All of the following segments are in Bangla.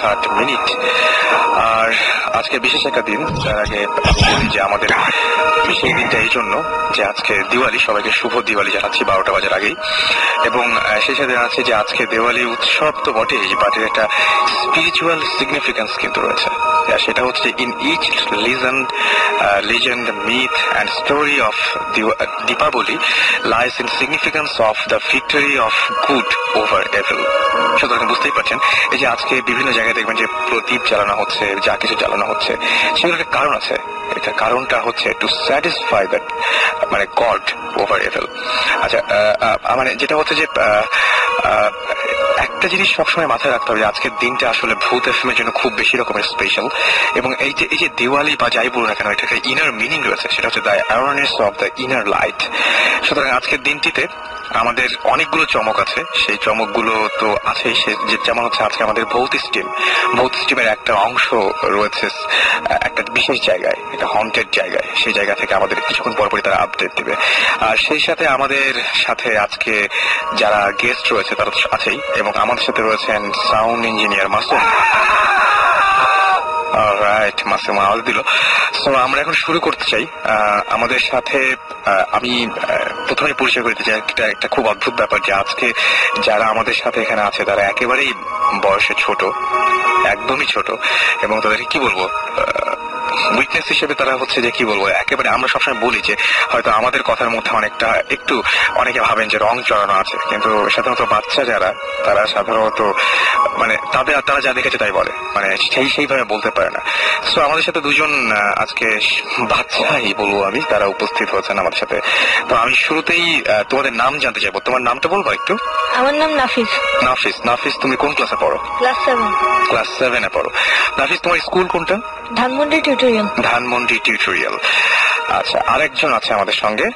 9:60। আর আজকে বিশেষ একটা দিন। তার আগে বলি যে আমাদের সেই দিনটা এই জন্য যে আজকে দিওয়ালি, সবাইকে শুভ দিওয়ালি জানাচ্ছি 12টা বাজার আগেই। এবং সেই সাথে জানাচ্ছি যে আজকে দিওয়ালি উৎসব তো বটেই, বাটের একটা স্পিরিচুয়াল সিগনিফিকেন্স কিন্তু রয়েছে। সেটা হচ্ছে in each legend, myth and story of Deepavali lies in significance of the victory of good over evil. সুতরাং বুঝতেই পারছেন, এই যে আজকে বিভিন্ন জায়গায় দেখবেন যে প্রদীপ জ্বালানো হচ্ছে, যা কিছু জ্বালানো হচ্ছে, সেগুলোর একটা কারণ আছে। এটা কারণটা হচ্ছে টু স্যাটিসফাই দ্যাট মানে গড ওভার এভিল। আচ্ছা, মানে যেটা হচ্ছে যে একটা জিনিস সবসময় মাথায় রাখতে হবে যে আজকের দিনটা আসলে ভূত এফএমের জন্য খুব বেশি রকমের স্পেশাল। এবং এই যে দিওয়ালি বা যাই বলুন না কেন, এটা একটা ইনার মিনিং রয়েছে, সেটা হচ্ছে the awareness of the inner light. সুতরাং আজকের দিনটিতে আমাদের অনেকগুলো চমক আছে। সেই চমকগুলো তো আছেই, যেমন হচ্ছে আজকে আমাদের ভৌত স্টিমের একটা অংশ রয়েছে একটা বিশেষ জায়গায়, একটা হন্টেড জায়গায়। সেই জায়গা থেকে আমাদের কিছুক্ষণ পরপরই তারা আপডেট দেবে। আর সেই সাথে আমাদের সাথে আজকে যারা গেস্ট রয়েছে তারা তো আছেই, এবং আমাদের সাথে রয়েছেন sound engineer Masum. Right, Masum আওয়াজ দিল। সো আমরা এখন শুরু করতে চাই। আমাদের সাথে আমি প্রথমে পরিচয় করতে চাই একটা খুব অদ্ভুত ব্যাপার, যে আজকে যারা আমাদের সাথে এখানে আছে তারা একেবারেই বয়সে ছোট, একদমই ছোট। এবং তাদেরকে কি বলবো, উইকনেস হিসেবে তারা হচ্ছে যে কি বলবো, একেবারে আমরা সবসময় বলি যে হয়তো আমাদের কথার মধ্যে অনেকে ভাবেন যে রং চড়ানো আছে, কিন্তু সাধারণত বাচ্চা যারা, তারা সাধারণত মানে তারা যা দেখেছে তাই বলে, মানে সেইভাবে বলতে পারে না। সো আমাদের সাথে দুজন আজকে বাচ্চাই বলবো আমি, তারা উপস্থিত হয়েছেন আমাদের সাথে। তো আমি শুরুতেই তোমাদের নাম জানতে চাইবো। তোমার নামটা বলবো একটু? আমার নাম নাফিস। নাফিস, তুমি কোন ক্লাসে পড়ো? ক্লাস 7 পড়ো। নাফিস, তোমার স্কুল কোনটা? ধানমন্ডি টিউটোরিয়াল। আচ্ছা, আরেকজন আছে আমাদের সঙ্গে,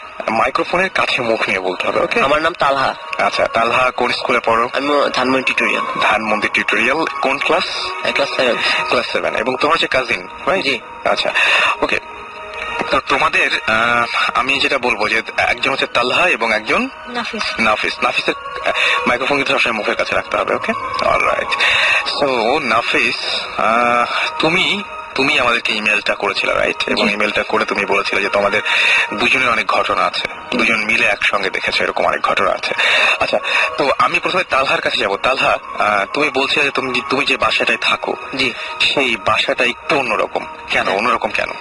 মাইক্রোফোনের কাছে মুখ নিয়ে বলতে হবে। ওকে। আমার নাম তালহা। আচ্ছা, তালহা কোন স্কুলে পড়ো? আমি ধানমন্ডি টিউটোরিয়াল। কোন ক্লাস? ক্লাস 7। এবং তোমার যে কাজিন, রাইট? জি। আচ্ছা, ওকে। তো তোমাদের আমি যেটা বলবো যে একজন হচ্ছে তালহা এবং একজন নাফিসের মাইক্রোফোন কিন্তু সবসময় মুখের কাছে রাখতে হবে। ওকে, অলরাইট। সো নাফিস, তুমি আমাদেরকে ইমেলটা করেছিলে, রাইট? এবং ইমেলটা করে তুমি বলেছিলে যে তোমাদের দুজনের অনেক ঘটনা আছে, দুজন মিলে একসঙ্গে দেখেছো, এরকম অনেক ঘটনা আছে। আচ্ছা, তো আমি প্রথমে তালহার কাছে যাবো। তালহা, তুমি বলছিলে যে তুমি যে বাসাটায় থাকো, জি, সেই বাসাটা একটু অন্যরকম। কেন অন্যরকম? কেন?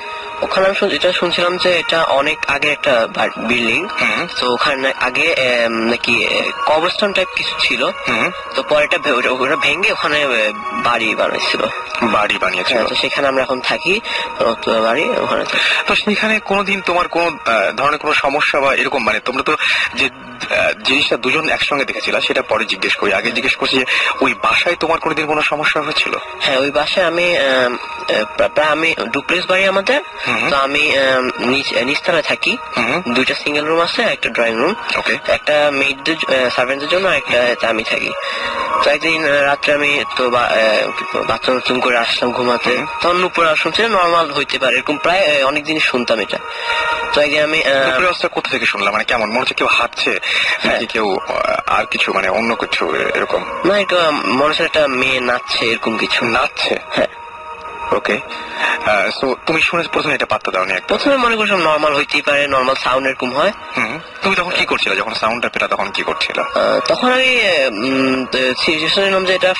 ওখানে আমি এটা শুনছিলাম যে এটা অনেক আগে একটা বিল্ডিং, তো ওখানে আগে নাকি কবরস্থান টাইপ কিছু ছিল, তো পরে ওটা ভেঙে ওখানে বাড়ি বানিয়েছিল। তো সেখানে আমরা এখন থাকি, বাড়ি ওখানে। তো সেখানে কোনোদিন তোমার কোন ধরনের কোনো সমস্যা বা এরকম, মানে তোমরা তো যে জিনিসটা দুজন একসঙ্গে দেখেছিলা সেটা পরে জিজ্ঞেস করি, আগে জিজ্ঞেস করছি যে ওই বাসায় তোমার কোনোদিন কোনো সমস্যা হয়েছিল? হ্যাঁ, ওই বাসায় আমি ডুপ্লেক্স বাড়ি আমাদের, তো আমি নিচতলায় থাকি। দুইটা সিঙ্গেল রুম আছে, একটা ড্রয়িং রুম, একটা মেইডদের সার্ভেন্টদের জন্য, একটা আমি থাকি। তো একদিন রাত্রে আমি তো বাথরুম করে আসলাম ঘুমাতে, তখন উপরে শুনছি নর্মাল হইতে পারে, এরকম প্রায় অনেক জিনিস শুনতাম এটা। তো একদিন আমি কোথা থেকে শুনলাম, মানে কেমন মনে হচ্ছে? কেউ হাঁটছে নাকি কেউ আর কিছু, মানে অন্য কিছু এরকম? না, এটা মনে হচ্ছে একটা মেয়ে নাচছে, এরকম কিছু। নাচছে? হ্যাঁ। ওকে, সো তুমি শুনে প্রথমে এটা পাত্তা দাওনি? প্রথমে মনে করছিলাম নর্মাল হইতেই পারে, নর্মাল সাউন্ড এরকম হয়। তুমি তখন কি করছিলে যখন সাউন্ডটা পেলা? তখন কি করছিল? তখন আমি সিরিয়াসলি নিলাম যে এটা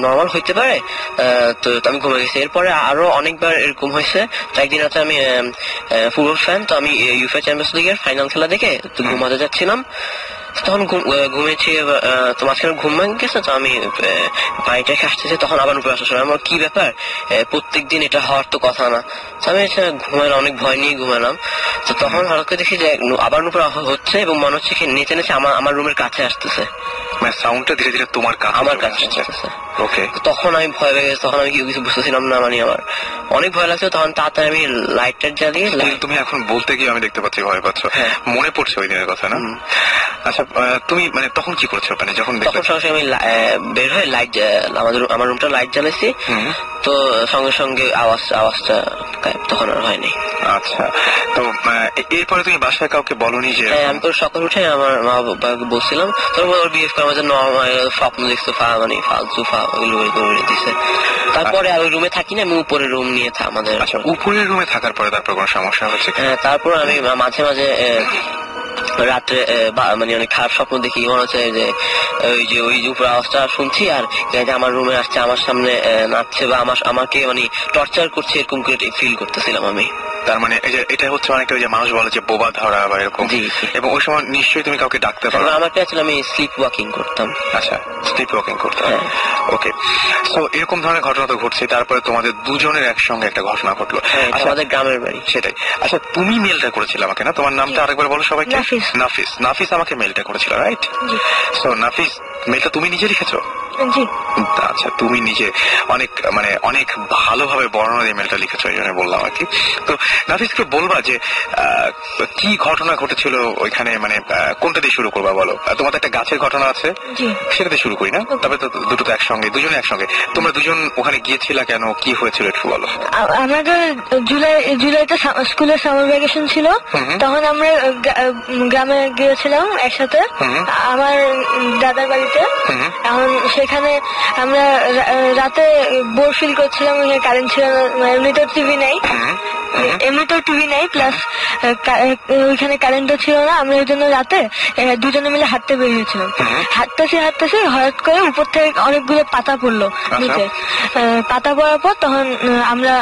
নর্মাল হইতে পারে, তো আমি ঘুমে গেছি। এরপরে আরো অনেকবার এরকম হয়েছে। তো একদিন রাতে আমি ফুটবল ফ্যান, তো আমি ইউএফএ চ্যাম্পিয়ন্স লিগের ফাইনাল খেলা দেখে তো ঘুমাতে যাচ্ছিলাম, তখন ঘুমেছি। তো মাঝখানে ঘুম ভেঙে গেছে, তো আমি পানিটা আসতেছে, তখন আবার উপরে আসা শুনলাম। আমার কি ব্যাপার, প্রত্যেকদিন এটা হওয়ার তো কথা না। তো আমি ঘুমাইলাম, অনেক ভয় নিয়ে ঘুমালাম। তো তখন হঠাৎ করে দেখি যে আবার উপরে হচ্ছে, এবং মনে হচ্ছে নেচে নেচে আমার রুমের কাছে আসতেছে, মানে সাউন্ডটা ধীরে ধীরে আমার কাছে আসতেছে। ওকে, তখন আমি ভয় পেয়ে গেছি, তখন আমি কিছু বুঝতেছিলাম না, মানে আমার অনেক ভয় লাগছে। তখন তাড়াতাড়ি আমি লাইটটা জ্বালিয়ে। তুমি এখন বলতে গিয়ে আমি দেখতে পাচ্ছি ভয় পাচ্ছ। মনে পড়ছে ওই দিনের কথা, না? আচ্ছা, তুমি মানে তখন কি করছো? মানে যখন সঙ্গে আমি বের হয়ে লাইট, আমার রুমটা লাইট জ্বালাইছি, তো সঙ্গে সঙ্গে আওয়াজটা তখন আর হয়নি। আচ্ছা, তো এরপরে তুমি বাসায় কাউকে বলনি যে? হ্যাঁ, আমি তো সকাল উঠে আমার মা বাবাকে বলছিলাম, তোর ওর বিহেভ করার মধ্যে স্বপ্ন দেখছো মানে ফালতু এগুলো দিছে। তারপরে আর ওই রুমে থাকি না, আমি উপরে রুম নিয়ে আমাদের। আচ্ছা, উপরের রুমে থাকার পরে তারপর কোনো সমস্যা হচ্ছে? হ্যাঁ, তারপর আমি মাঝে মাঝে রাত্রে মানে অনেক খারাপ স্বপ্ন দেখি, মনে হচ্ছে যে ওই যে উপরে আওয়াজটা শুনছি আর আমার রুমে আসছে, আমার সামনে নাচছে বা আমাকে মানে টর্চার করছে, এরকম করে ফিল করতেছিলাম আমি। তার মানে এটা হচ্ছে অনেকটা ওই যে মানুষ বলে যে বোবা ধরা বা এরকম। এবং ওই সময় নিশ্চয়ই তুমি কাউকে ডাকতে পারো? আমাকে আসলে আমি স্লিপ ওয়াকিং করতাম। আচ্ছা, স্লিপ ওয়াকিং করতাম। ওকে, সো এরকম ধরনের ঘটনা তো ঘটছে। তারপরে তোমাদের দুজনের একসঙ্গে একটা ঘটনা ঘটলো আমাদের গ্রামের বাড়ি। সেটাই। আচ্ছা, তুমি মেলটা করেছিল আমাকে না? তোমার নামটা আরেকবার বলো সবাইকে। নাফিস। নাফিস আমাকে মেলটা করেছিল, রাইট? সো নাফিস, মেলটা তুমি নিজে লিখেছো? জি। আচ্ছা, তুমি নিজে অনেক ভালোভাবে বর্ণনা দিয়ে মেলটা লিখেছো, এই জন্য বললাম আর কি। তো নাফিসকে বলবা যে কি ঘটনা ঘটেছিল ওইখানে, মানে কোনটা দিয়ে শুরু করবা বলো? তোমাদের একটা গাছের ঘটনা আছে, সেটা দিয়ে শুরু করি না? তবে তো দুটো তো একসঙ্গে, দুজনে একসঙ্গে। তোমরা দুজন ওখানে গিয়েছিলা কেন, কি হয়েছিল একটু বলো। আমাদের জুলাইতে স্কুলের সামার ভ্যাকেশন ছিল, তখন আমরা গ্রামে গিয়েছিলাম একসাথে আমার দাদার বাড়িতে। এখন সেখানে আমরা রাতে বোর ফিল করছিলাম, কারেন্ট ছিল না, এমনিতেও টিভি নাই, প্লাস ওইখানে কারেন্টও ছিল না। আমরা ওই জন্য রাতে দুজনে মিলে হাঁটতে বেরিয়েছিলাম। হাঁটতেছি হঠাৎ করে উপর থেকে অনেকগুলো পাতা পড়লো নিচে। পাতা পড়ার পর তখন আমরা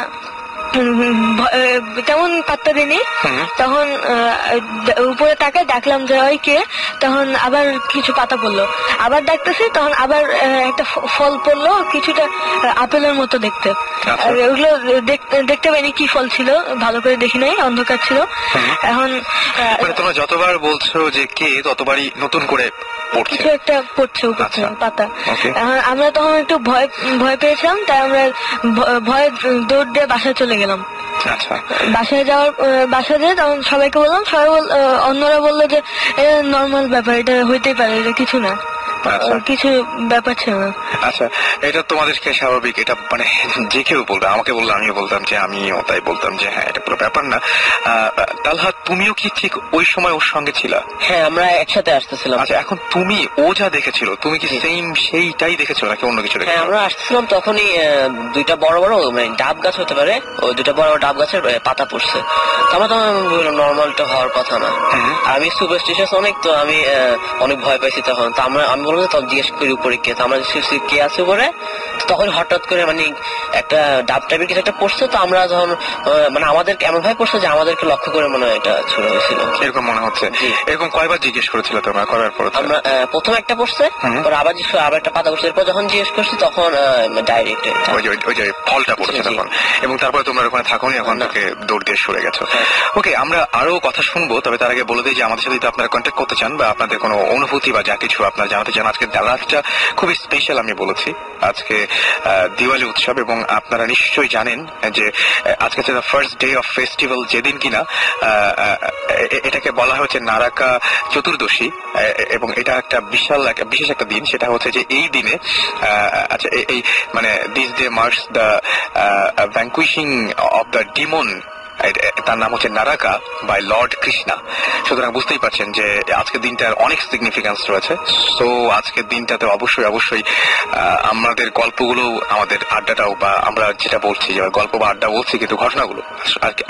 তেমন পাত্তা দিইনি। তখন উপরে তাকায় ডাকলাম যে ওই কে, তখন আবার কিছু পাতা পড়লো, আবার ডাকতেছি, তখন আবার একটা ফল পড়লো, কিছুটা আপেলের মতো দেখতে। ওগুলো দেখতে পাইনি কি ফল ছিল, ভালো করে দেখি নাই, অন্ধকার ছিল। এখন তোমরা যতবার বলছো যে কে, ততবারই নতুন করে কিছু একটা পড়ছে উপর থেকে পাতা। এখন আমরা তখন একটু ভয় পেয়েছিলাম, তাই আমরা ভয়ে দৌড় দিয়ে বাসায় চলে গেলাম। বাসায় যেয়ে তখন সবাইকে বললাম, অন্যরা বললো যে এটা নর্মাল ব্যাপার, এটা হইতেই পারে, এটা কিছু না, কিছু ব্যাপার ছিল না। আচ্ছা, এটা তোমাদেরকে স্বাভাবিক, এটা মানে যে কেউ বলবে, আমাকে বললে আমিও বলতাম যে আমিও তাই বলতাম যে হ্যাঁ এটা কোনো ব্যাপার না। তালহা, তুমিও কি ঠিক ওই সময় ওর সঙ্গে ছিলা? হ্যাঁ, আমরা একসাথে আসতেছিলাম। আচ্ছা, এখন তুমি ও যা দেখেছিল, তুমি কি সেইটাই দেখেছো নাকি অন্য কিছু দেখেছো? হ্যাঁ, আমরা আসছিলাম, তখনই দুইটা বড় বড় মানে ডাব গাছ হতে পারে, ওই দুইটা বড় বড় ডাব গাছের পাতা পড়ছে। আমরা তখন বললাম নর্মালটা হওয়ার কথা না। আমি সুপারস্টিশিয়াস অনেক, তো আমি অনেক ভয় পাইছি তখন। তো আমি বলবো তখন জিজ্ঞেস করি উপরে কে, তো আমরা কে আছে উপরে। তখন হঠাৎ করে মানে একটা ডাব টাইপের কিছু একটা পড়ছে, তো আমরা যখন মানে আমাদেরকে এমন ভাবে পড়ছে যে আমাদেরকে লক্ষ্য করে মনে হয় এটা ছুড়ে হয়েছিল, এরকম মনে হচ্ছে। এরকম কয়বার জিজ্ঞেস করেছিল তোমরা করার পর? আমরা প্রথম একটা পড়ছে, আবার একটা পাতা পড়ছে, এরপর যখন জিজ্ঞেস করছি তখন ডাইরেক্ট ওই যে ফলটা পড়ছে তখন। এবং তারপরে তোমরা ওখানে থাকোনি, এখন থেকে দৌড় দিয়ে সরে গেছো। ওকে, আমরা আরো কথা শুনবো, তবে তার আগে বলে দিই যে আমাদের সাথে যদি আপনারা কন্ট্যাক্ট করতে চান বা আপনাদের কোনো অনুভূতি বা যা কিছু আপনারা জানাতে চান, আজকে রাতটা খুবই স্পেশাল। আমি বলেছি আজকে দিওয়ালি উৎসব, এবং আপনারা নিশ্চয়ই জানেন যে আজকে হচ্ছে ফার্স্ট ডে অফ ফেস্টিভ্যাল, যেদিন কিনা এটাকে বলা হচ্ছে নারাকা চতুর্দশী। এবং এটা একটা বিশেষ একটা দিন। সেটা হচ্ছে যে এই দিনে আচ্ছা এই মানে this day marks the vanquishing of the demon, তার নাম হচ্ছে নারাকা বাই লর্ড কৃষ্ণা। সুতরাং বুঝতেই পারছেন যে আজকের দিনটার অনেক সিগনিফিকেন্স রয়েছে। সো আজকের দিনটাতে অবশ্যই আমাদের গল্পগুলো, আমাদের আড্ডাটাও, বা আমরা যেটা বলছি যে গল্প বা আড্ডা বলছি, কিন্তু ঘটনাগুলো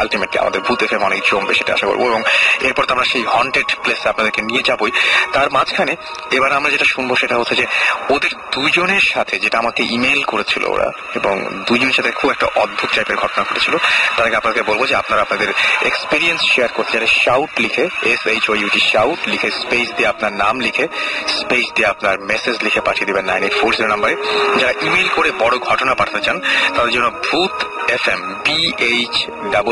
আলটিমেটলি আমাদের ভূত এফএম অনেক জমবে, সেটা আশা করবো। এবং এরপর তো আমরা সেই হন্টেড প্লেসে আপনাদেরকে নিয়ে যাবই। তার মাঝখানে এবার আমরা যেটা শুনবো সেটা হচ্ছে যে ওদের দুজনের সাথে, যেটা আমাকে ইমেল করেছিল ওরা, এবং দুজনের সাথে খুব একটা অদ্ভুত টাইপের ঘটনা ঘটেছিল। তার আগে আপনাকে বলবো যে আপনারা আপনাদের এক্সপিরিয়েন্স শেয়ার করতে চাইলে শাউট লিখে, SHOUT শাউট লিখে স্পেস দিয়ে আপনার নাম লিখে, স্পেস দিয়ে আপনার মেসেজ লিখে পাঠিয়ে দেবেন 9840 নাম্বারে। যারা ইমেল করে বড় ঘটনা পাঠাতে চান তাদের জন্য ভূত FM BHOOTFM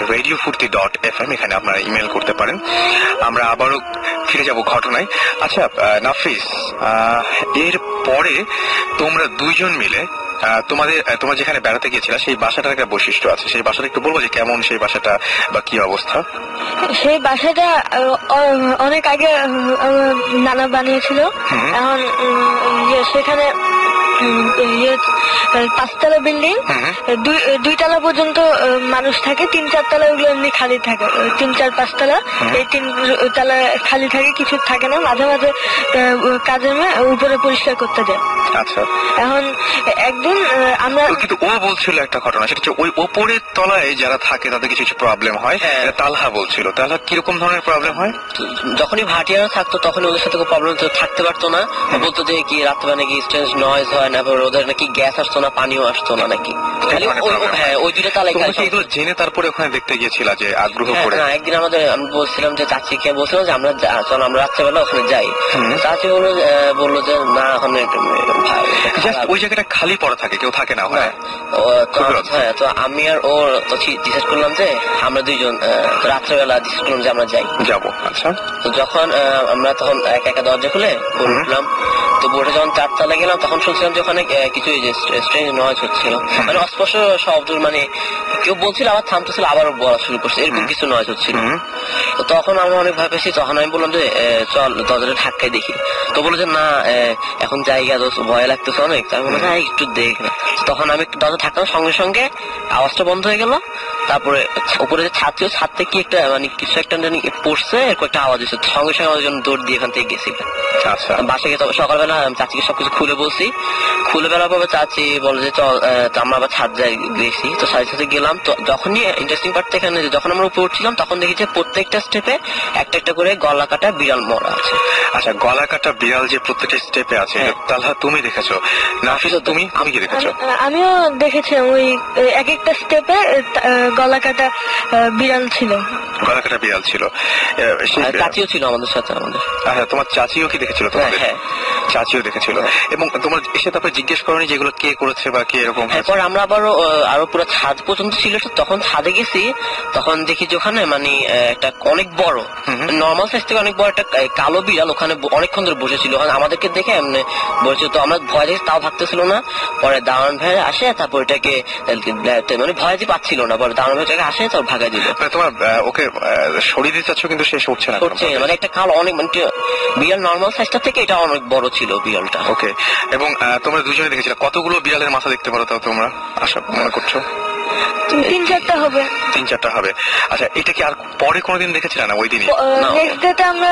@radiofurti.fm, এখানে আপনারা ইমেল করতে পারেন। আমরা আবারও ফিরে যাব ঘটনায়। আচ্ছা নাফিস, এর পরে তোমরা দুইজন মিলে তোমরা যেখানে বেড়াতে গিয়েছিল সেই বাসাটার একটা বৈশিষ্ট্য আছে, সেই বাসাটা একটু বলবো যে কেমন সেই বাসাটা বা কি অবস্থা? সেই বাসাটা অনেক আগে নানা বানিয়েছিল। এখন সেখানে ইয়ে 5 তলা বিল্ডিং, দুই তলা পর্যন্ত মানুষ থাকে, 3-4 তলা ওগুলো এমনি খালি থাকে, 3-4-5 তলা, এই 3 তলা খালি থাকে, কিছু থাকে না। মাঝে মাঝে কাজের মেয়ে উপরে পরিষ্কার করতে যায়। আচ্ছা, এখন একদিন আমরা কিন্তু ও বলছিল একটা ঘটনা, সেটা হচ্ছে ওই ওপরের তলায় যারা থাকে তাদের কিছু কিছু প্রবলেম হয়। এটা তালহা বলছিল। তালহা কিরকম ধরনের প্রবলেম হয়? যখনই ভাড়াটিয়ারা থাকতো তখন ওদের সাথে কোনো প্রবলেম থাকতে পারতো না। বলতো যে কি রাত্রে নাকি স্ট্রেঞ্জ নয়েজ হয় না, ওদের নাকি গ্যাস আসতো না, পানিও আসতো না নাকি। হ্যাঁ, ওই 2টা তালায় এগুলো জেনে তারপরে ওখানে দেখতে গিয়েছিল যে আগ্রহ করে? একদিন আমি বলছিলাম যে চাচিকে বলছিলাম যে চলো আমরা রাত্রেবেলা ওখানে যাই। চাচি বললো যে না, ওখানে ওই জায়গাটা খালি পড়া থাকে, কেউ থাকে না ওখানে। হ্যাঁ, তো আমি আর ও ডিসাইড করলাম যে আমরা 2জন রাত্রেবেলা ডিসাইড করলাম যে আমরা যাবো। আচ্ছা, তো যখন আমরা তখন একা দরজা খুলে উঠলাম, তো বোর্ডে যখন 4 তলা গেলাম তখন শুনছিলাম যে ওখানে কিছু স্ট্রেঞ্জ নয়েজ হচ্ছিল, মানে অস্পষ্ট শব্দ, মানে কেউ বলছিল আবার থামতেছিল, আবার বলা শুরু করছে, এরকম কিছু নয়েজ হচ্ছিল। তো তখন আমরা অনেক ভয় পেয়েছি। তখন আমি বললাম যে চল দরজাটা ধাক্কাই দেখি। তো বললো যে না, এখন জায়গা তো ভয় লাগতেছে অনেক। আমি বললাম হ্যাঁ একটু দেখ না। তখন আমি একটু দরজা ধাক্কাম, সঙ্গে সঙ্গে আওয়াজটা বন্ধ হয়ে গেল। তারপরে উপরে যে ছাদ ছিল, ছাদ থেকে একটা মানে কিছু একটা জানি পড়ছে, এরকম একটা আওয়াজ হচ্ছে। সঙ্গে সঙ্গে আমাদের জন্য দৌড় দিয়ে এখান থেকে গেছি। আচ্ছা, বাসায় গিয়ে সকালবেলা চাচিকে সবকিছু খুলে বলছি। খুলে বেলার পর চাচি বলে যে চল, আমরা আবার ছাদ যাই গেছি। তো সাথে গেলাম। তো যখনই ইন্টারেস্টিং পার্ট এখানে, যখন আমরা উপরে উঠছিলাম তখন দেখি যে প্রত্যেকটা স্টেপে একটা একটা করে গলা কাটা বিড়াল মরা আছে। আচ্ছা, গলা কাটা বিড়াল যে প্রত্যেকটা স্টেপে আছে, তাহলে তুমি দেখেছো? নাফিস, তুমি কি দেখেছো? আমিও দেখেছিলাম, ওই এক একটা স্টেপে গলা কাটা বিড়াল ছিল। গলা কাটা বিড়াল ছিল। চাচিও ছিল আমাদের সাথে। আচ্ছা, তোমার চাচিও কি দেখেছিল? তোমাদের চাচিও দেখেছিল। এবং তোমার এসে তারপরে জিজ্ঞেস করনি যেগুলো কে করেছে বা কে এরকম? এরপর আমরা আরো পুরো ছাদ পর্যন্ত ছিল। তখন ছাদে গেছি, তখন দেখি যে ওখানে মানে একটা অনেক বড়, নর্মাল সাইজ থেকে অনেক বড় একটা কালো বিড়াল ওখানে অনেকক্ষণ ধরে বসেছিল। আমাদেরকে দেখে এমনি বসেছিল। তো আমরা ভয় দেখে তাও ভাবতেছিল না। পরে দারোয়ান ভাই আসে, তারপর এটাকে মানে ভয় যে পাচ্ছিল না। পরে দারোয়ান ভাই এটাকে আসে, তারপর ভাগাই দিল। তোমার ওকে সরিয়ে দিতে চাচ্ছ, কিন্তু সে সরছে না। মানে একটা কালো অনেক, মানে বিড়াল নর্মাল সাইজটা থেকে এটা অনেক বড় ছিল বিড়ালটা। ওকে, এবং তোমরা দুজনে দেখেছিলে কতগুলো বিড়ালের মাথা দেখতে পারো তাও তোমরা আশা মনে করছো? 3-4টা হবে। 3-4টা হবে। আচ্ছা, এটা কি আর পরে কোনোদিন দেখেছিলে না ওই দিনই? নেক্সট ডেতে আমরা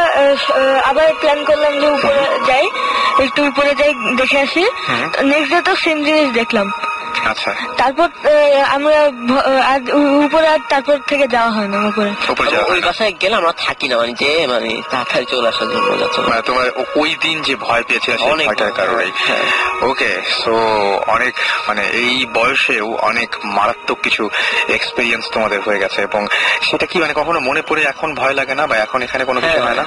আবার প্ল্যান করলাম যে উপরে যাই, একটু উপরে যাই দেখে আসি। নেক্সট ডে তো সেম জিনিস দেখলাম। আচ্ছা, তারপর আমরা উপরে আর তারপর থেকে যাওয়া হয় না উপরে। ওই বাসায় গেলে আমরা থাকি না, মানে যে মানে তাড়াতাড়ি চলে আসার জন্য। তোমার ওই দিন যে ভয় পেয়েছিল সেই ভয়টার কারণে। ওকে, সো অনেক মানে এই বয়সেও অনেক মারাত্মক কিছু এক্সপেরিয়েন্স তোমাদের হয়ে গেছে। এবং সেটা কি মানে কখনো মনে পড়ে এখন ভয় লাগে না, বা এখন এখানে কোনো কিছু হয় না?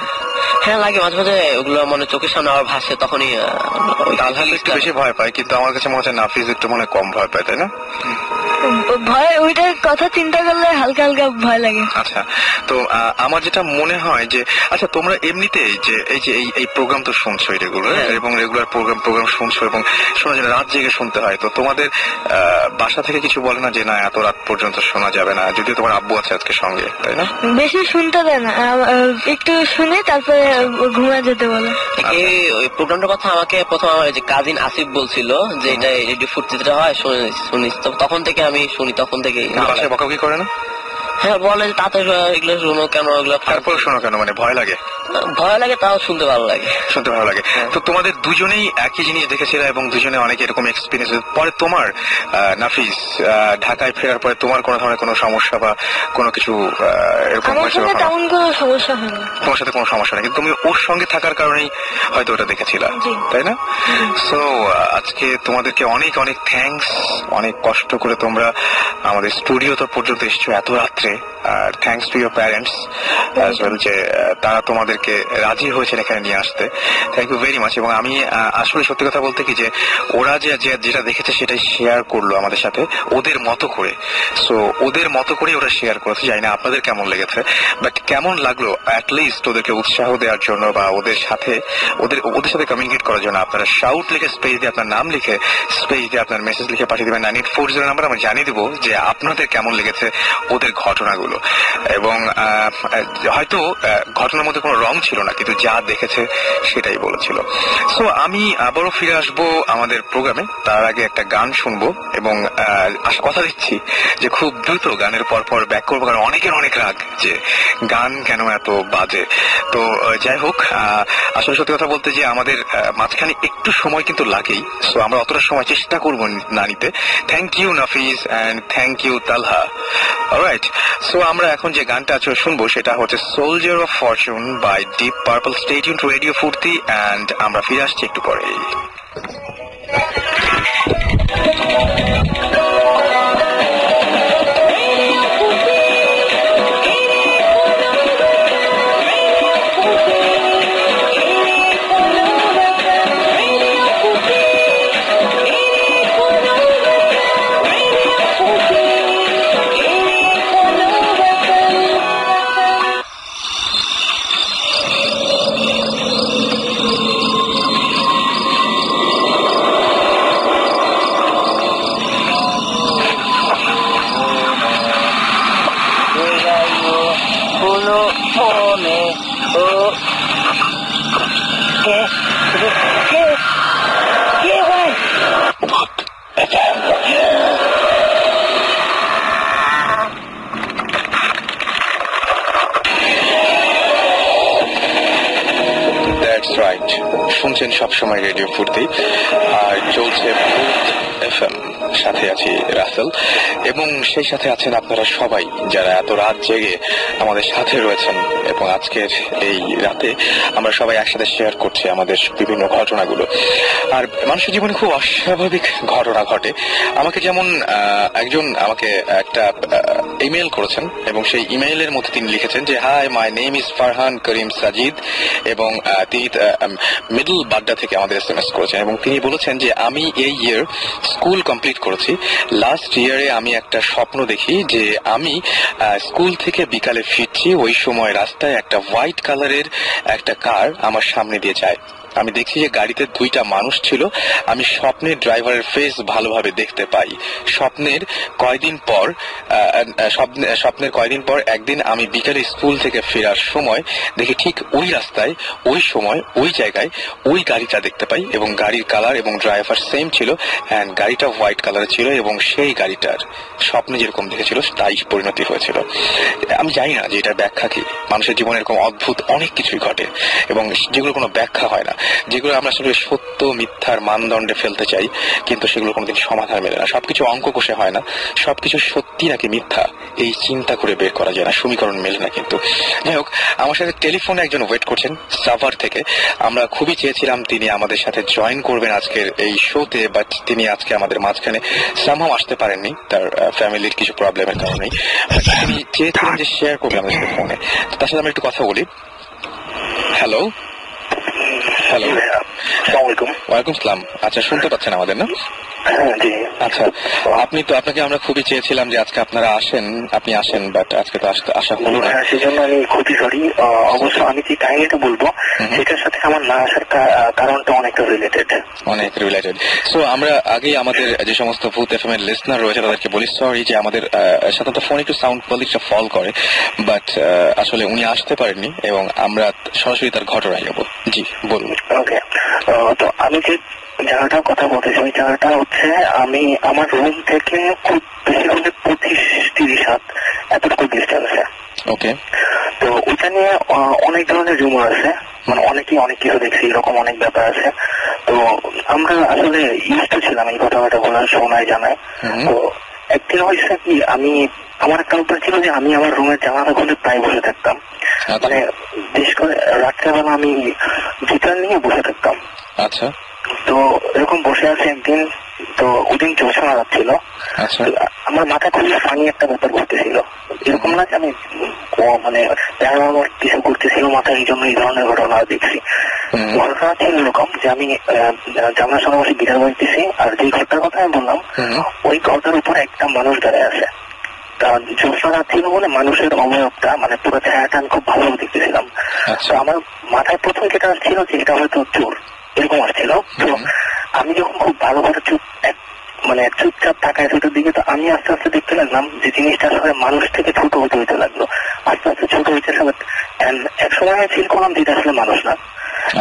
হ্যাঁ লাগে, মাঝে মাঝে ওগুলো মানে চোখের সামনে আবার ভাসে, তখনই একটু বেশি ভয় পায়। কিন্তু আমার কাছে মনে হচ্ছে নাফিস একটু মনে কম ভয় পায়, তাই না? ভয়, ওইটার কথা চিন্তা করলে হালকা হালকা ভয় লাগে। আচ্ছা, তো আমার যেটা মনে হয় যে আচ্ছা, তোমরা এমনিতে যে এই প্রোগ্রাম তো শুনছো রেগুলার, এবং রেগুলার প্রোগ্রাম শুনছো এবং শোনা যায় রাত জেগে শুনতে হয়। তো তোমাদের বাসা থেকে কিছু বলে না যে না এত রাত পর্যন্ত শোনা যাবে না? যদিও তোমার আব্বু আছে আজকে সঙ্গে, তাই না? বেশি শুনতে দেয় না, একটু শুনে তারপরে ঘুমিয়ে যেতে বলে। এই প্রোগ্রামটার কথা আমাকে প্রথম আমার যে কাজিন আসিফ বলছিল যে এটা রেডিও ফুর্তিতে হয়, শুনিস। তখন থেকে আমি শুনি, তখন থেকে। বাসায় বকাবকি করে না? হ্যাঁ বলে, তাতে এগুলো শুনো কেন, এগুলো তারপর শোনো কেন, মানে ভয় লাগে? ভয় লাগে, তাও শুনতে ভালো লাগে। শুনতে ভালো লাগে। তো তোমাদের দুজনেই একই জিনিস দেখেছিল এবং দুজনে অনেক এরকম এক্সপিরিয়েন্স। পরে তোমার নাফিস ঢাকায় ফেরার পরে তোমার কোনো ধরনের কোনো সমস্যা বা কোনো কিছু এরকম? আমার সাথে তেমন কোনো সমস্যা হয়নি। তোমার সাথে কোনো সমস্যা নেই, কিন্তু তুমি ওর সঙ্গে থাকার কারণেই হয়তো ওটা দেখেছিলা, তাই না? সো আজকে তোমাদেরকে অনেক অনেক থ্যাঙ্কস। অনেক কষ্ট করে তোমরা আমাদের স্টুডিও তো পর্যন্ত এসেছো এত রাত্রে। আর thanks to your parents as well, যে তারা তোমাদেরকে রাজি হয়েছেন এখানে নিয়ে আসতে। Thank you very much. এবং আমি আসলে সত্যি কথা বলতে কি যে ওরা যেটা দেখেছে সেটাই শেয়ার করলো আমাদের সাথে ওদের মতো করে। সো ওদের মতো করে ওরা শেয়ার করেছে। জানি না আপনাদের কেমন লেগেছে, বাট কেমন লাগলো অ্যাটলিস্ট ওদেরকে উৎসাহ দেওয়ার জন্য বা ওদের সাথে কমিউনিকেট করার জন্য আপনারা শাউট লিখে স্পেস দিয়ে আপনার নাম লিখে স্পেস দিয়ে আপনার মেসেজ লিখে পাঠিয়ে দেবেন 9840 নাম্বার। আমরা জানিয়ে দেবো যে আপনাদের কেমন লেগেছে ওদের ঘটনা। ঘটনাগুলো, এবং হয়তো ঘটনার মধ্যে কোনো রং ছিল না, কিন্তু যা দেখেছে সেটাই বলেছিল। সো আমি আবারও ফিরে আসবো আমাদের প্রোগ্রামে, তার আগে একটা গান শুনবো, এবং কথা দিচ্ছি যে খুব দ্রুত গানের পরপর ব্যাক করবো, কারণ অনেকের অনেক রাগ যে গান কেন এত বাজে। তো যাই হোক, আসলে সত্যি কথা বলতে যে আমাদের মাঝখানে একটু সময় কিন্তু লাগেই, সো আমরা অতটা সময় চেষ্টা করবো না নিতে। Thank you Nafiz and thank you Talha. Alright, so আমরা এখন যে গানটা আসলে শুনবো সেটা হচ্ছে soldier of fortune by deep purple. Stay tuned to radio Foorti, and আমরা ফিরে আসছি একটু পরে। শুনছেন সবসময় রেডিও ফুর্তি, আর চলছে এফএম, সাথে আছি রাসেল, এবং সেই সাথে আছেন আপনারা সবাই যারা এত রাত জেগে আমাদের সাথে রয়েছেন। এবং আজকের এই রাতে আমরা সবাই একসাথে শেয়ার করছি আমাদের বিভিন্ন ঘটনাগুলো। আর মানুষের জীবনে খুব অস্বাভাবিক ঘটনা ঘটে। আমাকে যেমন একজন আমাকে একটা ইমেল করেছেন, এবং সেই ইমেইলের মধ্যে তিনি লিখেছেন যে hi, my name is Farhan Karim Sajid, এবং তিনি মিডল বাড্ডা থেকে আমাদের SMS করেছেন, এবং তিনি বলেছেন যে আমি এই ইয়ার স্কুল কমপ্লিট করেছি। লাস্ট ইয়ারে আমি একটা স্বপ্ন দেখি যে আমি স্কুল থেকে বিকালে ফিরছি, ওই সময় রাস্তায় একটা হোয়াইট কালারের একটা কার আমার সামনে দিয়ে যায়। আমি দেখছি যে গাড়িতে দুইটা মানুষ ছিল। আমি স্বপ্নের ড্রাইভারের ফেস ভালোভাবে দেখতে পাই। স্বপ্নের কয়দিন পর একদিন আমি বিকালে স্কুল থেকে ফেরার সময় দেখি ঠিক ওই রাস্তায়, ওই সময়, ওই জায়গায় ওই গাড়িটা দেখতে পাই, এবং গাড়ির কালার এবং ড্রাইভার সেম ছিল, এন্ড গাড়িটা হোয়াইট কালার ছিল, এবং সেই গাড়িটার স্বপ্নে যেরকম দেখেছিল তাই পরিণতি হয়েছিল। আমি জানি না যে এটার ব্যাখ্যা কি। মানুষের জীবনে এরকম অদ্ভুত অনেক কিছুই ঘটে, এবং যেগুলো কোনো ব্যাখ্যা হয় না, যেগুলো আমরা আসলে সত্য মিথ্যার মানদণ্ডে ফেলতে চাই, কিন্তু সেগুলো কোনোদিন সমাধান মেলে না। সবকিছু অঙ্ক কষে হয় না, সবকিছু সত্যি নাকি মিথ্যা এই চিন্তা করে বের করা যায় না, সমীকরণ মেলে না। কিন্তু যাই হোক, আমার সাথে টেলিফোনে একজন ওয়েট করছেন সাভার থেকে। আমরা খুবই চেয়েছিলাম তিনি আমাদের সাথে জয়েন করবেন আজকের এই শোতে, বাট তিনি আজকে আমাদের মাঝখানে সামহাও আসতে পারেননি, তার ফ্যামিলির কিছু প্রবলেমের কারণে। তিনি চেয়েছিলেন যে শেয়ার করবেন আমাদের সাথে ফোনে। তার সাথে আমরা একটু কথা বলি। হ্যালো হ্যালো, ওয়ালাইকুম সালাম। আচ্ছা, শুনতে পাচ্ছেন আমাদের না? আচ্ছা, আপনাকে আমরা খুবই চেয়েছিলাম যে আজকে আপনারা আপনি আসেন, বাট আজকে তো আসা হলো না। সেজন্য আমি খুবই সরি। অবশ্য আমি যে কাহিনীটা বলবো সেটার সাথে আমার না আসার কারণটা অনেকটা রিলেটেড। সো আমরা আগেই আমাদের যে সমস্ত ভূত এফএম এর লিসনার রয়েছে তাদেরকে বলি সরি যে আমাদের সাথে তো ফোন একটু সাউন্ড কোয়ালিটিটা ফল করে, বাট আসলে উনি আসতে পারেননি, এবং আমরা সরাসরি তার ঘটনায় যাবো। জি বলুন। ওকে, তো আমি যে জায়গাটার কথা বলতেছি ওই জায়গাটা হচ্ছে আমি আমার রুম থেকে খুব বেশি হলে 25-30 হাত এতটুকু ডিস্টেন্সে। ওকে, তো ওইটা নিয়ে অনেক ধরনের রুমার আছে, মানে অনেকেই অনেক কিছু দেখছি, এরকম অনেক ব্যাপার আছে। তো আমরা আসলে ইউজ তো ছিলাম এই কথাবার্তা বলার, শোনায় জানায়। তো একদিন হয়েছে কি, আমার একটা অভ্যাস ছিল যে আমি আমার রুমের জানালা খুলে প্রায় বসে থাকতাম, মানে বিশেষ করে রাত্রেবেলা আমি গিটার নিয়ে বসে থাকতাম। আচ্ছা, তো এরকম বসে আছে একদিন, তো ওদিন জ্যোৎস্না রাত ছিল। আমার মাথা খুবই ফানি একটা ব্যাপার ঘটতেছিল, এরকম না যে আমি মানে প্যারানর্মাল কিছু করতেছিল মাথায়, এই জন্য এই ধরনের ঘটনা দেখছি। ঘটনা ছিল এরকম যে আমি জানার সময় বসে গিটার বাজতেছি, আর যে ঘরটার কথা আমি বললাম ওই ঘরটার উপর একটা মানুষ দাঁড়ায় আছে। কারণ জ্যোৎস্না রাত ছিল বলে মানুষের অবয়বটা, মানে পুরো ছায়াটা আমি খুব ভালোভাবে দেখতেছিলাম। তো আমার মাথায় প্রথম যেটা আসছিল যে এটা হয়তো চোর, এরকম আসছিল। তো আমি যখন খুব ভালোভাবে মানে চুপচাপ তাকায় ছোটোর দিকে। তো আমি আস্তে আস্তে দেখতে লাগলাম যে জিনিসটা আসলে মানুষ থেকে ছোট হতে হতে লাগলো, আস্তে আস্তে ছোট হইতে সব। এক সময় আমি ফিল করলাম যে এটা আসলে মানুষ না,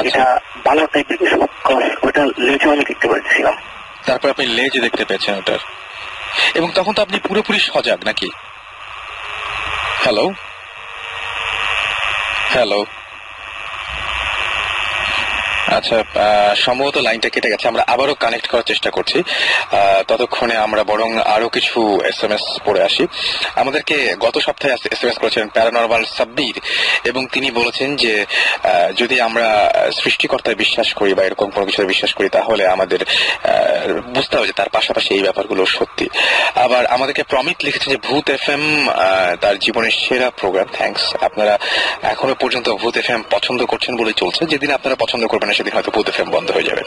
এটা বানর টাইপের কিছু, ওটা লেজও আমি দেখতে পাচ্ছিলাম। তারপর আপনি লেজ দেখতে পেয়েছেন ওটার, এবং তখন তো আপনি পুরোপুরি সজাগ নাকি? হ্যালো হ্যালো, আচ্ছা, সম্ভবত লাইনটা কেটে গেছে, আমরা আবারও কানেক্ট করার চেষ্টা করছি। ততক্ষণে আমরা বরং আরো কিছু SMS পড়ে আসি। আমাদেরকে গত সপ্তাহে SMS করেছেন প্যারানরমাল সাব্বির, এবং তিনি বলেছেন যে যদি আমরা সৃষ্টিকর্তায় বিশ্বাস করি বা এরকম কোনো কিছু বিশ্বাস করি, তাহলে আমাদের বুঝতে হবে যে তার পাশাপাশি এই ব্যাপারগুলো সত্যি। আবার আমাদেরকে প্রমিত লিখেছেন যে ভূত FM তার জীবনের সেরা প্রোগ্রাম, থ্যাঙ্কস। আপনারা এখনো পর্যন্ত ভূত FM পছন্দ করছেন বলে চলছে, যেদিন আপনারা পছন্দ করবেন সেদিন হয়তো ভূত FM বন্ধ হয়ে যাবে।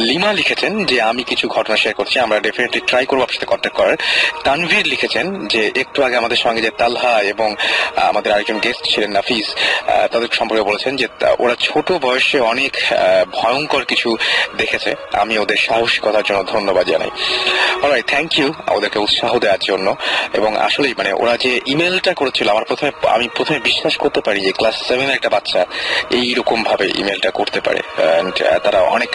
লিমা লিখেছেন যে আমি কিছু ঘটনা শেয়ার করছি, আমরা ডেফিনেটলি ট্রাই করবো আপনার সাথে কন্ট্যাক্ট করার। তানভীর লিখেছেন যে একটু আগে আমাদের সঙ্গে যে তালহা এবং আমাদের আরেকজন গেস্ট ছিলেন নাফিস, তাদের সম্পর্কে বলেছেন যে ওরা ছোট বয়সে অনেক ভয়ঙ্কর কিছু দেখেছে। আমি ওদের সাহসিকতার জন্য ধন্যবাদ জানাই। অলরাইট, থ্যাংক ইউ ওদেরকে উৎসাহ দেওয়ার জন্য। এবং আসলেই মানে ওরা যে ইমেলটা করেছিল, আমি প্রথমে বিশ্বাস করতে পারি যে ক্লাস 7 একটা বাচ্চা এইরকম ভাবে ইমেলটা করতে পারে। তারা অনেক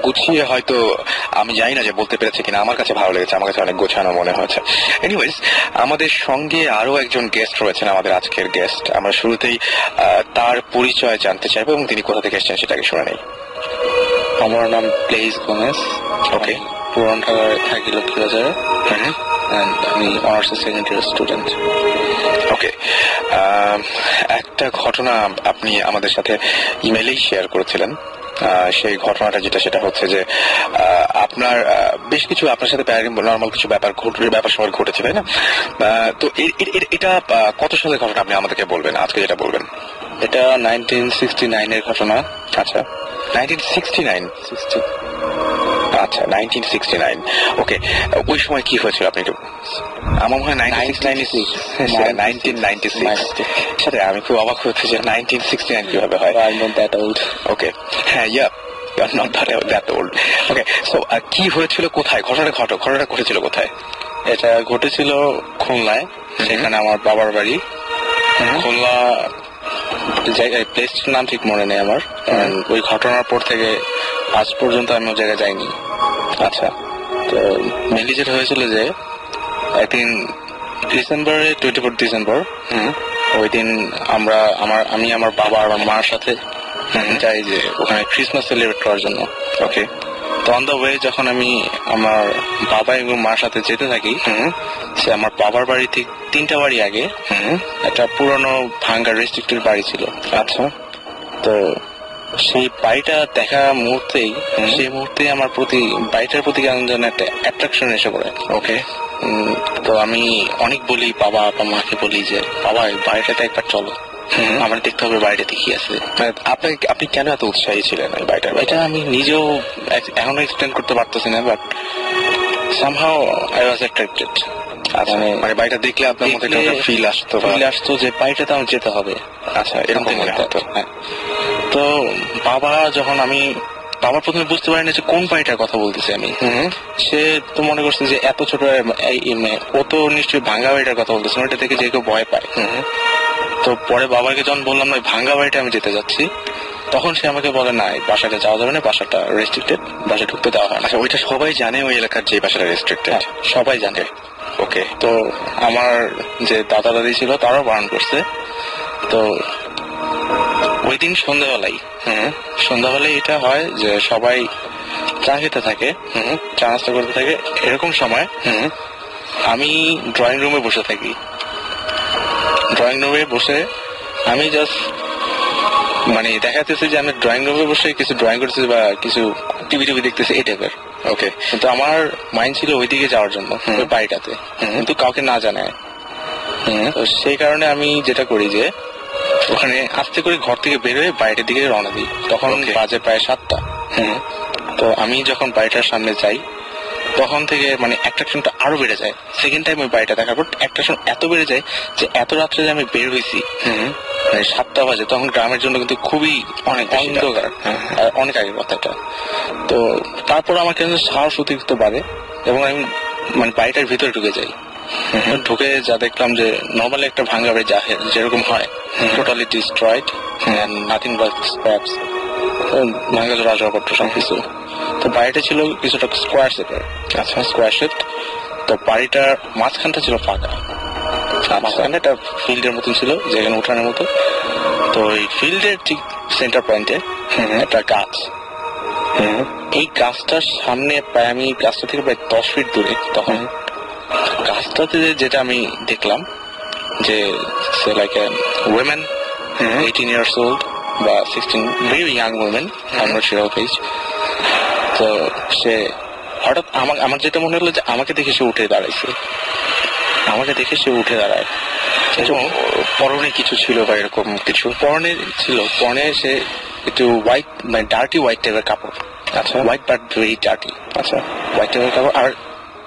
গুছিয়ে, হয়তো আমি জানি না যে বলতে পেরেছে কিনা, আমার কাছে ভালো লেগেছে, আমার কাছে অনেক গোছানো মনে হয়েছে। এনিওয়েজ, আমাদের সঙ্গে আরো একজন গেস্ট রয়েছেন, আমাদের আজকের গেস্ট। আমরা শুরুতেই তার পরিচয় জানতে চাইবো এবং তিনি কোথা থেকে এসেছেন সেটাকে শুনে নেই। আমার নাম প্লেস গোমেজ। ওকে, পুরান ঢাকায় থাকি লক্ষ্মীবাজারে, আমি অনার্স সেকেন্ড ইয়ার স্টুডেন্ট। ওকে, একটা ঘটনা আপনি আমাদের সাথে ইমেলেই শেয়ার করেছিলেন। সেই ঘটনাটা সেটা হচ্ছে যে আপনার বেশ কিছু আপনার সাথে নর্মাল কিছু ব্যাপার সময় ঘটেছে, তাই না? তো এটা কত সালের ঘটনা আপনি আমাদেরকে বলবেন আজকে যেটা বলবেন? এটা 1969 এর ঘটনা। আচ্ছা, 1969। আচ্ছা, 1969। ওকে, ওই সময় কি হয়েছিল আপনি একটু? আমার মনে হয় 1996। সাথে আমি খুব অবাক হচ্ছে যে 1969 কিভাবে হয়। I'm not that old. ওকে, হ্যাঁ, you're not that old. Okay, so কি হয়েছিল, কোথায় ঘটনাটা ঘটেছিল কোথায়? এটা ঘটেছিল খুলনায়, সেখানে আমার বাবার বাড়ি। খুলনা জায়গায়, প্লেসটার নাম ঠিক মনে নেই আমার। ওই ঘটনার পর থেকে আজ পর্যন্ত আমি ওই জায়গায় যাইনি। আচ্ছা, তো মেনলি যেটা হয়েছিল যে একদিন ডিসেম্বরে 24 ডিসেম্বর, ওই দিন আমি আমার বাবা আর আমার মার সাথে যাই যে ওখানে ক্রিসমাস সেলিব্রেট করার জন্য। ওকে, তো অন দ্য ওয়ে যখন আমি আমার বাবা এবং মার সাথে যেতে থাকি, সে আমার বাবার বাড়ি থেকে 3টা বাড়ি আগে একটা পুরনো ভাঙ্গা রেস্ট্রিক্টেড বাড়ি ছিল। আচ্ছা, তো সেই বাড়িটা দেখা মুহূর্তেই আমার বাড়িটার প্রতি কেমন যেন একটা অ্যাট্রাকশন এসে পড়ে। ওকে, তো আমি অনেক বলি বাবা বা মাকে বলি যে বাবা বাড়িটাতে একবার চলো, আমার দেখতে হবে বাড়িটাতে কি আছে। আপনি কেন এত উৎসাহী ছিলেন এই বাড়িটার? এটা আমি নিজেও এখনো এক্সপ্লেন করতে পারতেছি না, but somehow I was attracted. মানে বাড়িটা দেখলে আপনার মধ্যে একটা ফিল আসতো যে বাড়িটাতে আমার যেতে হবে। আচ্ছা, এরকম মনে হতো। হ্যাঁ, তো বাবা প্রথমে বুঝতে পারেনি যে কোন বাড়িটার কথা বলতেছি আমি। সে তো মনে করছে যে এত ছোট, ও তো নিশ্চয়ই ভাঙ্গা বাড়িটার কথা বলতেছে, ওইটা থেকে যে কেউ ভয় পায়। তো পরে বাবাকে যখন বললাম না ভাঙ্গা বাড়িটা আমি যেতে যাচ্ছি, তখন সে আমাকে বলে না এই বাসাটা যাওয়া যাবে না, বাসাটা রেস্ট্রিক্টেড, বাসা ঢুকতে দেওয়া হয় না। আচ্ছা, ওইটা সবাই জানে ওই এলাকার যে বাসাটা রেস্ট্রিক্টেড? সবাই জানে। ওকে, তো আমার যে দাদা দাদি ছিল তারাও বারণ করছে। তো ওই দিন সন্ধ্যাবেলায় এটা হয় যে সবাই চা খেতে থাকে, চা নাস্তা করতে থাকে। এরকম সময় আমি ড্রয়িং রুমে বসে থাকি। ড্রয়িং রুমে বসে আমি জাস্ট মানে দেখাতেছি যে আমি ড্রয়িং রুমে বসে কিছু ড্রয়িং করতেছি বা কিছু টিভি দেখতেছি, এই টাইপের। ওকে, কিন্তু আমার মাইন্ড ছিল ওইদিকে যাওয়ার জন্য, ওই বাড়িটাতে, কিন্তু কাউকে না জানায়। তো সেই কারণে আমি যেটা করি যে ওখানে আস্তে করে ঘর থেকে বেরোয় বাইরের দিকে রওনা দিই। তখন বাজে প্রায় 7টা। তো আমি যখন বাড়িটার সামনে যাই, তখন থেকে মানে অ্যাট্রাকশনটা আরো বেড়ে যায়। সেকেন্ড টাইম ওই বাড়িটা দেখার পর অ্যাট্রাকশন এত বেড়ে যায় যে এত রাত্রে যে আমি বের হয়েছি, মানে 7টা বাজে, তখন গ্রামের জন্য কিন্তু খুবই অনেক অন্ধকার, আর অনেক আগের কথাটা। তো তারপর আমার কিন্তু সাহস অতিরিক্ত বাড়ে এবং আমি মানে বাড়িটার ভিতরে ঢুকে যাই। ঢুকে যা দেখলাম যে নর্মালি একটা ভাঙ্গা বাড়ি যেরকম হয়, totally destroyed, nothing but scraps, ভাঙ্গা চোরা আসবাবপত্র সবকিছু। তো বাড়িটা ছিল কিছুটা স্কোয়ার শেপের, আচ্ছা স্কোয়ার শেপ। তো বাড়িটার মাঝখানটা ছিল ফাঁকা, মাঝখানে একটা ফিল্ডের মতন ছিল যেখানে উঠানের মতো। তো এই ফিল্ডের ঠিক সেন্টার পয়েন্টে একটা গাছ, এই গাছটার সামনে প্রায় আমি গাছটা থেকে প্রায় 10 ফিট দূরে, তখন গাছটাতে যেটা আমি দেখলাম যে সে like a women 18 years old বা 16, very young women, I am not sure of age. তো সে হঠাৎ আমার যেটা মনে হলো যে আমাকে দেখে সে উঠে দাঁড়াইছে, আমাকে দেখে সে উঠে দাঁড়ায় এবং পরনে কিছু ছিল বা এরকম কিছু পরনে ছিল। পরনে সে একটু হোয়াইট, মানে ডার্টি হোয়াইট টাইপের কাপড়, আচ্ছা হোয়াইট বাট ভেরি ডার্টি, আচ্ছা হোয়াইট টাইপের কাপড়। আর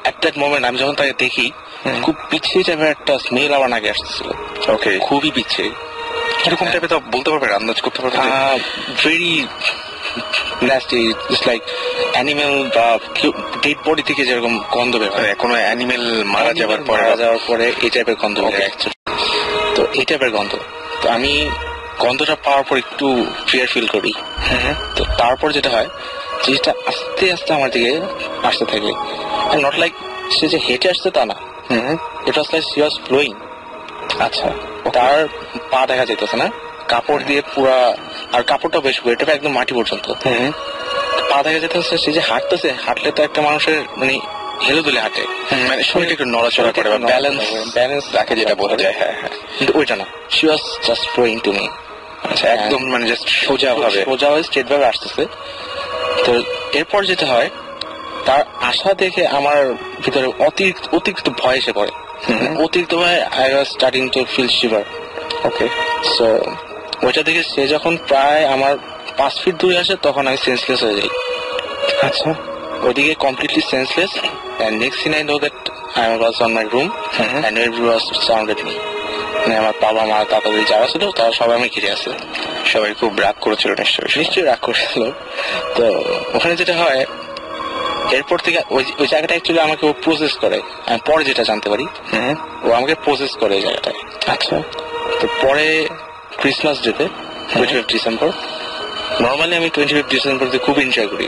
অ্যাট দ্যাট মোমেন্ট আমি যখন তাকে দেখি, খুব পিছিয়ে টাইপের একটা স্মেল আমার নাকে আসতেছিল। ওকে, খুবই পিছিয়ে। এরকম টাইপের তো বলতে পারবেন, আন্দাজ করতে পারবেন? Very nasty, just like animal বা ডেড বডি থেকে যেরকম গন্ধ বের হয়, কোনো অ্যানিমেল মারা যাওয়ার পরে এই টাইপের গন্ধ বের হয়। তো এই টাইপের গন্ধ, তো আমি গন্ধটা পাওয়ার পর একটু ফিয়ার ফিল করি। তো তারপর যেটা হয়, জিনিসটা আস্তে আস্তে আমার দিকে আসতে থাকে। নট লাইক সে যে হেঁটে আসছে তা না, it was like she was flowing. আচ্ছা, তার পা দেখা যেতেছে না, কাপড় দিয়ে পুরা, আর কাপড়টা বেশ এটা একদম মাটি পর্যন্ত, পা দেখা যেতেছে। সে যে হাঁটতেছে, হাঁটলে তো একটা মানুষের মানে হেলে দুলে হাঁটে, মানে শরীরটা একটু নড়াচড়া করে বা ব্যালেন্স রাখে যেটা বোঝা যায়। হ্যাঁ হ্যাঁ, কিন্তু ওইটা না, she was just flowing to me. আচ্ছা, একদম মানে জাস্ট সোজা ভাবে স্ট্রেট ভাবে আসতেছে। তো এরপর যেটা হয়, তার আশা দেখে আমার ভিতরে অতিরিক্ত ভয় এসে পড়ে। অতিরিক্ত ভয়, I was starting to feel shiver. Okay, so ওইটা দেখে সে যখন প্রায় আমার 5 ফিট দূরে আসে, তখন আমি সেন্সলেস হয়ে যাই। আচ্ছা, ওইদিকে completely senseless, and next thing I know that I was on my room and everyone was surrounded me. মানে আমার বাবা মা দাদাদি যারা ছিল তারা সবাই আমি ঘিরে আছে। সবাই খুব রাগ করেছিল নিশ্চয়ই রাগ করেছিল। তো ওখানে যেটা হয়, এরপর থেকে ওই জায়গাটা অ্যাকচুয়ালি আমাকে ও প্রসেস করে। আমি পরে যেটা জানতে পারি, ও আমাকে প্রসেস করে ওই জায়গাটায়। আচ্ছা, তো পরে ক্রিসমাস ডেতে 25 ডিসেম্বর, নর্মালি আমি 25 ডিসেম্বর খুব এনজয় করি।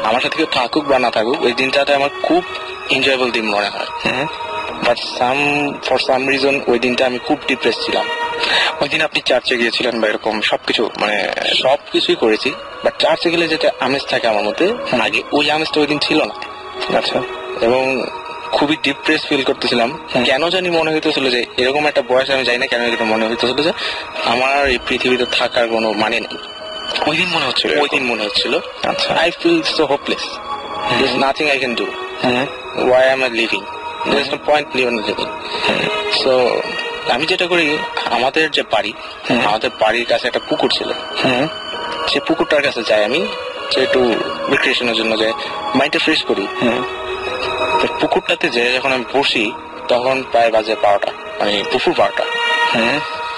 আমার সাথে কেউ থাকুক বা না থাকুক, ওই দিনটাতে আমার খুব এনজয়েবল দিন মনে হয়। বাট ফর সাম রিজন ওই দিনটা আমি খুব ডিপ্রেস ছিলাম। ওই দিন আপনি চার্চে গিয়েছিলেন বা এরকম সবকিছু, মানে সবকিছুই করেছি, বাট চার্চে গেলে যেটা আমেজ থাকে আমার মধ্যে, আগে ওই আমেজটা ওই দিন ছিল না। আচ্ছা, এবং খুবই ডিপ্রেস ফিল করতেছিলাম। কেন জানি মনে হইতেছিল যে এরকম একটা বয়স, আমি জানি না কেন এটা মনে হইতেছিল যে আমার এই পৃথিবীতে থাকার কোনো মানে নেই। ওই দিন মনে হচ্ছিল আচ্ছা, I feel so hopeless, there is nothing I can do, why am I living, there is no point living. So আমি যেটা করি, আমাদের যে বাড়ি, আমাদের বাড়ির কাছে একটা পুকুর ছিল, সে পুকুরটার কাছে যাই আমি, একটু রিক্রিয়েশনের জন্য যাই, মাইন্ডটা ফ্রেশ করি। পুকুরটাতে যে যখন আমি বসি, তখন প্রায় বাজে 12টা, মানে দুপুর 12টা।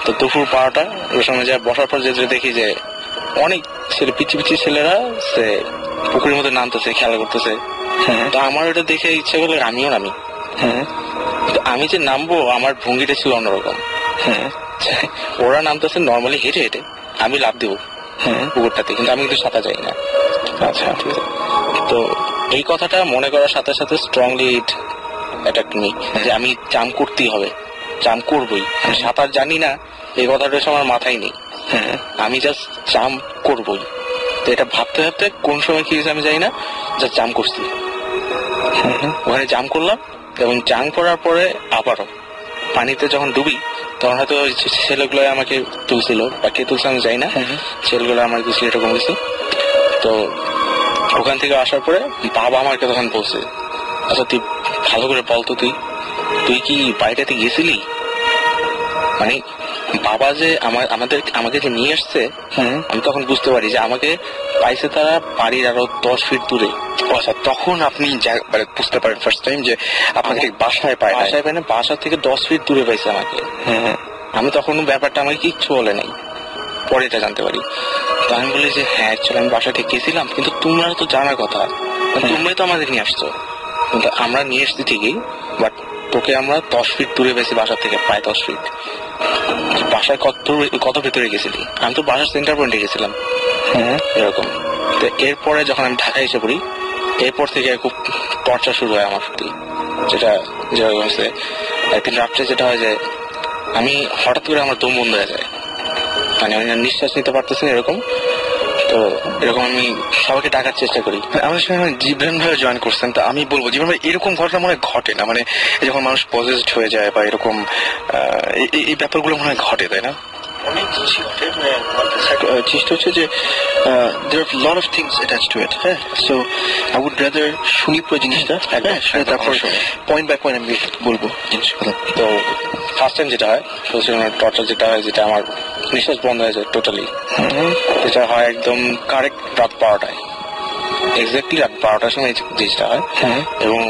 তো দুপুর 12টা ওই সময় যা বসার পর যে দেখি যে অনেক ছেলে, পিচি ছেলেরা সে পুকুরের মধ্যে নামতেছে, খেলা করতেছে। তো আমার ওটা দেখে ইচ্ছে করলো আমিও নামি। আমি যে নামবো, আমার ভঙ্গিটা ছিল অন্যরকম। ওরা নামতেছে নর্মালি হেঁটে হেঁটে, আমি লাফ দেবো পুকুরটাতে, কিন্তু আমি কিন্তু সাঁতার যাই না। আচ্ছা, ঠিক আছে। তো এই কথাটা মনে করার সাথে সাথে স্ট্রংলি ইট অ্যাটাক মি, যে আমি জাম্প করতেই হবে, জাম্প করবোই। আমি সাঁতার জানি না এই কথাটা আমার মাথায় নেই, আমি জাস্ট জাম্প করবোই। তো এটা ভাবতে ভাবতে কোন সময় কি হয়েছে আমি জানি না, জাস্ট জাম্প করছি। ওখানে জাম্প করলাম, এবং জাম্প করার পরে আবারও পানিতে যখন ডুবি, তখন হয়তো ছেলেগুলো আমাকে তুলছিল, বা কে তুলছে আমি জানি না, ছেলেগুলো আমার তুলছিল, এরকম হয়েছে। তো ওখান থেকে আসার পরে বাবা আমাকে তখন বলছে, আচ্ছা তুই ভালো করে বলতো, তুই কি বাড়িটাতে গেছিলি? মানে বাবা যে আমাকে যে নিয়ে আসছে, আমি তখন বুঝতে পারি যে আমাকে পাইছে তারা বাড়ির আরো 10 ফিট দূরে। আচ্ছা, তখন আপনি মানে বুঝতে পারেন ফার্স্ট টাইম যে আপনাকে বাসায় পায় না, বাসা থেকে 10 ফিট দূরে পাইছে আমাকে। আমি তখন ব্যাপারটা আমাকে কিচ্ছু বলে নাই, পরে এটা জানতে পারি। তো আমি বলি যে হ্যাঁ অ্যাকচুয়ালি আমি বাসা থেকে গেছিলাম, কিন্তু তোমরা তো জানার কথা, তোমরাই তো আমাদের নিয়ে আসছো। কিন্তু আমরা নিয়ে এসছি ঠিকই, বাট তোকে আমরা 10 ফিট দূরে পেয়েছি বাসা থেকে, প্রায় 10 ফিট। বাসায় কত ভেতরে গেছিলি? আমি তো বাসার সেন্টার পয়েন্টে গেছিলাম এরকম। তো এরপরে যখন আমি ঢাকা এসে পড়ি, এরপর থেকে খুব টর্চার শুরু হয় আমার প্রতি। যেটা হচ্ছে একদিন রাত্রে যেটা হয় যে আমি হঠাৎ করে আমার দম বন্ধ হয়ে যায়, মানে আমি নিঃশ্বাস নিতে পারতেছি না এরকম। তো এরকম আমি সবাইকে ডাকার চেষ্টা করি। আমাদের সঙ্গে জীবন ভাই জয়েন করছেন, তো আমি বলবো জীবন ভাই এরকম ঘটনা মনে হয় ঘটে না, মানে যখন মানুষ পজেসড হয়ে যায় বা এরকম এই ব্যাপারগুলো মনে হয় ঘটে, তাই না? অনেক জিনিসই ঘটে, চেষ্টা হচ্ছে যে there are a lot of things attached to it, হ্যাঁ। So I would rather শুনি পুরো জিনিসটা, হ্যাঁ, তারপর পয়েন্ট বাই পয়েন্ট আমি বলবো জিনিসগুলো। তো ফার্স্ট টাইম যেটা হয় টর্চার যেটা হয়, যেটা আমার নিঃশ্বাস বন্ধ হয়ে যায় টোটালি, যেটা হয় একদম কারেক্ট রাত 12টায়, এক্স্যাক্টলি রাত 12টার সময় জিনিসটা হয়। এবং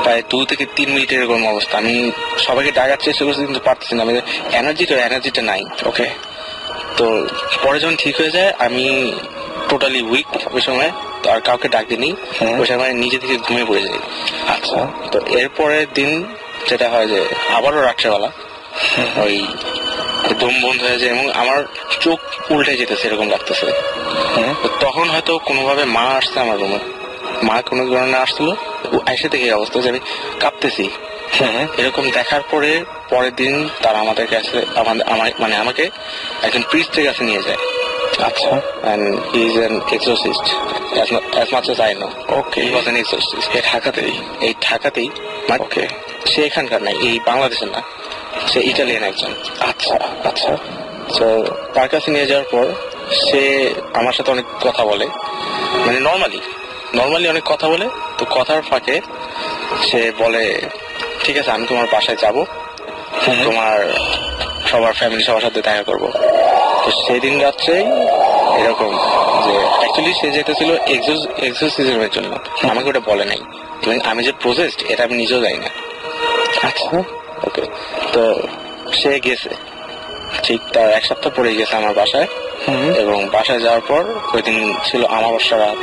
প্রায় 2 থেকে 3 মিনিটের এরকম অবস্থা। আমি সবাইকে ডাকার চেষ্টা করছি কিন্তু পারতেছি না, আমি এনার্জিটা নাই। ওকে, তো পরে যখন ঠিক হয়ে যায় আমি টোটালি উইক ওই সময়, তো আর কাউকে ডাক দিইনি, ওই সময় নিজে থেকে ঘুমিয়ে পড়ে যাই। আচ্ছা, তো এরপরের দিন যেটা হয় যে আবারও রাত্রেবেলা ওই দম বন্ধ হয়ে যায় এবং আমার চোখ উল্টে যেতেছে এরকম লাগতেছে। তখন হয়তো কোনোভাবে মা আসছে আমার রুমে, মা কোনো কারণে আসছিল, এসে থেকে অবস্থা যে আমি কাঁপতেছি। এরকম দেখার পরে পরের দিন তারা আমাদের কাছে মানে আমাকে একজন প্রিস্টের কাছে নিয়ে যায়। আচ্ছা, and he is an exorcist as much as I know. Okay, he was an exorcist. এই ঢাকাতেই ওকে, সে এখানকার নাই, এই বাংলাদেশের না, সে ইটালিয়ান একজন। আচ্ছা, তো তার কাছে নিয়ে যাওয়ার পর সে আমার সাথে অনেক কথা বলে, মানে নর্মালি অনেক কথা বলে। তো কথার ফাঁকে সে বলে ঠিক আছে আমি তোমার বাসায় যাব, তোমার ফ্যামিলি সবার সাথে দেখা করবো। তো সেদিন রাত্রেই এরকম যে অ্যাকচুয়ালি সে যেতেছিল এক্সোসিজমের জন্য, আমাকে ওটা বলে নাই, এবং আমি যে প্রসেসড এটা আমি নিজেও জানি না। আচ্ছা, ওকে, তো সে গেছে, ঠিক তার 1 সপ্তাহ পরে গেছে আমার বাসায়। এবং বাসায় যাওয়ার পর ওই দিন ছিল আমাবস্যা রাত।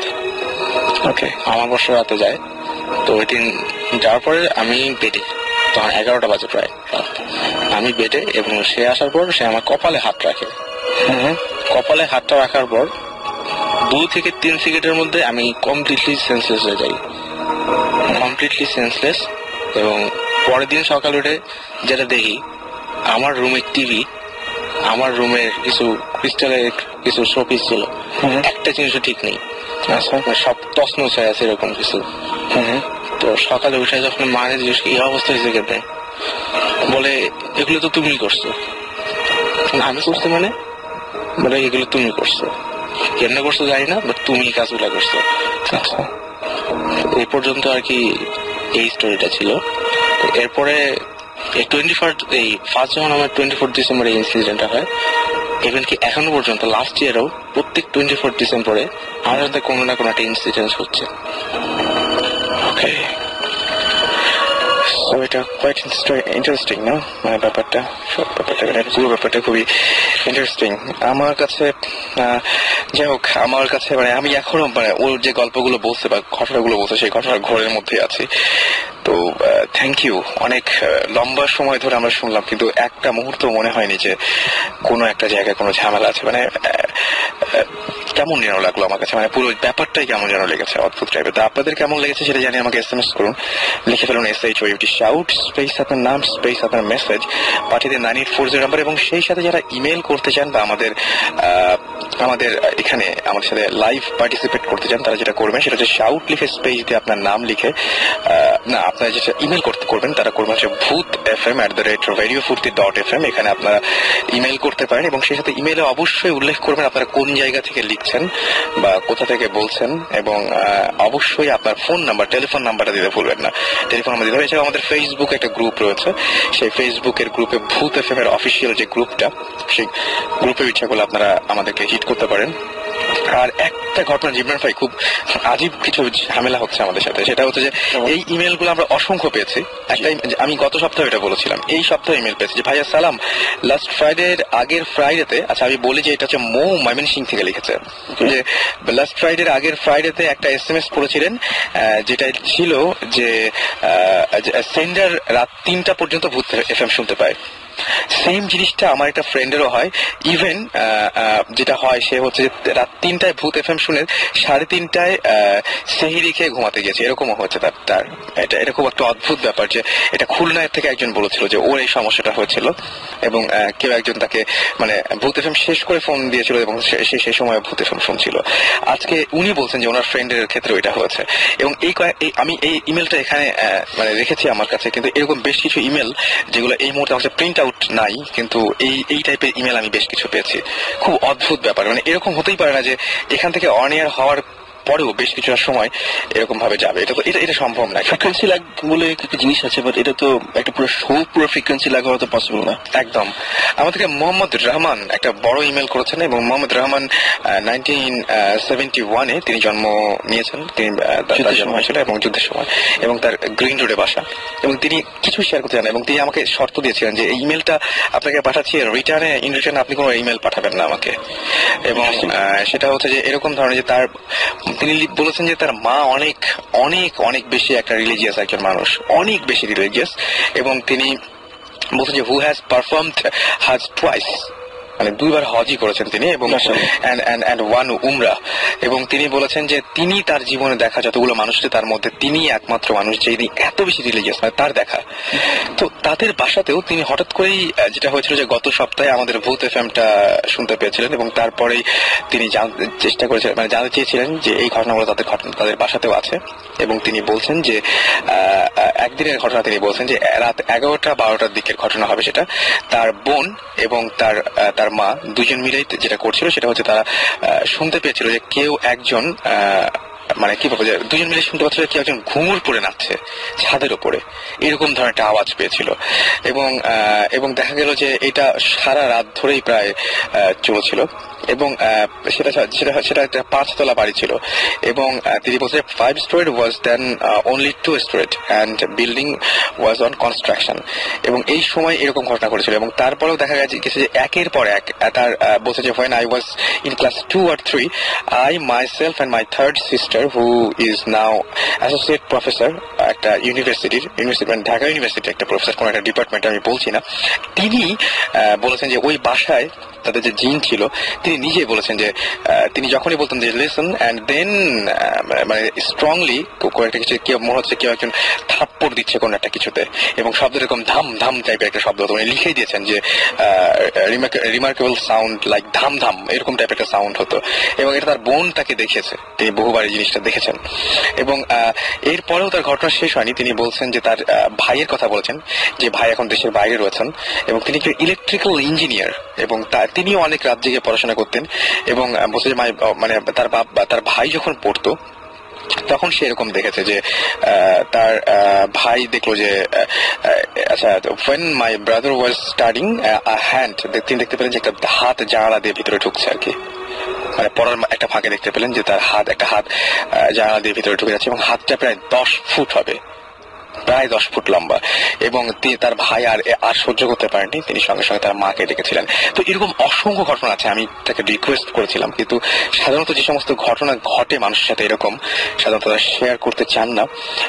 ওকে, আমাবস্যা রাতে যায়। তো ওই দিন যাওয়ার পরে আমি বেডে, তখন 11টা বাজে প্রায়, আমি বেডে, এবং সে আসার পর সে আমার কপালে হাত রাখে। কপালে হাতটা রাখার পর 2 থেকে 3 সেকেন্ডের মধ্যে আমি কমপ্লিটলি সেন্সলেস হয়ে যাই, এবং পরের দিন সকালে উঠে যেটা দেখি, আমার রুমের টিভি, আমার রুমের কিছু ক্রিস্টালের কিছু শোপিস ছিল, একটা জিনিসও ঠিক নেই, সব তছনছ হয়ে আছে এরকম কিছু। তো সকালে উঠে যখন মানে জিজ্ঞেস এই অবস্থা হয়েছে কেটে, বলে এগুলো তো তুমি করছো। আমি করছি মানে এগুলো তুমি করছো, কেমনে করছো জানি না, বাট তুমি কাজগুলা করছো। আচ্ছা, এই পর্যন্ত আর কি এই স্টোরিটা ছিল। এরপরে ফার্স্ট যখন আমার 24 ডিসেম্বর এই ইনসিডেন্টটা হয়, ইভেন কি এখনো পর্যন্ত লাস্ট ইয়ারও প্রত্যেক 24 ডিসেম্বরে আমার সাথে কোনো না কোনো একটা ইনসিডেন্ট হচ্ছে। ওকে, সো এটা কোয়াইট ইন্টারেস্টিং না, মানে ব্যাপারটা পুরো ব্যাপারটা খুবই ইন্টারেস্টিং আমার কাছে। যাই হোক, আমার কাছে মানে আমি এখনো মানে ওর যে গল্পগুলো বলছে বা ঘটনাগুলো বলছে সেই ঘটনার ঘরের মধ্যে আছি। তো থ্যাংক ইউ, অনেক লম্বা সময় ধরে আমরা শুনলাম, কিন্তু একটা মুহূর্ত মনে হয়নি যে কোনো একটা জায়গায় কোনো ঝামেলা আছে। মানে কেমন যেন লাগলো আমার কাছে, মানে পুরো ব্যাপারটাই কেমন যেন লেগেছে, অদ্ভুত টাইপের। তো আপনাদের কেমন লেগেছে সেটা জানিয়ে আমাকে SMS করুন, লিখে ফেলুন SHOUT শাউট স্পেস আপনার নাম স্পেস আপনার মেসেজ পাঠিয়ে দিন 9840 নাম্বার। এবং সেই সাথে যারা ইমেল করতে চান বা আমাদের আমাদের এখানে আমাদের সাথে লাইভ পার্টিসিপেট করতে চান তারা যেটা করবেন সেটা হচ্ছে শাউট লিখে স্পেস দিয়ে আপনার নাম লিখে না আপনারা যেটা ইমেল করবেন তারা করবেন হচ্ছে boothfm@radiofurti.fm। এখানে আপনারা ইমেল করতে পারেন এবং সেই সাথে ইমেলে অবশ্যই উল্লেখ করবেন আপনারা কোন জায়গা থেকে লিখছেন বা কোথা থেকে বলছেন এবং অবশ্যই আপনার ফোন নাম্বার টেলিফোন নাম্বারটা দিতে ভুলবেন না। টেলিফোন নাম্বার দিতে হবে। এছাড়া আমাদের ফেসবুক একটা গ্রুপ রয়েছে, সেই ফেসবুকের গ্রুপে ভূত এফএম এর অফিসিয়াল যে গ্রুপটা সেই গ্রুপের ইচ্ছা করলে আপনারা আমাদেরকে হিট করতে পারেন। আর একটা ঘটনা জিবরান ভাই খুব আজীব কিছু ঝামেলা হচ্ছে আমাদের সাথে, সেটা হচ্ছে যে এই ইমেল গুলো আমরা অসংখ্য পেয়েছি। একটা আমি গত সপ্তাহে এটা বলেছিলাম, এই সপ্তাহে ইমেল পেয়েছি যে ভাইয়া সালাম, লাস্ট ফ্রাইডের আগের ফ্রাইডেতে, আচ্ছা আমি বলি যে এটা হচ্ছে মৌ ময়মনসিং থেকে লিখেছে যে লাস্ট ফ্রাইডের আগের ফ্রাইডেতে একটা SMS পড়েছিলেন যেটা ছিল যে সেন্ডার রাত 3টা পর্যন্ত ভূত এফএম শুনতে পায়। সেম জিনিসটা আমার একটা ফ্রেন্ডেরও হয়। ইভেন যেটা হয় সে হচ্ছে রাত 3টায় ভূত এফএম শুনে 3:30টায় সেহরি খেয়ে ঘুমাতে গেছে, এরকমও হচ্ছে তার। এটা খুব একটা অদ্ভুত ব্যাপার যে এটা খুলনার থেকে একজন বলেছিল যে ওর এই সমস্যাটা হয়েছিল এবং কেউ একজন তাকে মানে ভূত এফএম শেষ করে ফোন দিয়েছিল এবং সেই সময় ভূত এফএম শুনছিল। আজকে উনি বলছেন যে ওনার ফ্রেন্ডের ক্ষেত্রে এটা হয়েছে এবং আমি এই ইমেলটা এখানে মানে রেখেছি আমার কাছে, কিন্তু এরকম বেশ কিছু ইমেল যেগুলো এই মুহূর্তে আমার প্রিন্ট আউট নাই, কিন্তু এই টাইপের ইমেল আমি বেশ কিছু পেয়েছি। খুব অদ্ভুত ব্যাপার, মানে এরকম হতেই পারে না যে এখান থেকে অন এয়ার হওয়ার পরেও বেশ কিছুটা সময় এরকম ভাবে যাবে। এটা সম্ভব না। ফ্রিকোয়েন্সি লাগ বলে একটা জিনিস আছে, বাট এটা তো একটা পুরো ফ্রিকোয়েন্সি লাগ হওয়া তো পসিবল না। একদম। আমাদেরকে মোহাম্মদ রহমান একটা বড় ইমেল করেছেন এবং মোহাম্মদ রহমান 1971-এ তিনি জন্ম নিয়েছেন, তিনি জন্ম হয়েছিল এবং যুদ্ধের সময়, এবং তার গ্রিন রোডে বাসা, এবং তিনি কিছু শেয়ার করতে চান এবং তিনি আমাকে শর্ত দিয়েছিলেন যে এই ইমেলটা আপনাকে পাঠাচ্ছি, ইন রিটার্নে আপনি কোনো ইমেল পাঠাবেন না আমাকে। এবং সেটা হচ্ছে যে এরকম ধরনের যে তিনি বলেছেন যে তার মা অনেক অনেক অনেক বেশি একটা রিলিজিয়াস একজন মানুষ, অনেক বেশি রিলিজিয়াস, এবং তিনি বলছেন যে হু হ্যাজ পারফর্মড হাজ টুয়াইস, মানে 2বার হজই করেছেন তিনি এবং ওয়ান উমরা, এবং তিনি বলেছেন যে তিনি তার জীবনে দেখা যতগুলো মানুষ তার মধ্যে তিনি একমাত্র মানুষ যিনি এত বেশি রিলিজিয়াস, মানে তার দেখা। তো তাদের বাসাতেও তিনি হঠাৎ করেই যেটা হয়েছিল যে গত সপ্তাহে আমাদের ভূত এফএমটা শুনতে পেয়েছিলেন এবং তারপরেই তিনি চেষ্টা করেছিলেন, মানে জানতে চেয়েছিলেন যে এই ঘটনাগুলো তাদের বাসাতেও আছে, এবং তিনি বলছেন যে একদিনের ঘটনা তিনি বলছেন যে রাত 11টা-12টার দিকের ঘটনা হবে সেটা। তার বোন এবং তার মা দুজন মিলেই যেটা করছিল সেটা হচ্ছে তারা শুনতে পেয়েছিল যে কেউ একজন মানে কি বলবো যে দুজন মিলে শুনতে পাচ্ছিল কেউ একজন ঘুঙুর পরে নাচছে ছাদের উপরে, এরকম ধরনের একটা আওয়াজ পেয়েছিল এবং দেখা গেল যে এটা সারা রাত ধরেই প্রায় চলছিল এবং সেটা একটা 5তলা বাড়ি ছিল এবং তিনি বলছেন 5 story was then only 2 story and building was on construction, এবং এই সময় এরকম ঘটনা ঘটেছিল। এবং তারপরেও দেখা গেছে যে একের পর এক তার বলছে যে when I was in class 2 or 3 I myself and my third sister who is now associate professor একটা ঢাকা ইউনিভার্সিটি একটা প্রফেসর, কোন একটা ডিপার্টমেন্ট আমি বলছি না, তিনি বলেছেন যে ওই বাসায় তাদের যে জিন ছিল তিনি নিজেই বলেছেন যে তিনি যখনই বলতেন যে লিসন অ্যান্ড দেন মানে স্ট্রংলি একটা কিছু কেউ মনে হচ্ছে কেউ একজন থাপ্পড় দিচ্ছে কোন একটা কিছুতে, এবং শব্দ এরকম ধাম ধাম টাইপের একটা শব্দ হতো, মানে লিখেই দিয়েছেন যে রিমার্কেবল সাউন্ড লাইক ধাম ধাম এরকম টাইপের একটা সাউন্ড হতো, এবং এটা তার বোন তাকে দেখেছে, তিনি বহুবার এই জিনিসটা দেখেছেন। এবং এরপরেও তার ঘটনা শেষ হয়নি, তিনি বলছেন যে তার ভাইয়ের কথা বলেছেন যে ভাই এখন দেশের বাইরে রয়েছেন এবং তিনি একজন ইলেকট্রিক্যাল ইঞ্জিনিয়ার এবং তিনিও অনেক রাত জেগে পড়াশোনা করতেন, এবং বলছে যে মানে তার ভাই যখন পড়তো তখন সে এরকম দেখেছে যে তার ভাই দেখলো যে আচ্ছা when my brother was studying a hand, তিনি দেখতে পেলেন যে একটা হাত জানালা দিয়ে ভিতরে ঢুকছে আর কি, মানে পড়ার একটা ফাঁকে দেখতে পেলেন যে তার একটা হাত জানালা দিয়ে ভিতরে ঢুকে যাচ্ছে এবং হাতটা প্রায় 10 ফুট হবে, প্রায় 10 ফুট লম্বা, এবং তার ভাই আর সহ্য করতে পারেননি, তিনি সঙ্গে সঙ্গে তার মাকে ডেকেছিলেন। তো এরকম অসংখ্য ঘটনা আছে, আমি তাকে রিকোয়েস্ট করেছিলাম, কিন্তু সাধারণত যে সমস্ত ঘটনা ঘটে মানুষের সাথে এরকম সাধারণত তারা শেয়ার করতে চান না,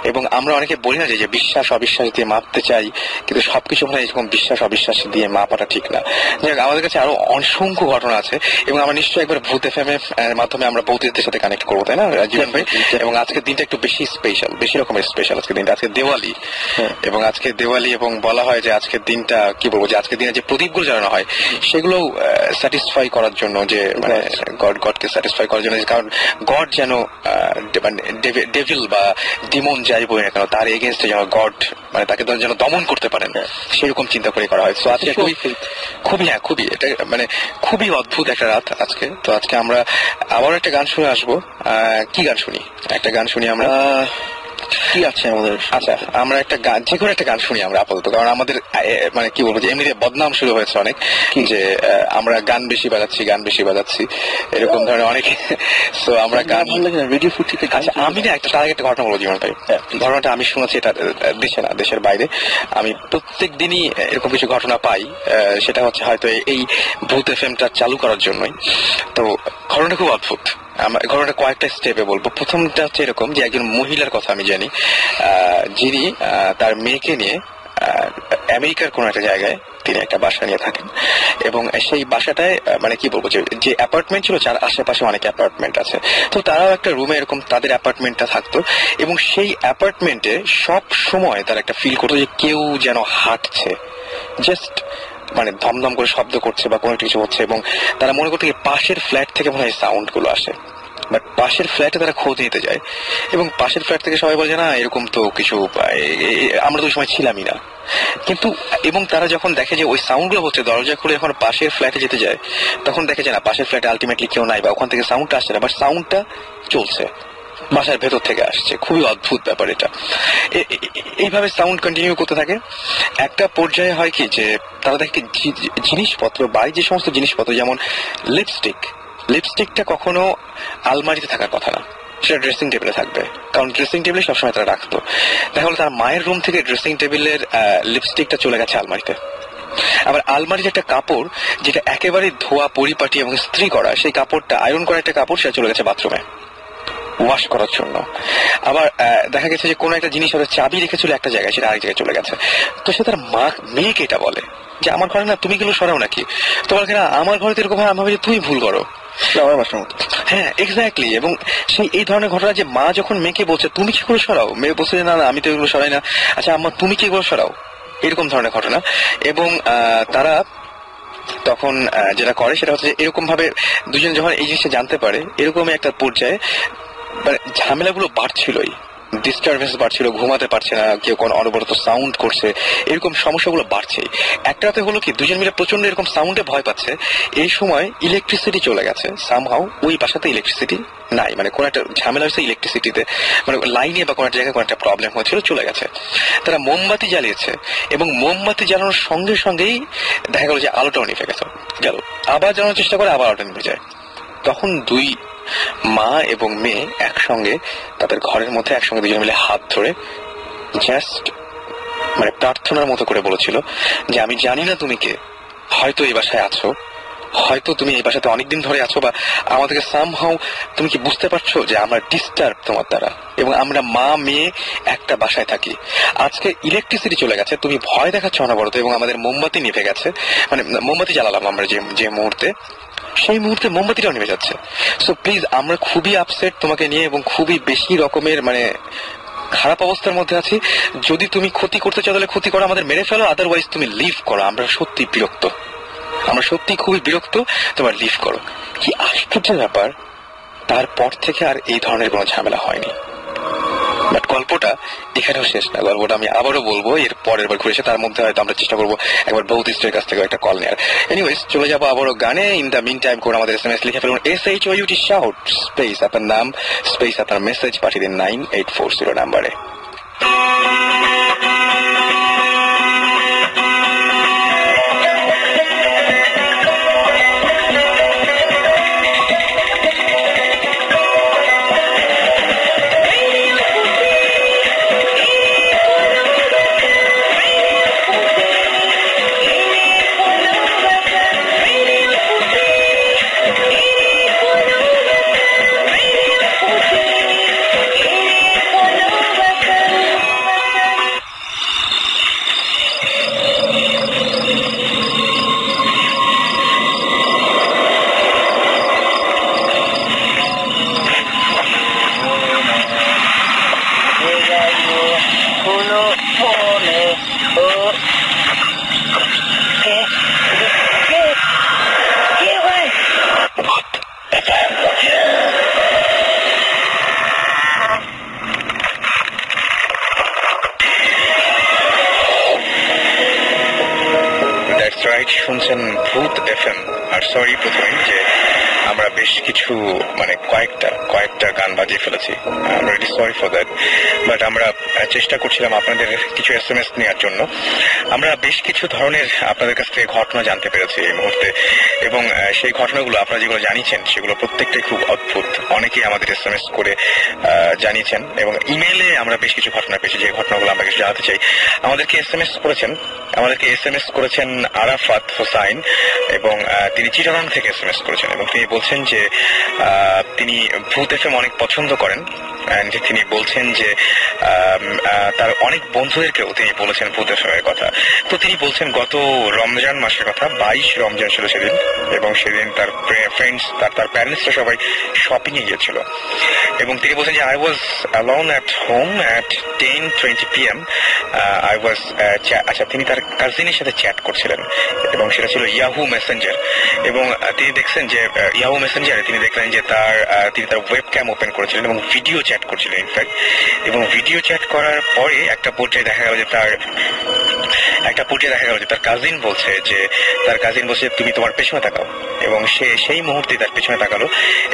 এবং আমরা অনেকে বলি না যে বিশ্বাস অবিশ্বাস দিয়ে মাপতে চাই, কিন্তু সবকিছু মানে এরকম বিশ্বাস অবিশ্বাস দিয়ে মাপাটা ঠিক না। যাই হোক, আমাদের কাছে আরো অসংখ্য ঘটনা আছে এবং আমরা নিশ্চয়ই একবার ভূত এফএম এর মাধ্যমে আমরা বৌদ্ধদের সাথে কানেক্ট করবো, তাই না জীবন ভাই? এবং আজকের দিনটা একটু বেশি রকমের স্পেশাল আজকের দিনটা। আজকে দেওয়ালি, দিওয়ালি, এবং আজকে দিওয়ালি, এবং বলা হয় যে আজকের দিনটা কি বলবো, যে আজকের দিনে যে প্রদীপগুলো জ্বালানো হয় সেগুলো স্যাটিসফাই করার জন্য, যে মানে গডকে স্যাটিসফাই করার জন্য, কারণ গড যেন মানে ডেভিল বা ডিমন যাই বলি না কেন তার এগেনস্টে যেন গড মানে তাকে যেন দমন করতে পারেন, সেরকম চিন্তা করে করা হয়। তো আজকে খুবই এটা মানে খুবই অদ্ভুত একটা রাত আজকে। তো আজকে আমরা আবার একটা গান শুনে আসবো। কি গান শুনি? একটা গান শুনি আমরা, কি আছে আমাদের? আচ্ছা, আমরা একটা গান, যে কোনো একটা গান শুনি আমরা আপাতত, কারণ আমাদের মানে কি বলবো যে এমনিতে বদনাম শুরু হয়েছে অনেক, যে আমরা গান বেশি বাজাচ্ছি এরকম ধরনের অনেক। সো আমরা গান রেডিও ফুড থেকে। আচ্ছা, আমি না তার আগে একটা ঘটনা বলবো জীবন ভাই। ঘটনাটা আমি শুনেছি, এটা দেশে না, দেশের বাইরে। আমি প্রত্যেক দিনই এরকম কিছু ঘটনা পাই, সেটা হচ্ছে হয়তো এই ভূত এফএমটা চালু করার জন্যই। তো ঘটনাটা খুব অদ্ভুত। ঘটনাটা কয়েকটা স্টেপে বলবো। প্রথমটা হচ্ছে এরকম যে একজন মহিলার কথা আমি জানি, যিনি তার মেয়েকে নিয়ে আমেরিকার কোন একটা জায়গায় তিনি একটা বাসা নিয়ে থাকেন, এবং সেই বাসাটায় মানে কি বলবো যে অ্যাপার্টমেন্ট ছিল, যার আশেপাশে অনেক অ্যাপার্টমেন্ট আছে, তো তারাও একটা রুমে এরকম তাদের অ্যাপার্টমেন্টটা থাকতো, এবং সেই অ্যাপার্টমেন্টে সব সময় তারা একটা ফিল করতো যে কেউ যেন হাঁটছে, জাস্ট মানে ধমধম করে শব্দ করছে বা কোনো কিছু হচ্ছে, এবং তারা মনে করতো পাশের ফ্ল্যাট থেকে মনে হয় সাউন্ড গুলো আসে। বাট পাশের ফ্ল্যাটে তারা খোঁজ নিতে যায়, এবং পাশের ফ্ল্যাট থেকে সবাই বলে না এরকম তো কিছু, আমরা তো ওই সময় ছিলামই না। কিন্তু এবং তারা যখন দেখে যে ওই সাউন্ড গুলো হচ্ছে, দরজা খুলে যখন পাশের ফ্ল্যাটে যেতে যায়, তখন দেখে যায় না পাশের ফ্ল্যাটে আলটিমেটলি কেউ নাই, বা ওখান থেকে সাউন্ডটা আসছে না, বাট সাউন্ডটা চলছে, বাসার ভেতর থেকে আসছে। খুবই অদ্ভুত ব্যাপার এটা। এইভাবে সাউন্ড কন্টিনিউ করতে থাকে। একটা পর্যায়ে হয় কি যে তারা দেখে জিনিসপত্র, বাড়ির যে সমস্ত জিনিসপত্র, যেমন লিপস্টিকটা কখনো আলমারিতে থাকার কথা না, সেটা ড্রেসিং টেবিলে থাকবে, কারণ ড্রেসিং টেবিলে সবসময় তারা রাখতো। দেখা হলো তার মায়ের রুম থেকে ড্রেসিং টেবিলের লিপস্টিকটা চলে গেছে আলমারিতে। আবার আলমারির একটা কাপড় যেটা একেবারে ধোয়া পরিপাটি এবং ইস্ত্রি করা, সেই কাপড়টা আয়রন করা একটা কাপড়, সেটা চলে গেছে বাথরুমে ওয়াশ করার জন্য। আবার দেখা গেছে যে কোনো একটা জিনিস হয়তো চাবি রেখেছিল একটা জায়গায়, সেটা আরেক জায়গায় চলে গেছে। তো সে তার মেয়েকে এটা বলে যে আমার ঘরে না তুমি গেলো সরাও নাকি, তোমার কিনা আমার ঘরে এরকম হয়, আমি ভাবি তুমি ভুল করো। হ্যাঁ, এক্স্যাক্টলি। এবং সেই এই ধরনের ঘটনা যে মা যখন মেয়েকে বলছে তুমি কি করে সরাও, মেয়ে বলছে না আমি তো এগুলো সরাই না, আচ্ছা আম্মা তুমি কি এগুলো সরাও, এরকম ধরনের ঘটনা। এবং তারা তখন যেটা করে সেটা হচ্ছে এরকম ভাবে দুজন যখন এই জিনিসটা জানতে পারে, এরকমই একটা পর্যায়ে মানে ঝামেলাগুলো বাড়ছিলই, ডিস্টারবেন্স বাড়ছিল, ঘুমাতে পারছে না, কেউ কোন অনবরত সাউন্ড করছে, এরকম সমস্যাগুলো বাড়ছেই। একটা রাতে হলো কি দুজন মিলে প্রচন্ড এরকম সাউন্ডে ভয় পাচ্ছে, এই সময় ইলেকট্রিসিটি চলে গেছে সামহাউ, ওই বাসাতে ইলেকট্রিসিটি নাই, মানে কোন একটা ঝামেলা হয়েছে ইলেকট্রিসিটিতে, মানে লাইনে বা কোন একটা জায়গায় কোন একটা প্রবলেম হয়েছিল, চলে গেছে। তারা মোমবাতি জ্বালিয়েছে, এবং মোমবাতি জ্বালানোর সঙ্গে সঙ্গেই দেখা গেল যে আলোটাও নিভে গেল, আবার জ্বালানোর চেষ্টা করে আবার আলোটা নিভে যায়। তখন দুই মা এবং মেয়ে একসঙ্গে তাদের ঘরের মধ্যে একসঙ্গে দুজন মিলে হাত ধরে জাস্ট মানে প্রার্থনার মতো করে বলেছিল যে আমি জানি না তুমি কে, হয়তো এই বাসায় আছো, হয়তো তুমি এই বাসাতে অনেকদিন ধরে আছো, বা আমাদেরকে সামহাউ তুমি কি বুঝতে পারছো যে আমরা ডিস্টার্ব তোমার দ্বারা, এবং আমরা মা মেয়ে একটা বাসায় থাকি, আজকে ইলেকট্রিসিটি চলে গেছে, তুমি ভয় দেখাচ্ছ অনবরত, এবং আমাদের মোমবাতি নিভে গেছে, মানে মোমবাতি জ্বালালাম আমরা যে মুহূর্তে, সেই মুহূর্তে মোমবাতিটাও নেমে যাচ্ছে। সো প্লিজ আমরা খুবই আপসেট তোমাকে নিয়ে, এবং খুবই বেশি রকমের মানে খারাপ অবস্থার মধ্যে আছি, যদি তুমি ক্ষতি করতে চাও তাহলে ক্ষতি করো, আমাদের মেরে ফেলো, আদারওয়াইজ তুমি লিভ করো, আমরা সত্যি বিরক্ত, আমরা সত্যি খুবই বিরক্ত, তোমার লিভ করো। কি আশ্চর্যের ব্যাপার, তারপর থেকে আর এই ধরনের কোনো ঝামেলা হয়নি। বাট গল্পটা এখানেও শেষ না, গল্পটা আমি আবারও বলবো এর পরের বার ঘুরে এসে, তার মধ্যে হয়তো আমরা চেষ্টা করবো একবার ভৌতিষ্ঠের কাছ থেকে একটা কল নেওয়ার। এনিওয়েজ চলে যাবো আবারও গানে। ইন দ্য মিন টাইম করে আমাদের SMS লিখে ফেলুন SHOUT শাউট স্পেস আপনার নাম স্পেস আপনার মেসেজ পাঠিয়ে দিন 9840 নাম্বারে। কিছু মানে কয়েকটা গান বাজিয়ে ফেলেছি। I really sorry for that, but আমরা চেষ্টা করছিলাম আপনাদের কিছু SMS নেওয়ার জন্য। আমরা বেশ কিছু ধরনের আপনাদের কাছ থেকে ঘটনা জানতে পেরেছি এই মুহূর্তে, এবং সেই ঘটনাগুলো আপনারা যেগুলো জানিয়েছেন সেগুলো প্রত্যেকটাই খুব অদ্ভুত। অনেকেই আমাদের SMS করে জানিয়েছেন, এবং ইমেইলে আমরা বেশ কিছু ঘটনা পেয়েছি যে ঘটনাগুলো আমরা কিছু জানাতে চাই। আমাদেরকে SMS করেছেন আরাফাত হোসাইন, এবং তিনি চিটাগাং থেকে SMS করেছেন, এবং তিনি বলছেন যে তিনি ভূত FM অনেক পছন্দ করেন। তিনি বলছেন যে তার অনেক বন্ধুদেরকেও তিনি বলেছেন ভূত FM এর কথা। তো তিনি বলছেন গত রমজান মাসের কথা, 22 রমজান ছিল সেদিন, এবং সেদিন তার ফ্রেন্ডস তার প্যারেন্টসরা সবাই শপিং এ গিয়েছিল, এবং তিনি বলছেন যে I was alone at home at 10:20 PM। আচ্ছা, তিনি তার কাজিনের সাথে চ্যাট করছিলেন, এবং সেটা ছিল ইয়াহু মেসেঞ্জার, এবং তিনি দেখছেন যে ইয়াহু মেসেঞ্জারে তিনি দেখলেন যে তিনি তার ওয়েবক্যাম ওপেন করেছিলেন এবং ভিডিও চ্যাট করছিলেন ইনফ্যাক্ট। এবং ভিডিও চ্যাট করার পরে একটা পর্যায়ে দেখা গেল যে তার কাজিন বলছে তুমি তোমার পেছনে তাকাও, এবং সে সেই মুহূর্তে তার পেছনে তাকালো,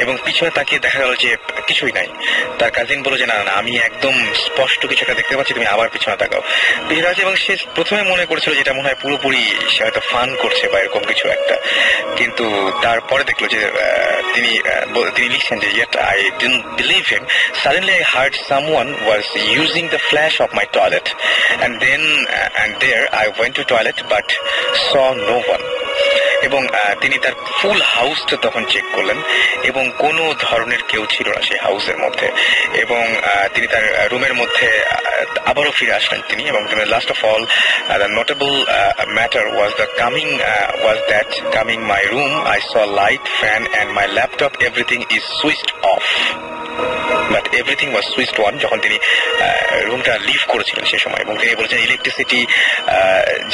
এবং পিছনে তাকিয়ে দেখা গেল যে কিছুই নাই। তার কাজিন বলল যে না, আমি একদম স্পষ্ট কিছু একটা দেখতে পাচ্ছি, তুমি আবার পিছনে তাকাও। পিছনে আছে, এবং সে প্রথমে মনে করেছিল যেটা মনে হয় পুরোপুরি সে হয়তো ফান করছে বা এরকম কিছু একটা, কিন্তু তারপরে দেখলো যে তিনি লিখছেন যে yet I didn't believe him. Suddenly I heard someone was using the flash of my toilet, and there I went to toilet but saw no one. এবং তিনি তার ফুল হাউসটা তখন চেক করলেন, এবং কোনো ধরনের কেউ ছিল না সেই হাউসের মধ্যে, এবং তিনি তার রুমের মধ্যে আবারও ফিরে আসলেন তিনি, এবং last of all the notable matter was that coming my room I saw light, fan and my laptop, everything is switched off, but everything was switched on যখন তিনি রুমটা লিভ করেছিলেন সে সময়। এবং তিনি বলেছেন ইলেকট্রিসিটি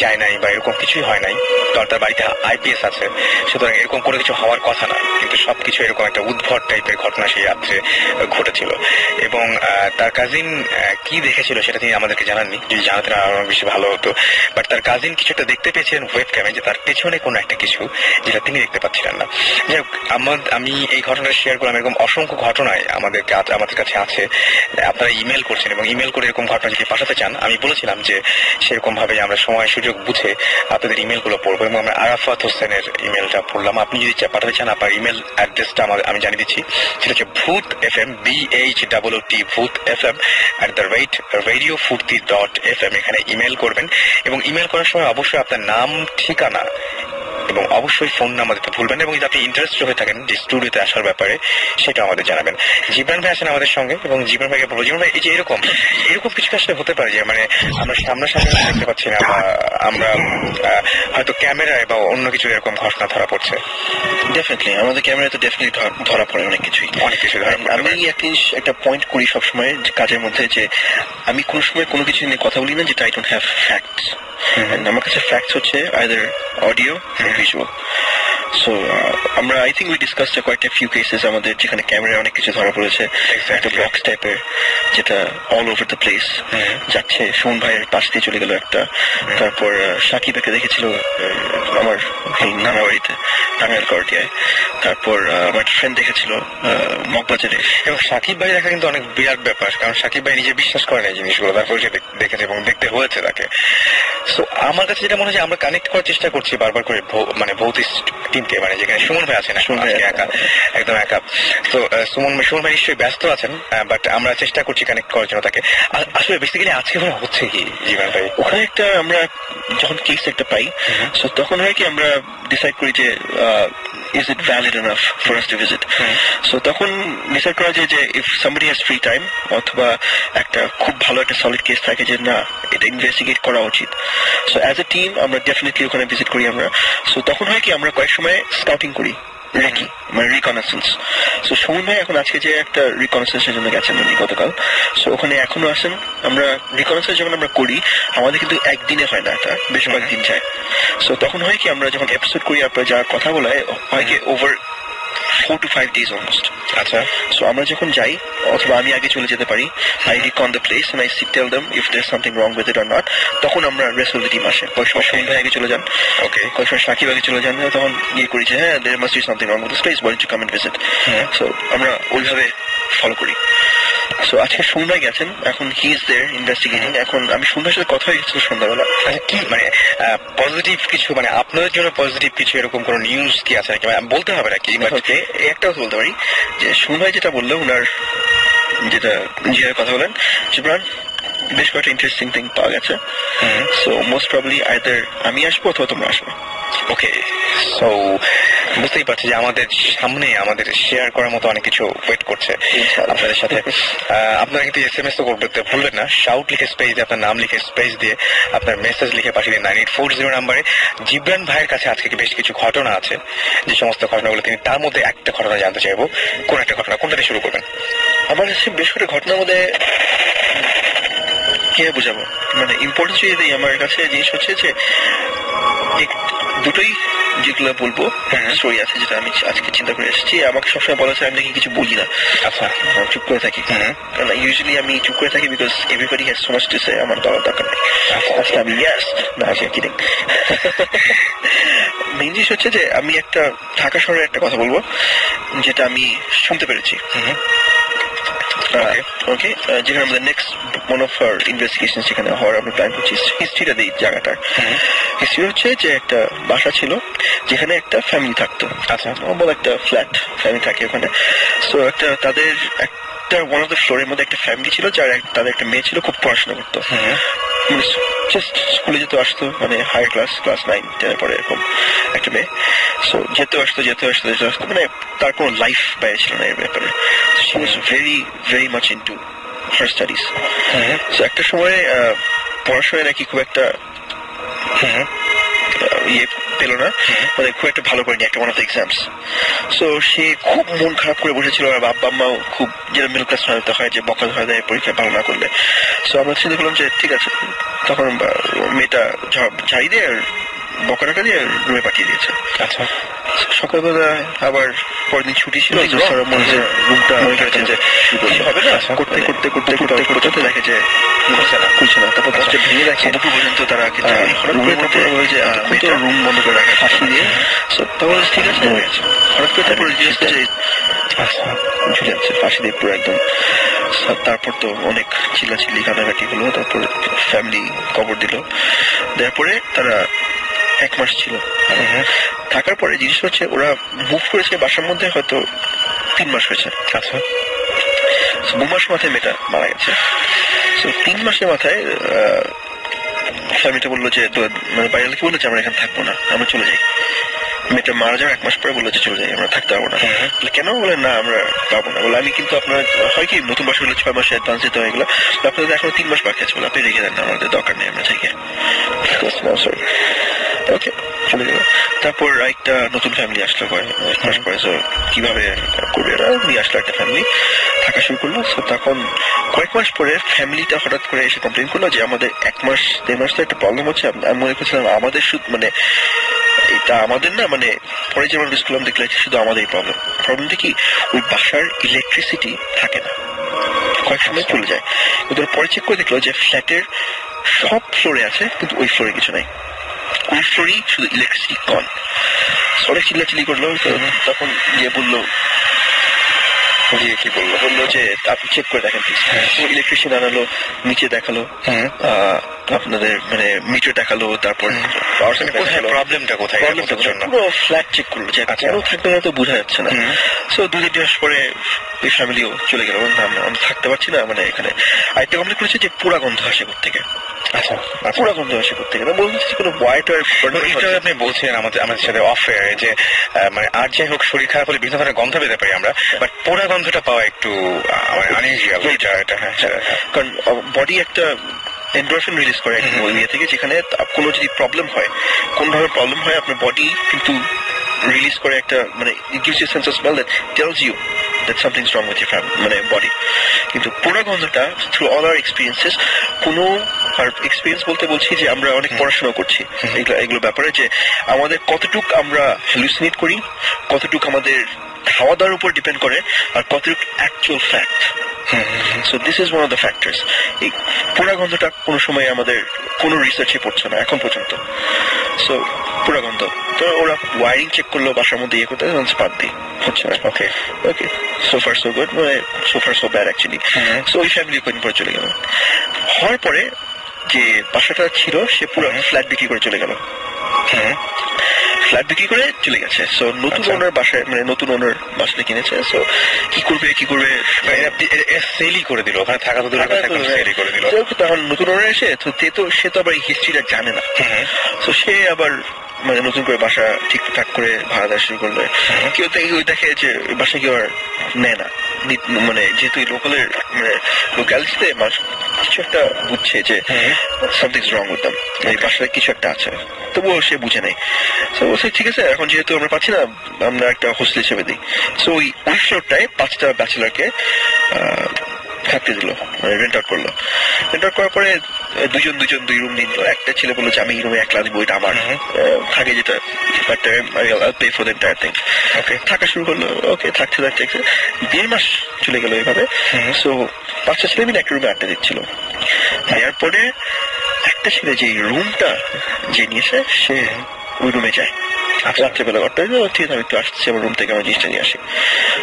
যায় নাই বা এরকম কিছুই হয় নাই, কারণ তার বাড়িতে IPS আছে, সুতরাং এরকম কোনো কিছু হওয়ার কথা না, কিন্তু সবকিছু এরকম একটা উদ্ভট টাইপের ঘটনা সেই রাত্রে ঘটেছিল। এবং তার কাজিন কি দেখেছিল সেটা তিনি আমাদেরকে জানাননি, যদি জানাতেন আরো বেশি ভালো হতো। বাট তার কাজিন কিছু একটা দেখতে পেয়েছিলেন ওয়েব ক্যামে, যে তার পেছনে কোনো একটা কিছু যেটা তিনি দেখতে পাচ্ছিলেন না। যাই হোক, আমি এই ঘটনাটা শেয়ার করলাম। এরকম অসংখ্য ঘটনায় আমাদের কাছে আছে, আপনারা ইমেল করছেন, এবং ইমেল করে এরকম ঘটনা যদি পাঠাতে চান, আমি বলেছিলাম যে সেরকম ভাবে আমরা সময় সুযোগ বুঝে আপনাদের ইমেল গুলো পড়বো, এবং আমরা আরাফাত হোসেনের ইমেলটা পড়লাম। আপনি যদি পাঠাতে চান, আপনার ইমেল অ্যাড্রেসটা আমি জানিয়ে দিচ্ছি, সেটা হচ্ছে bhootfm BHOOT@radiofurti.fm। এখানে ইমেল করবেন, এবং ইমেল করার সময় অবশ্যই আপনার নাম, ঠিকানা এবং অবশ্যই ফোন নাম্বার দিতে ভুলবেন, এবং যদি আপনি ইন্টারেস্টেড হয়ে থাকেন যে স্টুডিওতে আসার ব্যাপারে, সেটা আমাদের জানাবেন। জীবন ভাই আছেন আমাদের সঙ্গে, এবং জীবন ভাইকে বলবো, জীবন ভাই এই যে এরকম কিছু আসলে হতে পারে যে মানে আমরা সামনাসামনি দেখতে পাচ্ছি না, বা আমরা হয়তো ক্যামেরায় বা অন্য কিছু এরকম ঘটনা ধরা পড়ছে। ডেফিনেটলি আমাদের ক্যামেরায় তো ডেফিনেটলি ধরা পড়ে অনেক কিছু ধরা পড়ে। আমি একটা পয়েন্ট করি সবসময় কাজের মধ্যে, যে আমি কোনো সময় কোনো কিছু নিয়ে কথা বলি না যেটা আই ডোন্ট হ্যাভ ফ্যাক্টস। আমার কাছে ফ্যাক্টস হচ্ছে either audio or visual. So আমরা I think we discussed quite a few cases আমাদের যেখানে ক্যামেরায় অনেক কিছু ধরা পড়েছে, একটা বক্স টাইপের যেটা অল ওভার দ্য প্লেস যাচ্ছে, সুমন ভাইয়ের পাশ দিয়ে চলে গেল একটা, তারপর সাকিবকে দেখেছিল আমার নানা বাড়িতে টাঙ্গাইল করটিয়ায়, তারপর আমার ফ্রেন্ড দেখেছিল মগবাজারে। এবং সাকিব ভাই দেখা কিন্তু অনেক বিরাট ব্যাপার, কারণ সাকিব ভাই নিজে বিশ্বাস করেন এই জিনিসগুলো, তারপর সে দেখেছে এবং দেখতে হয়েছে তাকে। সো আমার কাছে যেটা মনে হয় যে আমরা কানেক্ট করার চেষ্টা করছি বারবার করে, মানে ভৌতিক টিমকে, মানে যেখানে সুমন ভাই আছেন, একদম একা। তো সুমন ভাই নিশ্চয়ই ব্যস্ত আছেন, বাট আমরা চেষ্টা করছি কানেক্ট করার জন্য তাকে। আসলে বেসিক্যালি আজকে মনে হচ্ছে কি জীবন ভাই, ওখানে একটা আমরা যখন কেস একটা পাই, তখন হয় কি আমরা ডিসাইড করি যে is it valid enough for us to visit? So তখন ডিসাইড করা যায় যে if somebody has free time অথবা একটা খুব ভালো একটা সলিড কেস থাকে যে না এটা ইনভেস্টিগেট করা উচিত, সো অ্যাজ এ টিম আমরা ডেফিনেটলি ওখানে ভিজিট করি আমরা। সো তখন হয় কি আমরা কয়েক সময় স্কাউটিং করি, রেকি মানে রিকনেসেন্স। সো সুমন ভাই এখন আজকে যে একটা রিকনেসেন্সের জন্য গেছেন উনি গতকাল, সো ওখানে এখনো আসেন। আমরা রিকনেসেন্স যখন আমরা করি আমাদের কিন্তু একদিনে হয় না, এটা বেশ কয়েকদিন যায়। সো তখন হয় কি আমরা যখন এপিসোড করি আপনার যা কথা বলা হয় কি ওভার 4 to 5 days almost. আচ্ছা, So আমরা যখন যাই অথবা আমি আগে চলে যেতে পারি, I recon the place and I tell them if there's something wrong with it or not. তখন আমরা rest of the team আসে, কয়েক সময় সুমন ভাই আগে চলে যান, ওকে, কয়েক সময় সাকিব আগে চলে যান, তখন ইয়ে করি যে হ্যাঁ there must be something wrong with this place, why don't you come and visit. So আমরা ওইভাবে ফলো করি। সো আজকে সন্ধ্যায় গেছেন, এখন হি ইজ দেয়ার ইনভেস্টিগেটিং। এখন আমি সন্ধ্যার সাথে কথা হয়ে গেছিল সন্ধ্যাবেলা। আচ্ছা, কি মানে পজিটিভ কিছু, মানে আপনাদের জন্য পজিটিভ কিছু এরকম কোনো নিউজ কি আছে নাকি? বলতে হবে নাকি? ওকে, একটা কথা বলতে পারি যে সন্ধ্যায় যেটা বললো, ওনার যেটা জিয়ার কথা বলেন, জিবরান বেশ কয়েকটা ইন্টারেস্টিং থিং পাওয়া গেছে। সো মোস্ট প্রবাবলি আইদার আমি আসবো অথবা তোমরা আসবে। ওকে, সো বুঝতেই পারছি যে আমাদের সামনে আমাদের শেয়ার করার মতো অনেক কিছু ওয়েট করছে আপনাদের সাথে। আপনারা কিন্তু SMS তো করতে ভুলবেন না, শাউট লিখে স্পেস দিয়ে আপনার নাম লিখে স্পেস দিয়ে আপনার মেসেজ লিখে পাঠিয়ে দিন 9840 নাম্বারে। জিবরান ভাইয়ের কাছে আজকে বেশ কিছু ঘটনা আছে, যে সমস্ত ঘটনাগুলো তিনি, তার মধ্যে একটা ঘটনা জানতে চাইবো। কোন একটা ঘটনা, কোনটা দিয়ে শুরু করবেন? আমার কাছে বেশ কয়েকটা ঘটনার মধ্যে কে বোঝাবো, মানে ইম্পর্টেন্স যদি দিই, আমার কাছে জিনিস হচ্ছে যে দুটোই যেগুলো বলবো স্টোরি আছে যেটা আমি আজকে চিন্তা করে এসেছি। আমাকে সবসময় বলা হচ্ছে আমি নাকি কিছু বলি না, আচ্ছা চুপ করে থাকি, কারণ ইউজুয়ালি আমি চুপ করে থাকি because everybody has so much to say, আমার বলার দরকার নেই। আজকে আমি ইয়েস না কিডিং। মেইন জিনিস হচ্ছে যে আমি একটা ঢাকা শহরের একটা কথা বলবো যেটা আমি শুনতে পেরেছি। ওকে, যেখানে আমাদের next one of our investigation সেখানে হওয়ার আমরা প্ল্যান করছি। হিস্ট্রিটা দিই জায়গাটার। হিস্ট্রি হচ্ছে যে একটা বাসা ছিল যেখানে একটা ফ্যামিলি থাকতো। আচ্ছা, নর্মাল একটা ফ্ল্যাট ফ্যামিলি থাকে ওখানে। সো একটা তাদের একটা ওয়ান অফ দ্য ফ্লোরের মধ্যে একটা ফ্যামিলি ছিল যার তাদের একটা মেয়ে ছিল, খুব পড়াশোনা করতো, জাস্ট স্কুলে যেতে আসতো, মানে হায়ার ক্লাস 9-10 পরে এরকম একটা মেয়ে। সো যেতে আসতো, মানে তার কোনো লাইফ বাইরে ছিল না এর ব্যাপারে। She was very much into her studies. So একটা সময় পড়াশোনায় নাকি খুব একটা ইয়ে পেল না, মানে খুব একটা ভালো করেনি একটা one of the exams. So সে খুব মন খারাপ করে বসেছিল, আর বাবা মাও খুব, যেটা মিডল ক্লাস ফ্যামিলিতে হয় যে বকা ধরা দেয় পরীক্ষা ভালো না করলে। সো আমরা চিন্তা করলাম যে ঠিক আছে, তখন মেয়েটা ঝাড়ি দিয়ে আর বকা টাকা দিয়ে রুমে পাঠিয়ে দিয়েছে। আচ্ছা, সকালবেলা আবার পরের দিন ছুটি ছিল, রুমটা হবে না, করতে দেখে যে খুলছে না। তারপর দরজা ভেঙে দেখে দুপুর পর্যন্ত তারা রুম বন্ধ করে রাখে ফাঁসি দিয়ে। তখন ঠিক আছে, হঠাৎ করে তারপর ঝুলে যাচ্ছে ফাঁসি দিয়ে পুরো একদম। তারপর তো অনেক চিল্লাচিল্লি কানাকাটি হলো, তারপর ফ্যামিলি কবর দিল। দেওয়ার পরে তারা 1 মাস ছিল থাকার পরে। জিনিস হচ্ছে ওরা মুভ করেছে বাসার মধ্যে হয়তো 3 মাস হয়েছে। আচ্ছা, 2 মাস মাথায় মেয়েটা মারা গেছে। 3 মাসের মাথায় ফ্যামিলিটা বললো যে, মানে বাইরে কি বললো যে আমরা এখানে থাকবো না, আমরা চলে যাই। মেয়েটা মারা যাওয়ার 1 মাস পরে বললো যে চলে যাই, আমরা থাকতে পারবো না। কেন? বলে না আমরা পারবো না। বলে আমি কিন্তু আপনার হয় কি নতুন বাসা হলে 6 মাসে অ্যাডভান্স দিতে হয়, এগুলো আপনাদের এখনো 3 মাস বাকি আছে, বলে আপনি রেখে দেন না, আমাদের দরকার নেই, আমরা থেকে ওকে চলে গেল। তারপর একটা নতুন ফ্যামিলি আসলো 1 মাস পরে। কিভাবে করবে এরা, নিয়ে আসলো একটা ফ্যামিলি, থাকা শুরু করলো। তখন কয়েক মাস পরে ফ্যামিলিটা হঠাৎ করে এসে কমপ্লেন করলো যে আমাদের 1 মাস 1.5 মাস তো একটা প্রবলেম হচ্ছে। আমি মনে করছিলাম আমাদের শুধু, মানে এটা আমাদের না, মানে পরে যেমন করলাম দেখলে শুধু আমাদের প্রবলেমটা কি, ওই বাসার ইলেকট্রিসিটি থাকে না, কয়েক সময় চলে যায়। কিন্তু পরে চেক করে দেখলো যে ফ্ল্যাটের সব ফ্লোরে আছে, কিন্তু ওই ফ্লোরে কিছু নাই, ওই ফ্লোরেই শুধু ইলেকট্রিসিটি কন। অনেক চিল্লাচিল্লি করলো। তখন গিয়ে বললো, কি বললো যে আপনি চেক করে দেখেন প্লিজ। ইলেকট্রিশিয়ান আনালো, নিচে দেখালো, আপনাদের মানে মিটার দেখালো, তারপর প্রবলেমটা কোথায়, পুরো ফ্ল্যাট চেক করলো যে কেন থাকবে না, তো বোঝা যাচ্ছে না। সো 2-3 মাস পরে ওই ফ্যামিলিও চলে গেল, আমি থাকতে পারছি না, মানে এখানে। আরেকটা কমপ্লেন করেছে যে পোড়া গন্ধ আসে থেকে। আচ্ছা, পোড়া গন্ধ আসে থেকে না, বলছি কোনো হোয়াইট আপনি বলছেন আমাদের সাথে অফ এয়ারে যে মানে আর যাই হোক শরীর খারাপ হলে বিভিন্ন ধরনের গন্ধ পেতে পারি আমরা, বাট পোড়া গন্ধটা পাওয়া একটু আনইউজুয়াল। কারণ বডি একটা এন্ডোরফিন রিলিজ করে ওই ইয়ে থেকে, যেখানে কোনো যদি প্রবলেম হয়, কোন ধরনের প্রবলেম হয়, আপনার বডি কিন্তু রিলিজ করে একটা, মানে it gives you a sense of smell that tells you that something's wrong with your মানে বডি। কিন্তু পোড়া গন্ধটা থ্রু অল আওয়ার এক্সপিরিয়েন্সেস, কোনো আর এক্সপিরিয়েন্স বলতে বলছি যে আমরা অনেক পড়াশোনা করছি এগুলো ব্যাপারে, যে আমাদের কতটুক আমরা হ্যালুসিনেট করি, কতটুক আমাদের খাওয়া দাওয়ার উপর ডিপেন্ড করে আর কতটুকু actual fact. So this is one of the factors. এই পোড়া গন্ধটা কোনো সময় আমাদের কোনো রিসার্চে পড়ছে না এখন পর্যন্ত। সো পোড়া গন্ধ তো ওরা ওয়ারিং চেক করলো বাসার মধ্যে ইয়ে করতে বাদ দিই হচ্ছে না। ওকে ওকে, সো ফার সো গুড, মানে so far so bad actually. So ওই ফ্যামিলি কদিন পরে চলে গেল। হওয়ার পরে যে বাসাটা ছিল সে পুরো ফ্ল্যাট বিক্রি করে চলে গেল। ফ্ল্যাট বিক্রি করে চলে গেছে। সো নতুন ওনার বাসায়, মানে নতুন ওনার বাসাটা কিনেছে। সো কি করবে সেলই করে দিল, ওখানে থাকা তো সেলই করে দিল। তখন নতুন ওনার এসে তো সে তো আবার এই হিস্ট্রিটা জানে না। তো সে আবার মানে নতুন করে বাসা ঠিকঠাক করে ভাড়া দেওয়া শুরু করলো। কেউ দেখে যে বাসা কেউ আর নেয় না, মানে যেহেতু লোকালের মানে লোকালিটিতে মানুষ কিছু একটা বুঝছে যে সামথিং রং উইথ দেম, এই বাসায় কিছু একটা আছে, তবুও সে বুঝে নেই। তো বলছে ঠিক আছে, এখন যেহেতু আমরা পাচ্ছি না আমরা একটা হোস্টেল হিসেবে দিই। সো ওই ফ্লোরটায় 5টা ব্যাচেলারকে থাকতে দিল, রেন্ট আউট করলো। রেন্ট আউট করার পরে দুজন 2 রুম নিল। একটা ছেলে বললো যে আমি এই রুমে একলা দিব, এটা আমার থাকে যেটা pay for the entire thing. Okay, থাকা শুরু করলো। ওকে, থাকতে 1.5 মাস চলে গেল এইভাবে। সো 5টা ছেলে মিলে একটা রুমে আড্ডা দিচ্ছিল। দেওয়ার পরে একটা ছেলে যে রুমটা যে নিয়েছে সে ওই রুমে যায় রাত্রেবেলা। ঠিক আছে, আমি একটু আসছি আমার রুম থেকে আমার জিনিসটা নিয়ে আসি।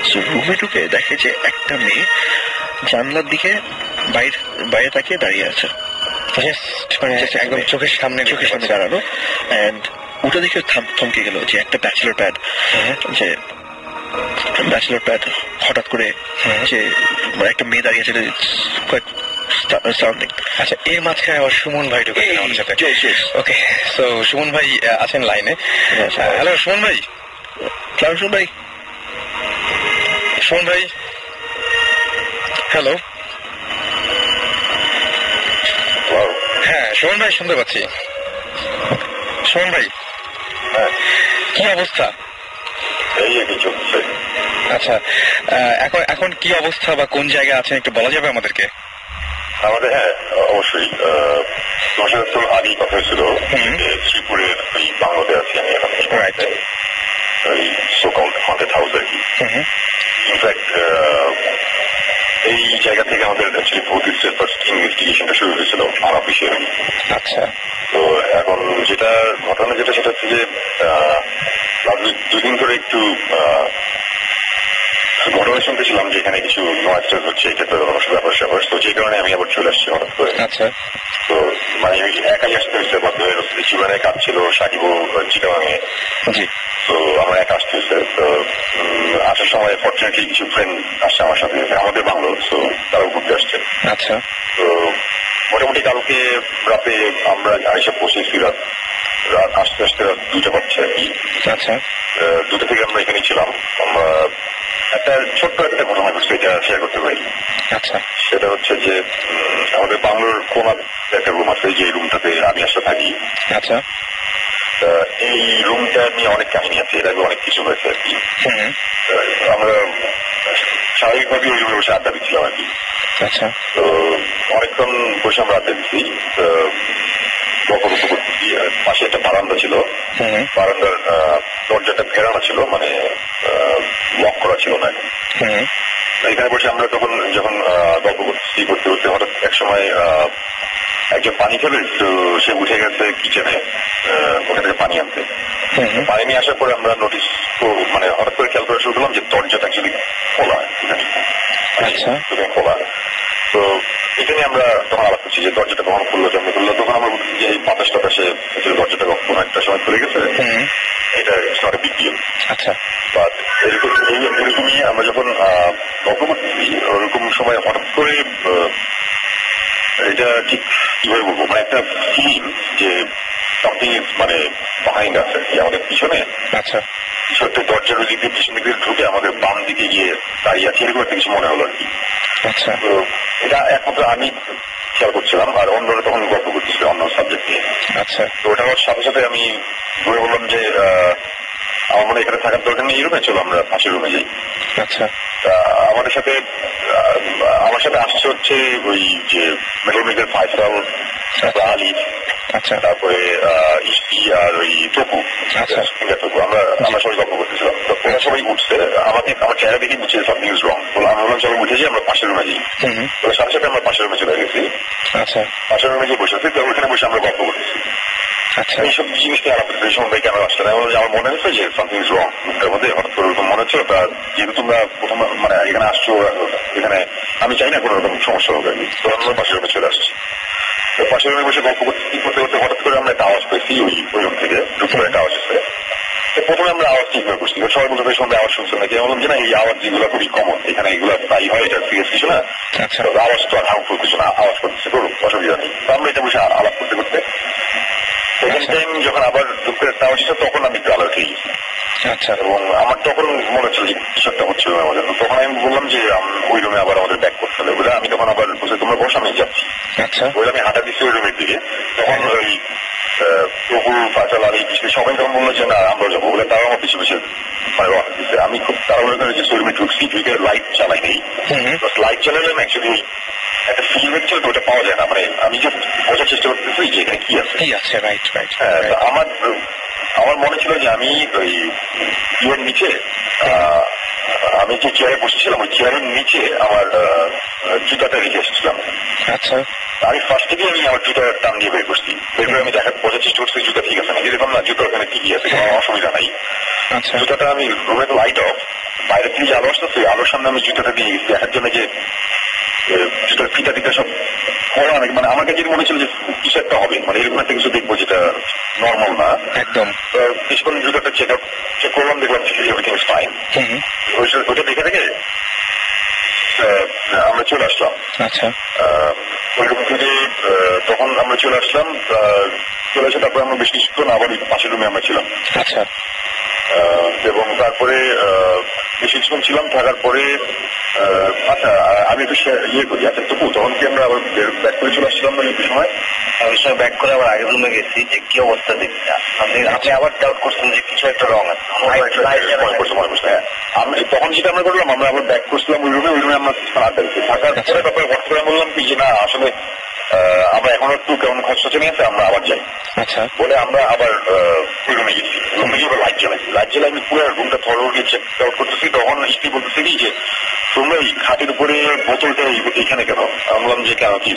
সো রুমে ঢুকে দেখে যে একটা মেয়ে জানলার দিকে বাইরে তাকিয়ে দাঁড়িয়ে আছে, একদম চোখের সামনে দাঁড়ানো। এন্ড ওটা দেখে থমকে গেল যে একটা ব্যাচেলর প্যাড, যে ব্যাচেলর প্যাড হঠাৎ করে যে মানে একটা মেয়ে দাঁড়িয়ে আছে সাউন্ডিং। আচ্ছা, এর মাঝখানে আবার সুমন ভাই ঢুকে আমাদের সাথে। ওকে, সো সুমন ভাই আছেন লাইনে। হ্যালো সুমন ভাই। সুমন ভাই, সুমন ভাই, হ্যালো। হ্যাঁ সুমন ভাই, শুনতে পাচ্ছি। সুমন ভাই, কি অবস্থা? এই একই চলছে। আচ্ছা, এখন কি অবস্থা বা কোন জায়গায় আছেন একটু বলা যাবে আমাদেরকে? আমাদের হ্যাঁ অবশ্যই তোমার সাথে তো আগেই কথা ছিল শ্রীপুরের ওই বাংলাতে আছি আমি এখন, ওই সোকল হন্টেড হাউস আর কি। ইনফ্যাক্ট এই জায়গা থেকে আমাদের অ্যাকচুয়ালি ভৌতিক ফার্স্ট ইনভেস্টিগেশনটা শুরু হয়েছিল আমার অফিসে। আচ্ছা, তো এখন যেটা ঘটনা সেটা হচ্ছে যে 2 দিন ধরে একটু ঘটনা শুনতেছিলাম যে এখানে কিছু নয়েজ হচ্ছে, এটা তো ব্যাপার। তো যে কারণে আমি আবার চলে আসছি হঠাৎ করে। আচ্ছা, তো মানে একাই আসতে হয়েছে, জীবনের কাজ ছিল সাকিবও চিটাগাঙে। তো আমার একা আসতে হয়েছে। তো আসার সময় ফর্চুনেটলি কিছু ফ্রেন্ড আসছে আমার সাথে, আমাদের বাংলো, তো তারাও ঘুরতে আসছে। আচ্ছা, তো মোটামুটি কালকে রাতে আমরা এসে পৌঁছেছি রাত আসতে 2টা বাজছে আর কি। আচ্ছা, 2টা থেকে আমরা এখানে ছিলাম। আমরা ছোট্ট একটা ঘটনা ঘটছে, এটা শেয়ার করতে পারি। আচ্ছা, সেটা হচ্ছে যে আমাদের বাংলোর কোনার একটা রুম আছে, যে রুমটাতে আমি আসলে থাকি। আচ্ছা, এই রুমটা নিয়ে অনেক কাহিনী আছে, এর আগে অনেক কিছু হয়েছে আর কি। আমরা স্বাভাবিকভাবে ওই রুমে বসে আড্ডা দিচ্ছিলাম আর কি। আচ্ছা, তো অনেকক্ষণ বসে আমরা আড্ডা দিচ্ছি, গল্প করতেছি। পাশে একটা বারান্দা ছিল, বারান্দার দরজাটা ফেরানো ছিল, মানে লক করা ছিল না। এখানে বসে আমরা যখন গল্প করতে হঠাৎ এক সময় একজন পানি খাবে, তো সে উঠে গেছে কিচেনে ওখান থেকে পানি আনতে। পানি নিয়ে আসার পরে আমরা নোটিস মানে হঠাৎ করে খেয়াল করা শুরু করলাম যে দরজাটা অ্যাকচুয়ালি খোলা, খোলা। তো এটা নিয়ে আমরা তখন আলাপ করছি যে দরজাটা কখন খুললো, কেমন খুললো। তখন আমরা বলছি যে এই বাতাসে দরজাটা কোনো একটা সময় খুলে গেছে, এটা একটা বিগ ডিল। আচ্ছা, বাট এরকমই আমরা যখন গল্প করতেছি ওরকম সময় হঠাৎ করে এটা ঠিক কিভাবে বলবো, মানে একটা ফিলিং যে সামথিং মানে বিহাইন্ড আছে আমাদের পিছনে। আচ্ছা, কিছু একটা দরজার ওই দিক দিয়ে পিছন দিকে ঢুকে আমাদের বাম দিকে গিয়ে দাঁড়িয়ে আছে, এরকম একটা কিছু মনে হলো আর কি। আচ্ছা, তো এটা একমাত্র আমি খেয়াল করছিলাম, আর অন্যরা তখন গল্প করতেছিল অন্য সাবজেক্ট নিয়ে। আচ্ছা, তো ওটা আমার সাথে সাথে আমি ধরে বললাম যে আমার মনে এখানে থাকার দরকার নেই, এই রুমে চলো আমরা পাশের রুমে যাই। আচ্ছা, আমার সাথে আসছে হচ্ছে ওই যে মেডেল মেকার ফাইসাল, আলিফ, আচ্ছা। তারপরে ইস্তি আর ওই তপু, তপু আমরা সবাই গল্প করতেছিলাম। তো ওরা সবাই উঠছে, আমার চেহারা দেখে বুঝছে সামথিং ইজ রং। আমি বললাম চলো উঠেছি, আমরা পাশের রুমে যাই। সাথে সাথে আমরা পাশের রুমে চলে গেছি। আচ্ছা। পাশের রুমে গিয়ে বসে আছি, তো ওখানে বসে আমরা গল্প করতেছি। আচ্ছা। এইসব জিনিস নিয়ে আলাপ করতে সময় কেন আসছে না, আমার মনে হচ্ছে যে সামথিং ইজ রং রুমটার মধ্যে। হঠাৎ করে ওরকম মনে হচ্ছে, যেহেতু তোমরা প্রথম মানে এখানে আসছো, এখানে আমি চাই না কোনো রকম সমস্যা হবে। তো আমরা পাশের রুমে চলে আসছি। তো পাশের রুমে বসে গল্প করতে করতে হঠাৎ করে আমরা একটা আওয়াজ পেয়েছি ওই রুম থেকে, দুপুরে একটা আওয়াজ এসেছে। তো প্রথমে আমরা আওয়াজ ঠিকভাবে করছি, সবাই বলতে সঙ্গে আওয়াজ শুনছে নাকি, বললাম যে না এই আওয়াজ যেগুলো খুবই কমন, এখানে এগুলো প্রায় হয়, এটা সিরিয়াস কিছু না, আওয়াজ তো আর হার্মফুল কিছু না, আওয়াজ করতেছে করুন, অসুবিধা নেই। তো আমরা এটা বসে আলাপ করতে করতে সেকেন্ড টাইম যখন আবার দুপুরে একটা আওয়াজ এসেছে, তখন আমি একটু আলাদা খেয়ে গেছি। আচ্ছা। এবং আমার তখন মনে হচ্ছিল যে কিছু একটা হচ্ছিল আমাদের। তখন আমি বললাম যে ওই রুমে আবার আমাদের ব্যাক করতে হবে বলে, আমি তখন আবার বলছি তোমরা বসো, আমি যাচ্ছি। আচ্ছা। বলে আমি হাঁটা দিচ্ছি ওই রুমের দিকে। তখন ওই প্রকুল, ফাইসাল, আলী, কৃষ্ণ সবাই তখন বললো যে না আমরা যাবো বলে, তারা আমার পিছু পিছু মানে রওনা দিচ্ছে। আমি খুব তাড়াহুড়ো করে যে রুমে ঢুকছি, ঢুকে লাইট চালাই নেই। লাইট চালালাম, অ্যাকচুয়ালি একটা ফিল হচ্ছিল, তো ওটা পাওয়া যায় না। মানে আমি জাস্ট বোঝার চেষ্টা করতেছি যে এখানে কি আছে। Right right. আমার মনে ছিল যে আমি ওই ইয়ের নিচে, আমি যে চেয়ারে বসেছিলাম ওই চেয়ারের নিচে আমার জুতাটা রেখে এসেছিলাম। আচ্ছা। আমি ফার্স্ট থেকে আমি আমার জুতা টান দিয়ে বের করছি, বের করে আমি বোঝার চেষ্টা করছি জুতা ঠিক আছে নাকি। এরকম না, জুতা ওখানে ঠিকই আছে, কোনো অসুবিধা নাই। জুতাটা আমি রুমে তো লাইট অফ, বাইরে থেকে যে আলো আসতেছে আলোর সামনে আমি জুতাটা দিয়ে গেছি দেখার জন্য যে জুতার ফিতা টিতা সব করা অনেক, মানে আমার কাছে মনে ছিল যে কিছু একটা হবে, মানে এরকম একটা কিছু দেখবো যেটা নর্মাল না একদম। কিছুক্ষণ জুতাটা চেক করলাম, দেখলাম এভরিথিং ইজ ফাইন। ওইটা দেখে দেখে আমরা চলে আসলাম। আচ্ছা। ওই রুম থেকে তখন আমরা চলে আসলাম, চলে আসে তারপরে আমরা বেশ কিছুক্ষণ আবার পাশের রুমে আমরা ছিলাম। আচ্ছা। এবং তারপরে বেশ কিছুক্ষণ ছিলাম, থাকার পরে আচ্ছা আমি একটু ইয়ে করি। আচ্ছা তবু তখন কি আমরা আবার ব্যাক করে চলে আসছিলাম না একটু সময়, আমি সময় ব্যাক করে আবার আগের রুমে গেছি যে কি অবস্থা দেখছি। আপনি আবার ডাউট করছেন যে কিছু একটা রং আছে, তখন যেটা আমরা করলাম, আমরা আবার ব্যাক করছিলাম ওই রুমে আমরা আড্ডা দিচ্ছি। থাকার পরে তারপরে হঠাৎ করে বললাম কি যে না আসলে আমরা এখন একটু কেমন খরচা নিয়ে আছে, আমরা আবার যাই। আচ্ছা। বলে আমরা আবার ওই রুমে গেছি। রুমে গিয়ে লাইট জ্বালাই আমি পুরো রুমটা থরোলি চেক আউট করতেছি। তখন স্ত্রী বলতেছি কি যে তোমরা এই খাটের উপরে বোতলটা এখানে কেন? আমি বললাম যে কেন কি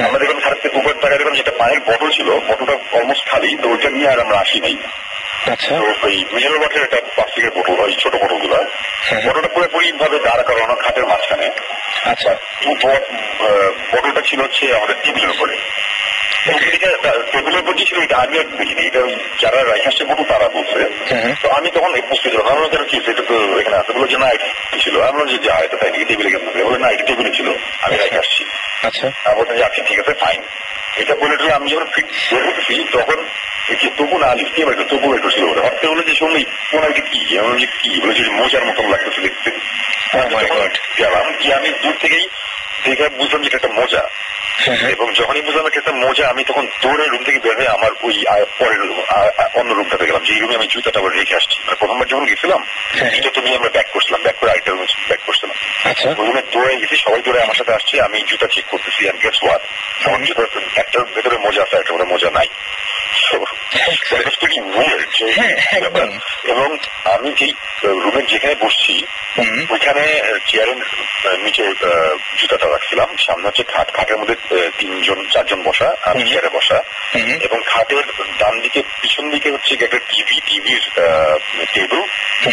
আমরা দেখলাম খাটের উপর টাকা দেখলাম যেটা পানির বোতল ছিল, বোতলটা অলমোস্ট খালি, তো ওইটা নিয়ে আর আমরা আসি নাই। আচ্ছা। তো ওই মিনারেল ওয়াটার একটা প্লাস্টিকের বোতল, ওই ছোট বোতলগুলো, বোতলটা পুরোপুরি ভাবে দাঁড়া করানো খাটের মাঝখানে। আচ্ছা। বোতলটা ছিল হচ্ছে আমাদের টেবিলের উপরে। টেবিলের উপর ছিল এটা আমি আর দেখিনি, এটা যারা রাইখাসে বোতল তারা বলছে। তো আমি তখন বুঝতে ছিলাম, আমরা কেন কি এটা তো এখানে আছে, বলে যে না ছিল। আমরা যে যা এটা তাই নাকি টেবিলে কেন, বলে না এটা টেবিলে ছিল, আমি রাইখে আসছি। আচ্ছা। বলতে যে আচ্ছা ঠিক আছে ফাইন। এটা বলে আমি যখন বের করতেছি তখন তবু না লিখতে পারতো, তবু একটু ছিল ভাবতে বলে যে শুনলি তোমার কি এমন যে কি বলে যে মোজার মতন লাগতেছে দেখতে। গেলাম গিয়ে আমি দূর থেকেই দেখে বুঝলাম যে একটা মোজা, এবং যখনই বুঝলাম একটা মোজা আমি তখন দৌড়ে রুম থেকে বের হয়ে আমার ওই পরের অন্য রুমটাতে গেলাম, যে রুমে আমি জুতাটা আবার রেখে আসছি। মানে প্রথমবার যখন গেছিলাম জুতো তো নিয়ে আমরা ব্যাক করছিলাম, ব্যাক করে আরেকটা রুমে ব্যাক করছিলাম। ওই রুমে দৌড়ে গেছি, সবাই দৌড়ে আমার সাথে আসছে, আমি জুতা চেক করতেছি। আর গেস হোয়াট, আমার জুতার একটার ভেতরে মোজা আছে, একটা মোজা নাই। এবং আমি যেই রুমের যেখানে বসছি ওইখানে চেয়ারের নিচে জুতাটা রাখছিলাম, সামনে হচ্ছে খাট, খাটের মধ্যে 3-4 বসা, আমি চেয়ারে বসা, এবং খাটের ডান দিকে পিছন দিকে হচ্ছে একটা টিভির টেবিল,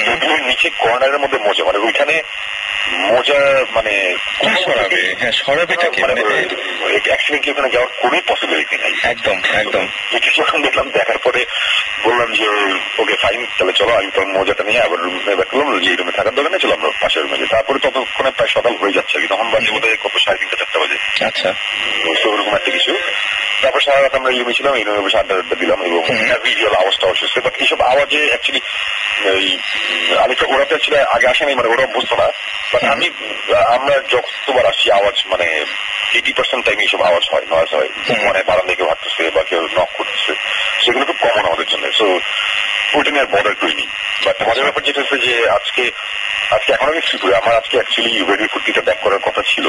টেবিলের নিচে কর্নারের মধ্যে মোজা, মানে ওইখানে মোজা মানে অ্যাক্সিডেন্টলি ওখানে যাওয়ার কোনো পসিবিলিটি নাই। একদম একদম। যখন দেখলাম, দেখার পরে বললাম যে ওকে ফাইন, তাহলে চলো। আমি তখন মোজাটা নিয়ে আবার রুমে ব্যাক করলাম, যে রুমে থাকার দোকানে চলো আমরা পাশের রুমে যাই। তারপরে ততক্ষণে প্রায় সকাল হয়ে যাচ্ছে আর কি, তখন বাজে বোধ হয় কত 3:30-4 বাজে। আচ্ছা। ওরকম একটা কিছু। তারপর সারা রাত আমরা এই রুমে ছিলাম, এই রুমে বসে আড্ডা দিলাম, এবং ভিজুয়াল আওয়াজটা অসুস্থ। বাট এইসব আওয়াজে অ্যাকচুয়ালি আরেকটা ওরা তো ছিল আগে আসেনি, মানে ওরা বুঝতো না। বাট আমরা যতবার আসছি আওয়াজ মানে 80% টাইম এইসব আওয়াজ হয়, নয়েজ হয়, মানে বারান্দা কেউ হাঁটতেছে বা কেউ নক করতেছে, সেগুলো খুব কমন আমাদের জন্য। সো ওইটা নিয়ে আর বর্ডার করিনি। বাট মজার ব্যাপার যেটা হচ্ছে যে আজকে আজকে এখন আমি শ্রীপুরে, আমার আজকে অ্যাকচুয়ালি রেডিও ফুর্তিটা ব্যাক করার কথা ছিল,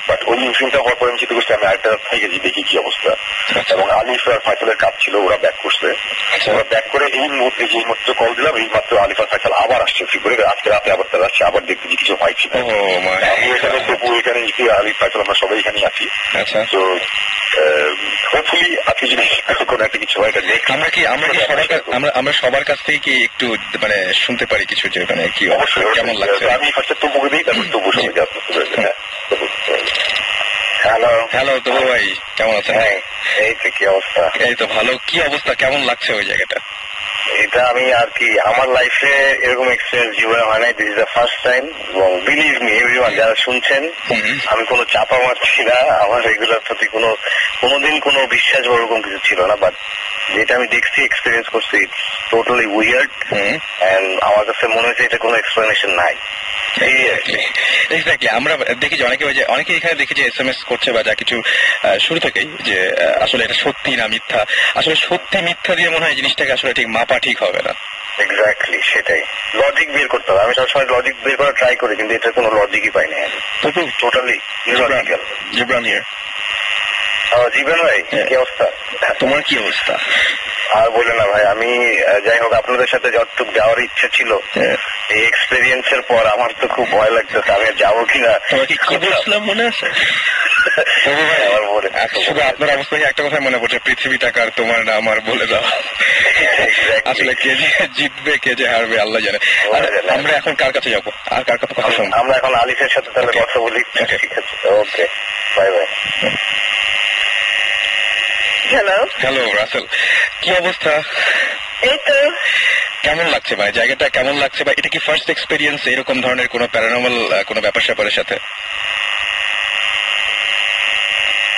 বাট ওই ইনসিডেন্টটা হওয়ার পরে আমি চিন্তা করছি আমি আরেকটা থেকে দেখি কি অবস্থা। এবং আলিফ আর ফাইসালের কাজ ছিল, ওরা ব্যাক করছে, ওরা ব্যাক করে এই মুহূর্তে যে মাত্র কল দিলাম, এই মাত্র আলিফ আর ফাইসাল আবার আসছে শ্রীপুরে, আজকে রাতে আবার তারা আসছে, আবার দেখতে যে কিছু পাইছি। আমি এখানে তবু এখানে আলিফ ফাইসাল আমরা সবাই এখানেই আছি। তো হোপফুলি আজকে যদি কোনো একটা কিছু হয়, আমরা সবার কাছ থেকে কি একটু মানে শুনতে পারি কিছু, যে মানে কি অবশ্যই কেমন লাগছে? আমি ফার্স্টে তবুকে দিই, তারপর তবু সবাই হ্যালো তবু ভাই, কেমন আছেন? এই তো কি অবস্থা? এই তো ভালো। কি অবস্থা, কেমন লাগছে ওই জায়গাটা? এটা আমি আর কি আমার লাইফে এরকম এক্সপিরিয়েন্স জীবনে হয় নাই, this is the first time. এবং বিলিভ মি এভরিওয়ান যারা শুনছেন, আমি কোনো চাপা মারছি না, আমার রেগুলার প্রতি কোনোদিন কোনো বিশ্বাস বা ওরকম কিছু ছিল না, বাট যেটা আমি দেখছি এক্সপিরিয়েন্স করছি ইটস টোটালি উইয়ার্ড, এন্ড আমার কাছে মনে হয়েছে এটা কোনো এক্সপ্লেনেশন নাই। এক্স্যাক্টলি, আমরা দেখি যে অনেকে এখানে দেখি যে SMS করছে বা যা কিছু শুরু থেকেই, যে আসলে এটা সত্যি না মিথ্যা। আসলে সত্যি মিথ্যা দিয়ে মনে হয় জিনিসটাকে আসলে ঠিক মাপা ঠিক হবে না। এক্স্যাক্টলি, সেটাই লজিক বের করতে হবে। আমি সবসময় লজিক বের করার ট্রাই করি, কিন্তু এটার কোনো লজিকই পাই না, টোটালি ইলজিক্যাল। জিবরান হিয়ার। জীবন ভাই, কি অবস্থা? তোমার কি অবস্থা? আর বলে না ভাই, আমি যাই হোক আপনাদের সাথে যতটুকু যাওয়ার ইচ্ছে ছিল, এই এক্সপেরিয়েন্সের পর আমার তো খুব ভয় লাগতেছে আমি যাবো কিনা। তোমাকে কি বলছিলাম মনে আছে? শুধু আপনার অবস্থা একটা কথা মনে পড়ছে, পৃথিবীটাকে আর তোমার না আমার বলে দাও। আসলে কে যে জিতবে কে যে হারবে আল্লাহ জানে। আমরা এখন কার কাছে যাবো আর কার কথা শুনবো? আমরা এখন আলিফের সাথে তাহলে কথা বলি। ঠিক আছে, ওকে, বাই বাই। হ্যালো রাসেল, কি অবস্থা? এই তো। কেমন লাগছে ভাই জায়গাটা, কেমন লাগছে ভাই? এটা কি ফার্স্ট এক্সপেরিয়েন্স এরকম ধরনের কোনো প্যারানর্মাল কোনো ব্যাপার স্যাপারের সাথে?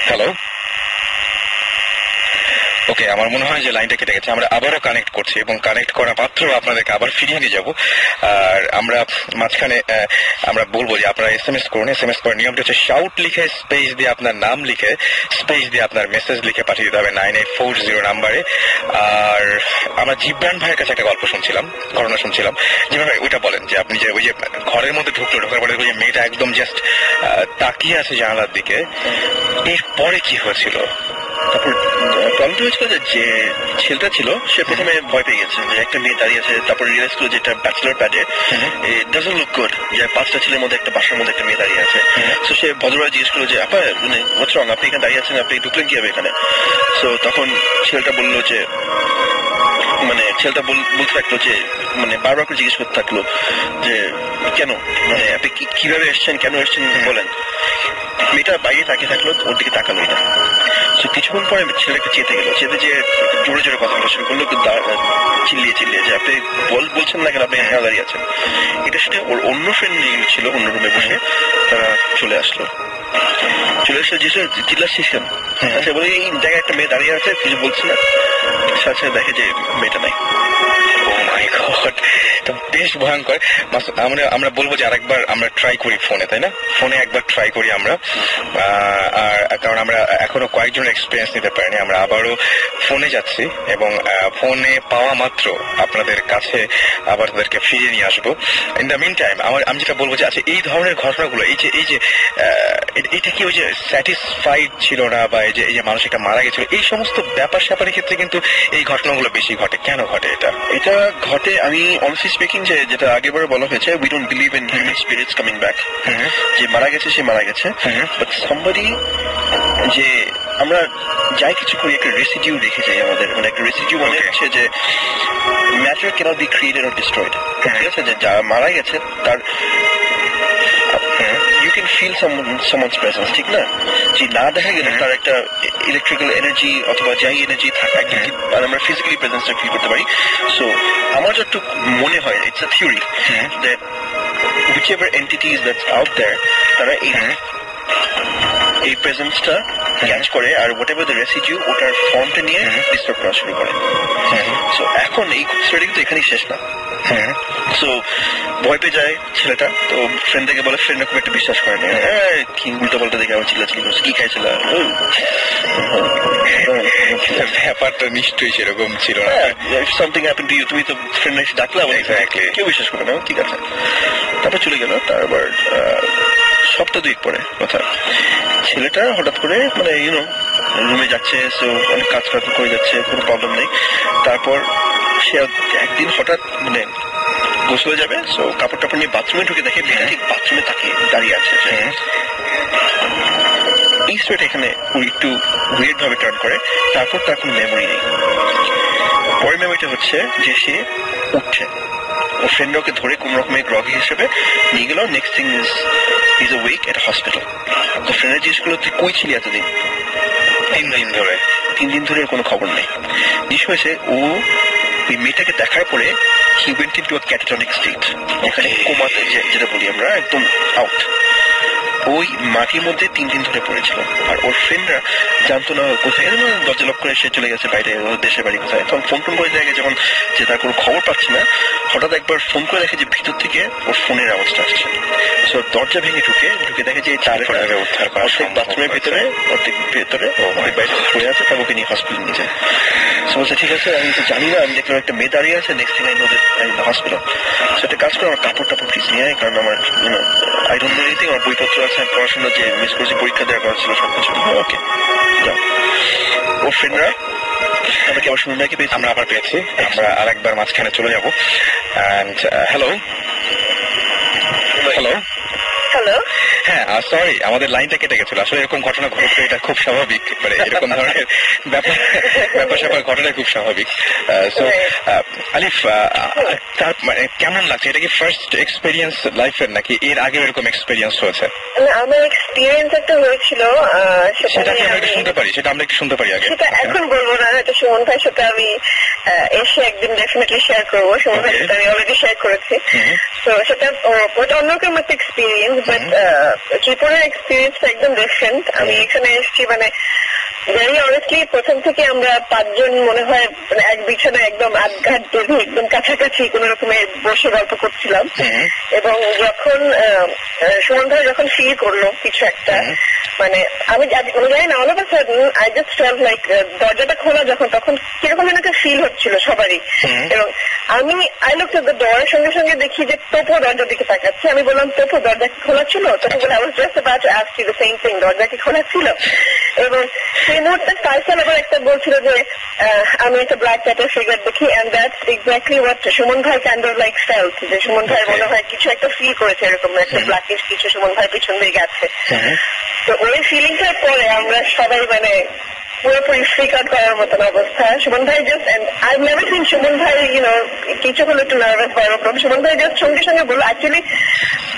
হ্যালো, ওকে, আমার মনে হয় যে লাইনটা কেটে গেছে। আমরা আবারও কানেক্ট করছি এবং কানেক্ট করা মাত্র আপনাদেরকে আবার ফিরিয়ে নিয়ে যাবো। আর আমরা মাঝখানে আমরা বলবো যে আপনারা SMS করুন। SMS করার নিয়মটা হচ্ছে শাউট লিখে স্পেস দিয়ে আপনার নাম লিখে স্পেস দিয়ে আপনার মেসেজ লিখে পাঠিয়ে দিতে হবে 9840 নাম্বারে। আর আমরা জিবরান ভাইয়ের কাছে একটা গল্প শুনছিলাম, ঘটনা শুনছিলাম। জিবরান ভাই ওইটা বলেন যে আপনি যে ওই যে ঘরের মধ্যে ঢোকার পরে ওই যে মেয়েটা একদম জাস্ট তাকিয়ে আছে জানালার দিকে, এরপরে কি হয়েছিল? তারপর প্রবলেমটা হয়েছিল যে ছেলেটা ছিল সে প্রথমে ভয় পেয়ে গেছে যে একটা মেয়ে দাঁড়িয়ে আছে, তারপর রিয়েলাইজ করলো যে এটা ব্যাচেলর প্যাডে, ইট ডাজন্ট লুক গুড যে 5টা ছেলের মধ্যে একটা বাসার মধ্যে একটা মেয়ে দাঁড়িয়ে আছে। তো সে ভদ্রভাবে জিজ্ঞেস করলো যে আপা মানে হোয়াটস রং, আপনি এখানে দাঁড়িয়ে আছেন, আপনি ঢুকলেন কি হবে এখানে? সো তখন ছেলেটা বললো যে মানে ছেলেটা বলতে থাকলো যে মানে বারবার করে জিজ্ঞেস করতে থাকলো যে কেন, মানে আপনি কিভাবে এসছেন, কেন এসছেন বলেন। মেয়েটা বাইরে তাকিয়ে থাকলো, ওর দিকে তাকালো এটা। কিছুক্ষণ পরে ছেলেকে চেতে গেল, চেতে যে জোরে জোরে কথা বলা শুরু করলো, চিল্লিয়ে যে আপনি বলছেন না কেন, আপনি এখানে দাঁড়িয়ে আছেন। এটা সেটা ওর অন্য ফ্রেন্ড ছিল অন্য রুমে বসে, তারা চলে আসলো যে চিল্লাচ্ছিস কেন? সে বলে এই জায়গায় একটা মেয়ে দাঁড়িয়ে আছে, কিছু বলছে না। সাথে দেখে যে মেয়েটা নাই। বেশ ভয়ঙ্কর। আমরা বলবো যে আরেকবার আমরা ট্রাই করি ফোনে, তাই না? ফোনে একবার ট্রাই করি আমরা, আর কারণ আমরা এখনো কয়েকজনের এক্সপিরিয়েন্স নিতে পারিনি। আমরা আবারও ফোনে যাচ্ছি এবং ফোনে পাওয়া মাত্র আপনাদের কাছে আবার তাদেরকে ফিরিয়ে নিয়ে আসবো। ইন দ্য মিন টাইম আমি যেটা বলবো যে আচ্ছা এই ধরনের ঘটনাগুলো এই যে এটা কি ওই যে স্যাটিসফাইড ছিল না, বা এই যে মানুষ একটা মারা গেছিল, এই সমস্ত ব্যাপার স্যাপারের ক্ষেত্রে কিন্তু এই ঘটনাগুলো বেশি ঘটে। কেন ঘটে এটা ঘটে? আমি অনেস্টলি স্পিকিং যেটা আগেবারে বলা হয়েছে, we don't believe in human spirits coming back. যে মারা গেছে সে মারা গেছে, বাট সামবডি যে আমরা যাই কিছু করি একটা রেসিডিউ রেখে যাই আমাদের, মানে একটা রেসিডিউ মানে হচ্ছে যে matter cannot be created or destroyed. ঠিক আছে, যে যা মারা গেছে তার you can feel someone's presence, ঠিক না? যে না দেখা গেলে তার একটা ইলেকট্রিক্যাল এনার্জি অথবা যাই এনার্জি থাকে, আমরা ফিজিক্যালি প্রেজেন্সটা ফিল করতে পারি। সো আমার যতটুকু মনে হয়, it's a theory that whichever entities that's out there, তারা এই প্রেজেন্সটা ক্যাচ করে আর হোয়াট এভার দ্য রেসিডিউ ওটার ফর্মটা নিয়ে ডিস্টার্ব করা শুরু করে। সো এখন এই স্টোরি তো এখানেই শেষ না। সো ভয় পেয়ে যায় ছেলেটা, তো ফ্রেন্ড থেকে বলে, ফ্রেন্ড খুব একটা বিশ্বাস করেনি, কি উল্টো পাল্টা দেখে আমার চিল্লাচিল্লি করছে, কি খাইছিল, ব্যাপারটা নিশ্চয়ই সেরকম ছিল না। সামথিং হ্যাপেন টু ইউ, তুমি তো ফ্রেন্ড এসে ডাকলা, কেউ বিশ্বাস করে না, ঠিক আছে। তারপর চলে গেল। তারপর সপ্তাহ 2 পরে কথা, ছেলেটা হঠাৎ করে মানে ইউনো রুমে যাচ্ছে, সো অনেক কাজ করে যাচ্ছে, কোনো প্রবলেম নেই। তারপর সে একদিন হঠাৎ মানে গোসলে যাবে, সো কাপড় টাপড় নিয়ে বাথরুমে ঢুকে দেখে মেয়েটা ঠিক বাথরুমে তাকিয়ে দাঁড়িয়ে আছে। এই স্টোরিটা এখানে একটু উইয়ার্ড ভাবে টার্ন করে। তারপর তার কোনো মেমোরি নেই। পরের মেমোরিটা হচ্ছে যে সে উঠছে, ও ফ্রেন্ড ওকে ধরে কোন রকমের গ্রগি হিসেবে নিয়ে গেল। Next thing is awake at hospital. তো ফ্রেন্ডের জিজ্ঞেস করলো, তুই কই ছিলি এতদিন? 3 দিন ধরে কোনো খবর নেই। জিজ্ঞেস হয়েছে, ও ওই মেয়েটাকে দেখার পরে he went into a catatonic state, এখানে কোমাতে যেটা বলি আমরা, একদম আউট। ওই মাটির মধ্যে 3 দিন ধরে পড়েছিল। আর ওর ফ্রেন্ডরা জানতো না কোথায়, দরজা লক করে সে চলে গেছে বাইরে, ওর দেশের বাড়ি কোথায়। তখন ফোন করে দেখে যখন যে তার কোনো খবর পাচ্ছে না, হঠাৎ একবার ফোন করে দেখে যে ভিতর থেকে ওর ফোনের আওয়াজটা আসছে। সো দরজা ভেঙে ঢুকে দেখে যে উদ্ধার করা বাথরুমের ভেতরে, অর্ধেক বাইরে পড়ে আছে, তার ওকে নিয়ে হসপিটাল নিয়ে যায়। সো বলছে, ঠিক আছে, আমি তো জানি না, আমি দেখলাম একটা মেয়ে দাঁড়িয়ে আছে, next thing I know that hospital. সেটা কাজ করে আমার কাপড় টাপড় প্লিজ নিয়ে আয়, কারণ আমার আই ডোন্ট নো এনিথিং, আমার বইপত্র আছে, পড়াশোনা যে মিস করেছি, পরীক্ষা দেওয়া করা ছিল সবকিছু। ওকে যাও। ওর ফ্রেন্ডরা আমরা কি আবার সুন্দরকে পেয়েছি? আমরা আবার পেয়েছি। আমরা আরেকবার মাঝখানে চলে যাবো। And hello. হ্যাঁ, সরি, আমাদের লাইনটা কেটে গেছিল। আসলে এরকম ঘটনা ঘটছে, এটা খুব স্বাভাবিক। মানে এরকম ধরনের ব্যাপার স্যাপার ঘটনা খুব স্বাভাবিক। সো আলিফ, তার মানে কেমন লাগছে? এটা কি ফার্স্ট এক্সপেরিয়েন্স লাইফের, নাকি এর আগে এরকম এক্সপেরিয়েন্স হয়েছে? আমার এক্সপিরিয়েন্স একটা হয়েছিল, সেটা কি আমরা একটু শুনতে পারি? সেটা আমরা একটু শুনতে পারি আগে। সেটা এখন বলবো না, হয়তো সুমন ভাইয়ের সাথে আমি এসে একদিন ডেফিনেটলি শেয়ার করবো। সুমন ভাইয়ের সাথে আমি অলরেডি শেয়ার করেছি। তো সেটা অন্যরকম একটা এক্সপিরিয়েন্স, বাট ত্রিপুরার এক্সপিরিয়েন্সটা একদম ডিফারেন্ট। আমি এখানে এসেছি মানে ভেরি অনেস্টলি, প্রথম থেকে আমরা 5 জন মনে হয় মানে এক বিছানায় একদম আধঘাট বেঁধে একদম কাছাকাছি কোন রকমের বসে গল্প করছিলাম। এবং যখন সুমন ভাই যখন ফিল করলো কিছু একটা, মানে আমি জানি না, all of a sudden I just felt like দরজাটা খোলা যখন, তখন কিরকম যেন একটা ফিল হচ্ছিল সবারই। এবং আমি I looked at the door, সঙ্গে সঙ্গে দেখি যে তোপো দরজার দিকে তাকাচ্ছে। আমি বললাম, তোপো দরজা কি খোলা ছিল? তখন বলে, I was just about to ask you the same thing, দরজা কি খোলা ছিল? এবং সেই মুহূর্তে ফাইসাল আবার একটা বলছিল যে আমি একটা ব্ল্যাক ক্যাটের ফিগার দেখি, and that's exactly what Suman ভাই কাইন্ড অফ লাইক ফেল্ট, যে সুমন ভাই মনে হয় কিছু একটা ফিল করেছে, এরকম একটা ব্ল্যাকিশ কিছু সুমন ভাই পিছন দিয়ে গেছে। তো ওই ফিলিংটার পরে আমরা সবাই মানে পুরোপুরি ফ্রিক আউট করার মতন অবস্থা। সুমন ভাই just, I never seen Suman ভাই কিছু হলো একটু নার্ভাস বা এরকম। সুমন ভাই জাস্ট সঙ্গে সঙ্গে বললো, অ্যাকচুয়ালি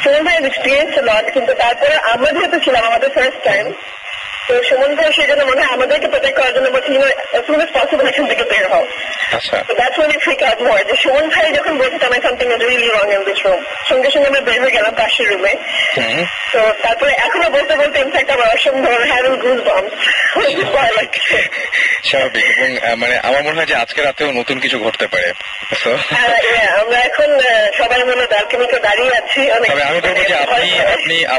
সুমন ভাই এক্সপিরিয়েন্স লট, কিন্তু তারপরে আমরা যেহেতু ছিলাম আমাদের ফার্স্ট টাইম, তো সুমন ভাই সেই জন্য মনে হয় আমাদেরকে প্রোটেক্ট করার জন্য বলছি, as soon as possible এখান থেকে বের হও। So that's when we freak out more. যে সুমন ভাই যখন বলছে আমার something is really wrong in this room, সঙ্গে সঙ্গে আমরা বের হয়ে গেলাম পাশের রুমে। তো তারপরে এখনো বলতে ইনফ্যাক্ট আমার অসম্ভব হ্যাভিং গুজ বাম্পস, ভয় লাগছে। স্বাভাবিক। এবং মানে আমার মনে হয় যে আজকে রাতেও নতুন কিছু ঘটতে পারে। আমরা এখন সবাই মনে ব্যালকনিতে দাঁড়িয়ে আছি। তবে আমি বলবো যে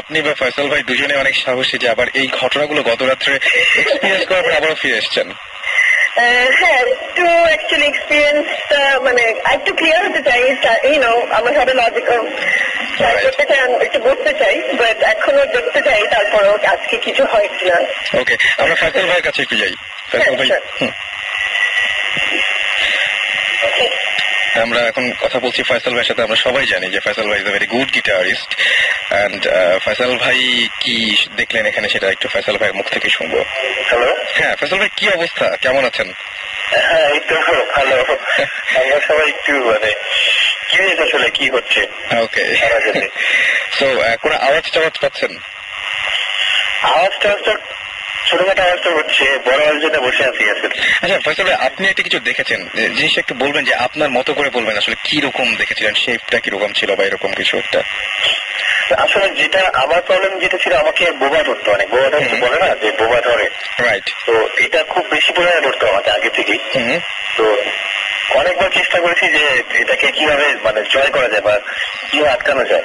আপনি বা ফয়সাল ভাই দুজনে অনেক সাহসী, যে আবার এই ঘটনাগুলো গত রাত্রে এক্সপিরিয়েন্স করার পর আবারও ফিরে এসছেন। হ্যাঁ, একটু অ্যাকচুয়ালি এক্সপিরিয়েন্সটা মানে একটু ক্লিয়ার হতে চাই, আমরা সবাই লজিক্যাল করতে চাই, একটু বুঝতে চাই, বাট এখনো দেখতে চাই তারপরও আজকে কিছু হয় কিনা। ওকে, আমরা ফয়সাল ভাইয়ের কাছে একটু যাই। ফয়সাল ভাই, আমরা এখন কথা বলছি ফয়সাল ভাইয়ের সাথে। আমরা সবাই জানি যে ফয়সাল ভাই is a very good guitarist, and Faisal ভাই কি দেখলেন এখানে সেটা একটু ফয়সাল ভাইয়ের মুখ থেকে শুনবো। হ্যালো। হ্যাঁ ফয়সাল ভাই, কি অবস্থা, কেমন আছেন? হ্যাঁ, এই তো ভালো। আমরা সবাই একটু মানে কি হয়েছে, আসলে কি হচ্ছে। ওকে, সো কোনো আওয়াজ টাওয়াজ পাচ্ছেন? আওয়াজ টাওয়াজ তো ছোটখাটো আওয়াজটা হচ্ছে, বড় আওয়াজ জন্য বসে আছি আসলে। আচ্ছা ফয়সাল ভাই, আপনি একটা কিছু দেখেছেন, জিনিসটা একটু বলবেন, যে আপনার মতো করে বলবেন আসলে কি রকম দেখেছিলেন, শেপটা কিরকম ছিল বা এরকম কিছু একটা। আসলে যেটা আমার প্রবলেম যেটা ছিল, আমাকে বোবা ধরতো, অনেক বোবা ধরতো বলে না, যে বোবা ধরে। বেশি পরিমাণে ধরতো আমাকে আগে থেকেই। তো অনেকবার চেষ্টা করেছি যে এটাকে কিভাবে মানে জয় করা যায় বা কিভাবে আটকানো যায়,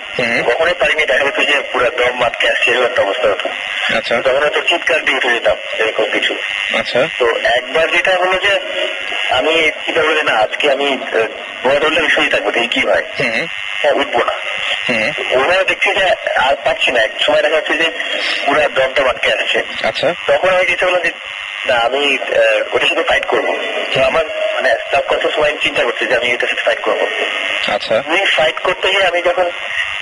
কখনোই পারিনি। দেখা যেত যে পুরো দম আটকে আসছে এরকম একটা অবস্থা হতো। তখন হয়তো চিৎকার দিয়ে উঠে যেতাম এরকম কিছু। তো একবার যেটা হলো যে আমি চিন্তা করলে না আজকে আমি বড় ধরলে শুয়ে থাকবো, এই কি হয়, হ্যাঁ উঠবো না। ওনারা দেখছি যে আর পাচ্ছি না, এক সময় দেখা যাচ্ছে যে পুরো দমটা আটকে আসছে। তখন আমি যেটা বললাম যে না আমি ওটার সাথে ফাইট করবো। তো আমার মানে সাবকনসিয়াস মাইন্ড চিন্তা করছে যে আমি এটার সাথে ফাইট করবো। ফাইট করতে গিয়ে আমি যখন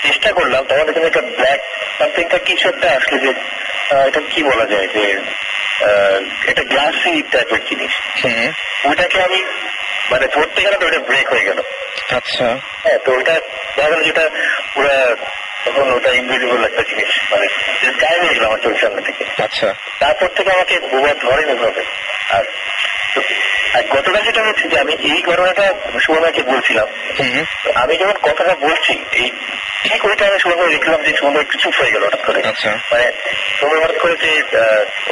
চেষ্টা করলাম তখন এখানে একটা ব্ল্যাক সামথিংটা কিছু একটা আসলে যে এটা কি বলা যায় যে এটা গ্লাসি টাইপের জিনিস, ওইটাকে আমি মানে ধরতে গেলে তো ওটা ব্রেক হয়ে গেল। হ্যাঁ, তো ওইটা দেখা গেল যেটা পুরা তখন ওটা ইনভিজিবল একটা জিনিস, মানে গায়ে হয়ে গেল আমার চোখের সামনে থেকে। তারপর থেকে আমাকে বোবা ধরেন এভাবে। আর গতকাল যেটা হচ্ছে যে আমি এই ঘটনাটা সুমনাকে বলছিলাম, আমি যখন কথাটা বলছি এই ঠিক ওই টাইমে সুমন দেখলাম যে সুমন একটু চুপ হয়ে গেল হঠাৎ করে। মানে সুমন হঠাৎ করে যে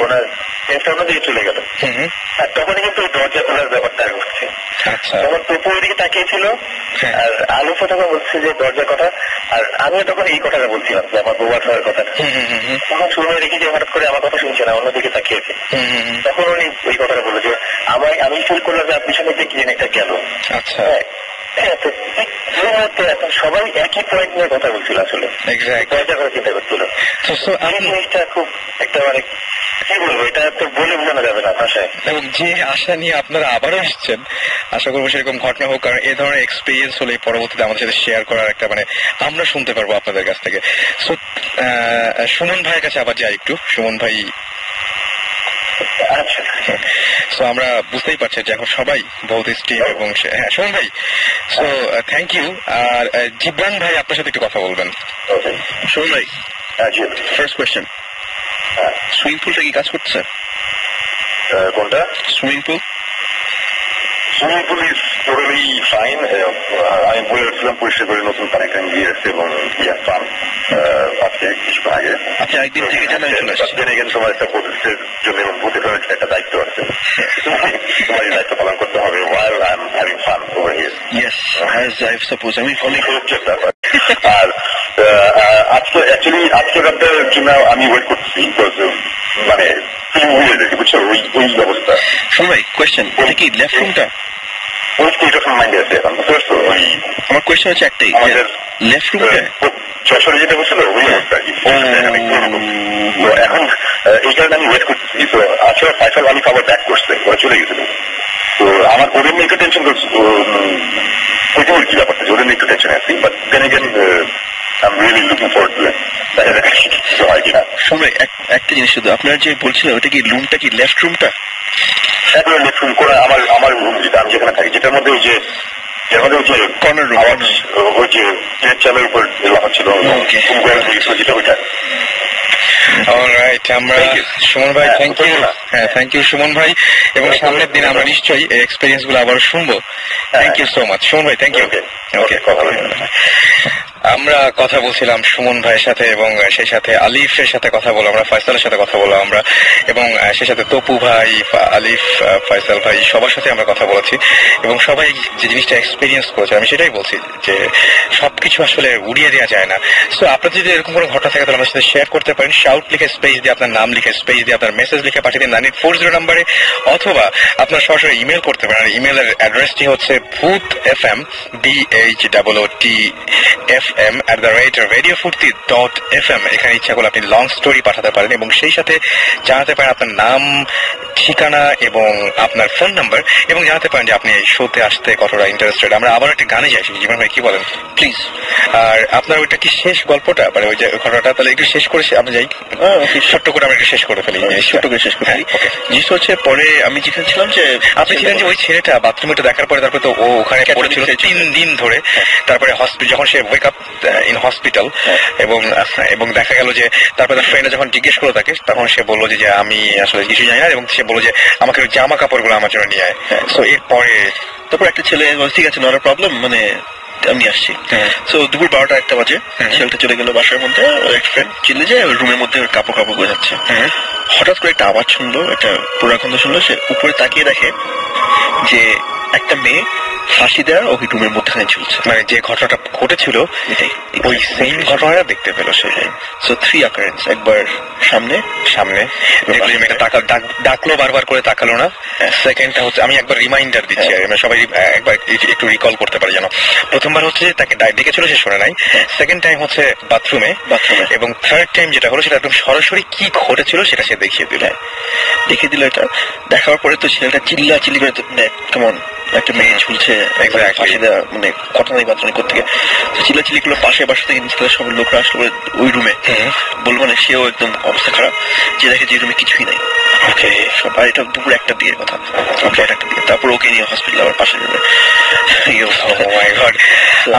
ওনার চেঞ্জটা অন্যদিকে চলে গেল। আর তখন কিন্তু দরজা খোলার ব্যাপারটা ঘটছে। তখন টপু ওইদিকে তাকিয়েছিল আর আলুফা তখন বলছে যে দরজার কথা, আর আমিও তখন এই কথাটা বলছিলাম যে আমার বোবা হওয়ার কথাটা। তখন সুমন দেখি যে হঠাৎ করে আমার কথা শুনছে না, অন্যদিকে তাকিয়েছে। তখন উনি ওই কথাটা বললো যে আমি ফিল করলাম যে পিছনে যে কি একটা গেল। হ্যাঁ, তো এই মুহূর্তে এখন সবাই একই পয়েন্ট নিয়ে কথা বলছিল, আসলে দরজা করে চিন্তা করছিল। এই জিনিসটা খুব একটা মানে কি বলবো, এটা তো বলে বোঝানো যাবে না ভাষায়। এবং যে আশা নিয়ে আপনারা আবারও আসছেন, আশা করবো সেরকম ঘটনা হোক, কারণ এই ধরনের এক্সপিরিয়েন্স হলে পরবর্তীতে আমাদের সাথে শেয়ার করার একটা মানে আমরা শুনতে পারবো আপনাদের কাছ থেকে। সো সুমন ভাইয়ের কাছে আবার যাই একটু। সুমন ভাই, সো আমরা বুঝতেই পারছি যে এখন সবাই বহুত স্টিম এবং হ্যাঁ সুমন ভাই, সো থ্যাংক ইউ। আর জিবরান ভাই আপনার সাথে একটু কথা বলবেন। সুমন ভাই, ফার্স্ট কোয়েশ্চেন, সুইমিং পুলটা কি কাজ করছে? কোনটা? Swimming pool. Swimming pool is totally fine. আমি বলে রাখছিলাম পরিষ্কার করে নতুন কানেকশন দিয়ে এসছে এবং ফান আজকে কিছুক্ষণ আগে। আচ্ছা, একদিন থেকে জানাই চলে আসছে। তোমার একটা প্রতিষ্ঠার জন্য এবং প্রতিষ্ঠার একটা দায়িত্ব আছে, তোমার এই দায়িত্ব পালন করতে হবে while I'm having fun over here. Yes, as I suppose. আমি অনেক হচ্ছে ব্যাপার। আর আজকে অ্যাকচুয়ালি আজকে রাতের জন্য আমি ওয়েট করছি, মানে বুঝছো ওই অবস্থা। সবাই কোয়েশ্চেন, এটা কি লেফট রুমটা? ওই স্টেট মাইন্ডে আছে এখন, বুঝতে পারছো? আমার কোয়েশ্চেন হচ্ছে একটাই, লেফট রুমটা যশোরে যেটা বলছিল ওই অবস্থা। এখন এই কারণে আমি ওয়েট করছি। তো আসলে ফাইসাল আলী খাবার ব্যাক করছে, ওরা চলে গেছিল। তো আমার ওদের নিয়ে একটু টেনশন করছে, ওইটার কি ব্যাপারটা ওদের নিয়ে একটু টেনশন আছি। But then again I'm really looking forward to it. কিছু হয় কিনা। সবাই একটা জিনিস শুধু, আপনার যে বলছিলেন ওটা কি রুমটা কি লেফট রুমটা? একবার লেফট রুম করে আমার রুম যেটা আমি যেখানে থাকি, যেটার মধ্যে ওই যে কর্নার রুম, ওই যে চালের উপর ছিল যেটা ওইটা। অলরাইট, আমরা সুমন ভাই থ্যাংক ইউ। হ্যাঁ, থ্যাংক ইউ সুমন ভাই, এবং সামনের দিন আমরা নিশ্চয়ই এই এক্সপিরিয়েন্স গুলো আবার শুনবো। Thank you so much Suman ভাই, থ্যাংক ইউ। ওকে, আমরা কথা বলছিলাম সুমন ভাইয়ের সাথে এবং সেই সাথে আলিফের সাথে কথা বললাম, আমরা ফয়সালের সাথে কথা বললাম আমরা, এবং সেই সাথে তপু ভাই, আলিফ, ফয়সাল ভাই সবার সাথে আমরা কথা বলেছি এবং সবাই যে জিনিসটা এক্সপিরিয়েন্স করেছে আমি সেটাই বলছি যে সবকিছু আসলে উড়িয়ে দেওয়া যায় না। সো আপনার যদি এরকম কোনো ঘটনা থাকে তাহলে আমাদের সাথে শেয়ার করতে পারেন। শাউট লিখে স্পেস দিয়ে আপনার নাম লিখে স্পেস দিয়ে আপনার মেসেজ লিখে পাঠিয়ে দিন 9840 নাম্বারে, অথবা আপনার সরাসরি ইমেল করতে পারেন। ইমেলের অ্যাড্রেসটি হচ্ছে bhutfm bhutfm@radiofurti.fm। এখানে ইচ্ছা করলে আপনি লং স্টোরি পাঠাতে পারেন এবং সেই সাথে জানাতে পারেন আপনার নাম, ঠিকানা এবং আপনার ফোন নাম্বার, এবং জানাতে পারেন যে আপনি এই শোতে আসতে কতটা ইন্টারেস্টেড। আমরা আবার একটা গানে যাই, জীবন ভাই কি বলেন প্লিজ? আর আপনার ওইটা কি শেষ গল্পটা, মানে ওই যে ঘটনাটা, তাহলে একটু শেষ করে আমরা যাই, ছোট্ট করে আমরা একটু শেষ করে ফেলি। ছোট্ট করে শেষ করে ফেলি। জিনিসটা হচ্ছে পরে আমি যেখানে ছিলাম যে আপনি ছিলেন যে ওই ছেলেটা বাথরুমটা দেখার পরে তারপরে তো ও ওখানে পড়েছিল 3 দিন ধরে, তারপরে যখন সে ওয়েক আপ ইন হসপিটাল, এবং দেখা গেল যে তারপরে তার ফ্রেন্ডরা যখন জিজ্ঞেস করলো তাকে, তখন সে বললো যে আমি আসলে কিছু জানি না, এবং সে বললো যে আমাকে জামা কাপড়গুলো আমার জন্য নিয়ে আয়। সো এরপরে তারপর একটা ছেলে ঠিক আছে, নট আ প্রবলেম, মানে আমি আসছি। তো দুপুর 12টা-1টা বাজে, ছেলেটা চলে গেল বাসার মধ্যে, এক ফ্রেন্ড চিল্লে যায় রুমের মধ্যে কাপড় গোছাচ্ছে। হঠাৎ করে একটা আওয়াজ শুনলো, একটা পুরাখন্দ শুনলো। সে উপরে তাকিয়ে দেখে যে একটা মেয়ে ফাঁসি দেওয়ার ওই রুমের মধ্যখানে ঝুলছে। মানে যে ঘটনাটা ঘটেছিল ওই সেম ঘটনাটা দেখতে পেল সে। সো 3 occurrence, একবার সামনে ডাকলো, বারবার করে তাকালো না। সেকেন্ডটা হচ্ছে, আমি একবার রিমাইন্ডার দিচ্ছি, সবাই একবার একটু রিকল করতে পারে যেন। প্রথমবার হচ্ছে তাকে ডেকেছিল, সে শোনে নাই। সেকেন্ড টাইম হচ্ছে বাথরুমে, এবং থার্ড টাইম যেটা হলো সেটা একদম সরাসরি কি ঘটেছিল সেটা সে দেখিয়ে দিল। এটা দেখার পরে তো ছেলেটা চিল্লি করে, কেমন একটা মেয়ে ঝুলছে ফাঁসি দেওয়া, মানে ঘটনাই বাতরানি করতে গিয়ে চিল্লাচিল্লি করলো। পাশে থেকে সব লোকরা আসলো ওই রুমে, বলবো মানে সেও একদম অবস্থা খারাপ, যে দেখে যে রুমে কিছুই নাই। ওকে, সবাই এটা দুপুর 1টা দিয়ে কথা, তারপর ওকে নিয়ে হসপিটাল আবার পাশে রুমে।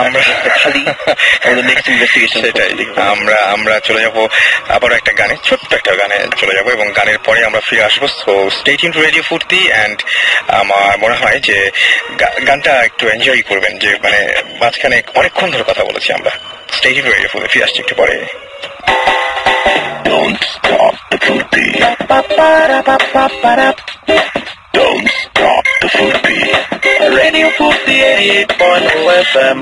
আমরা খালি নেক্সট ইনভেস্টিগেশন আমরা চলে যাবো আবার একটা গানে, ছোট্ট একটা গানে চলে যাবো, এবং গানের পরে আমরা ফিরে আসবো। So stay tune two radio Foorti. And আমার মনে হয় যে গানটা একটু এনজয় করবেন, যে মানে মাঝখানে অনেকক্ষণ ধরে কথা বলেছি আমরা। স্টে টিউন টু রেডিও ফুর্তি, ফিরে আসছি একটু পরে। Don't stop the Fruity. Don't stop the Fruity. Radio Fruity 88.0 FM.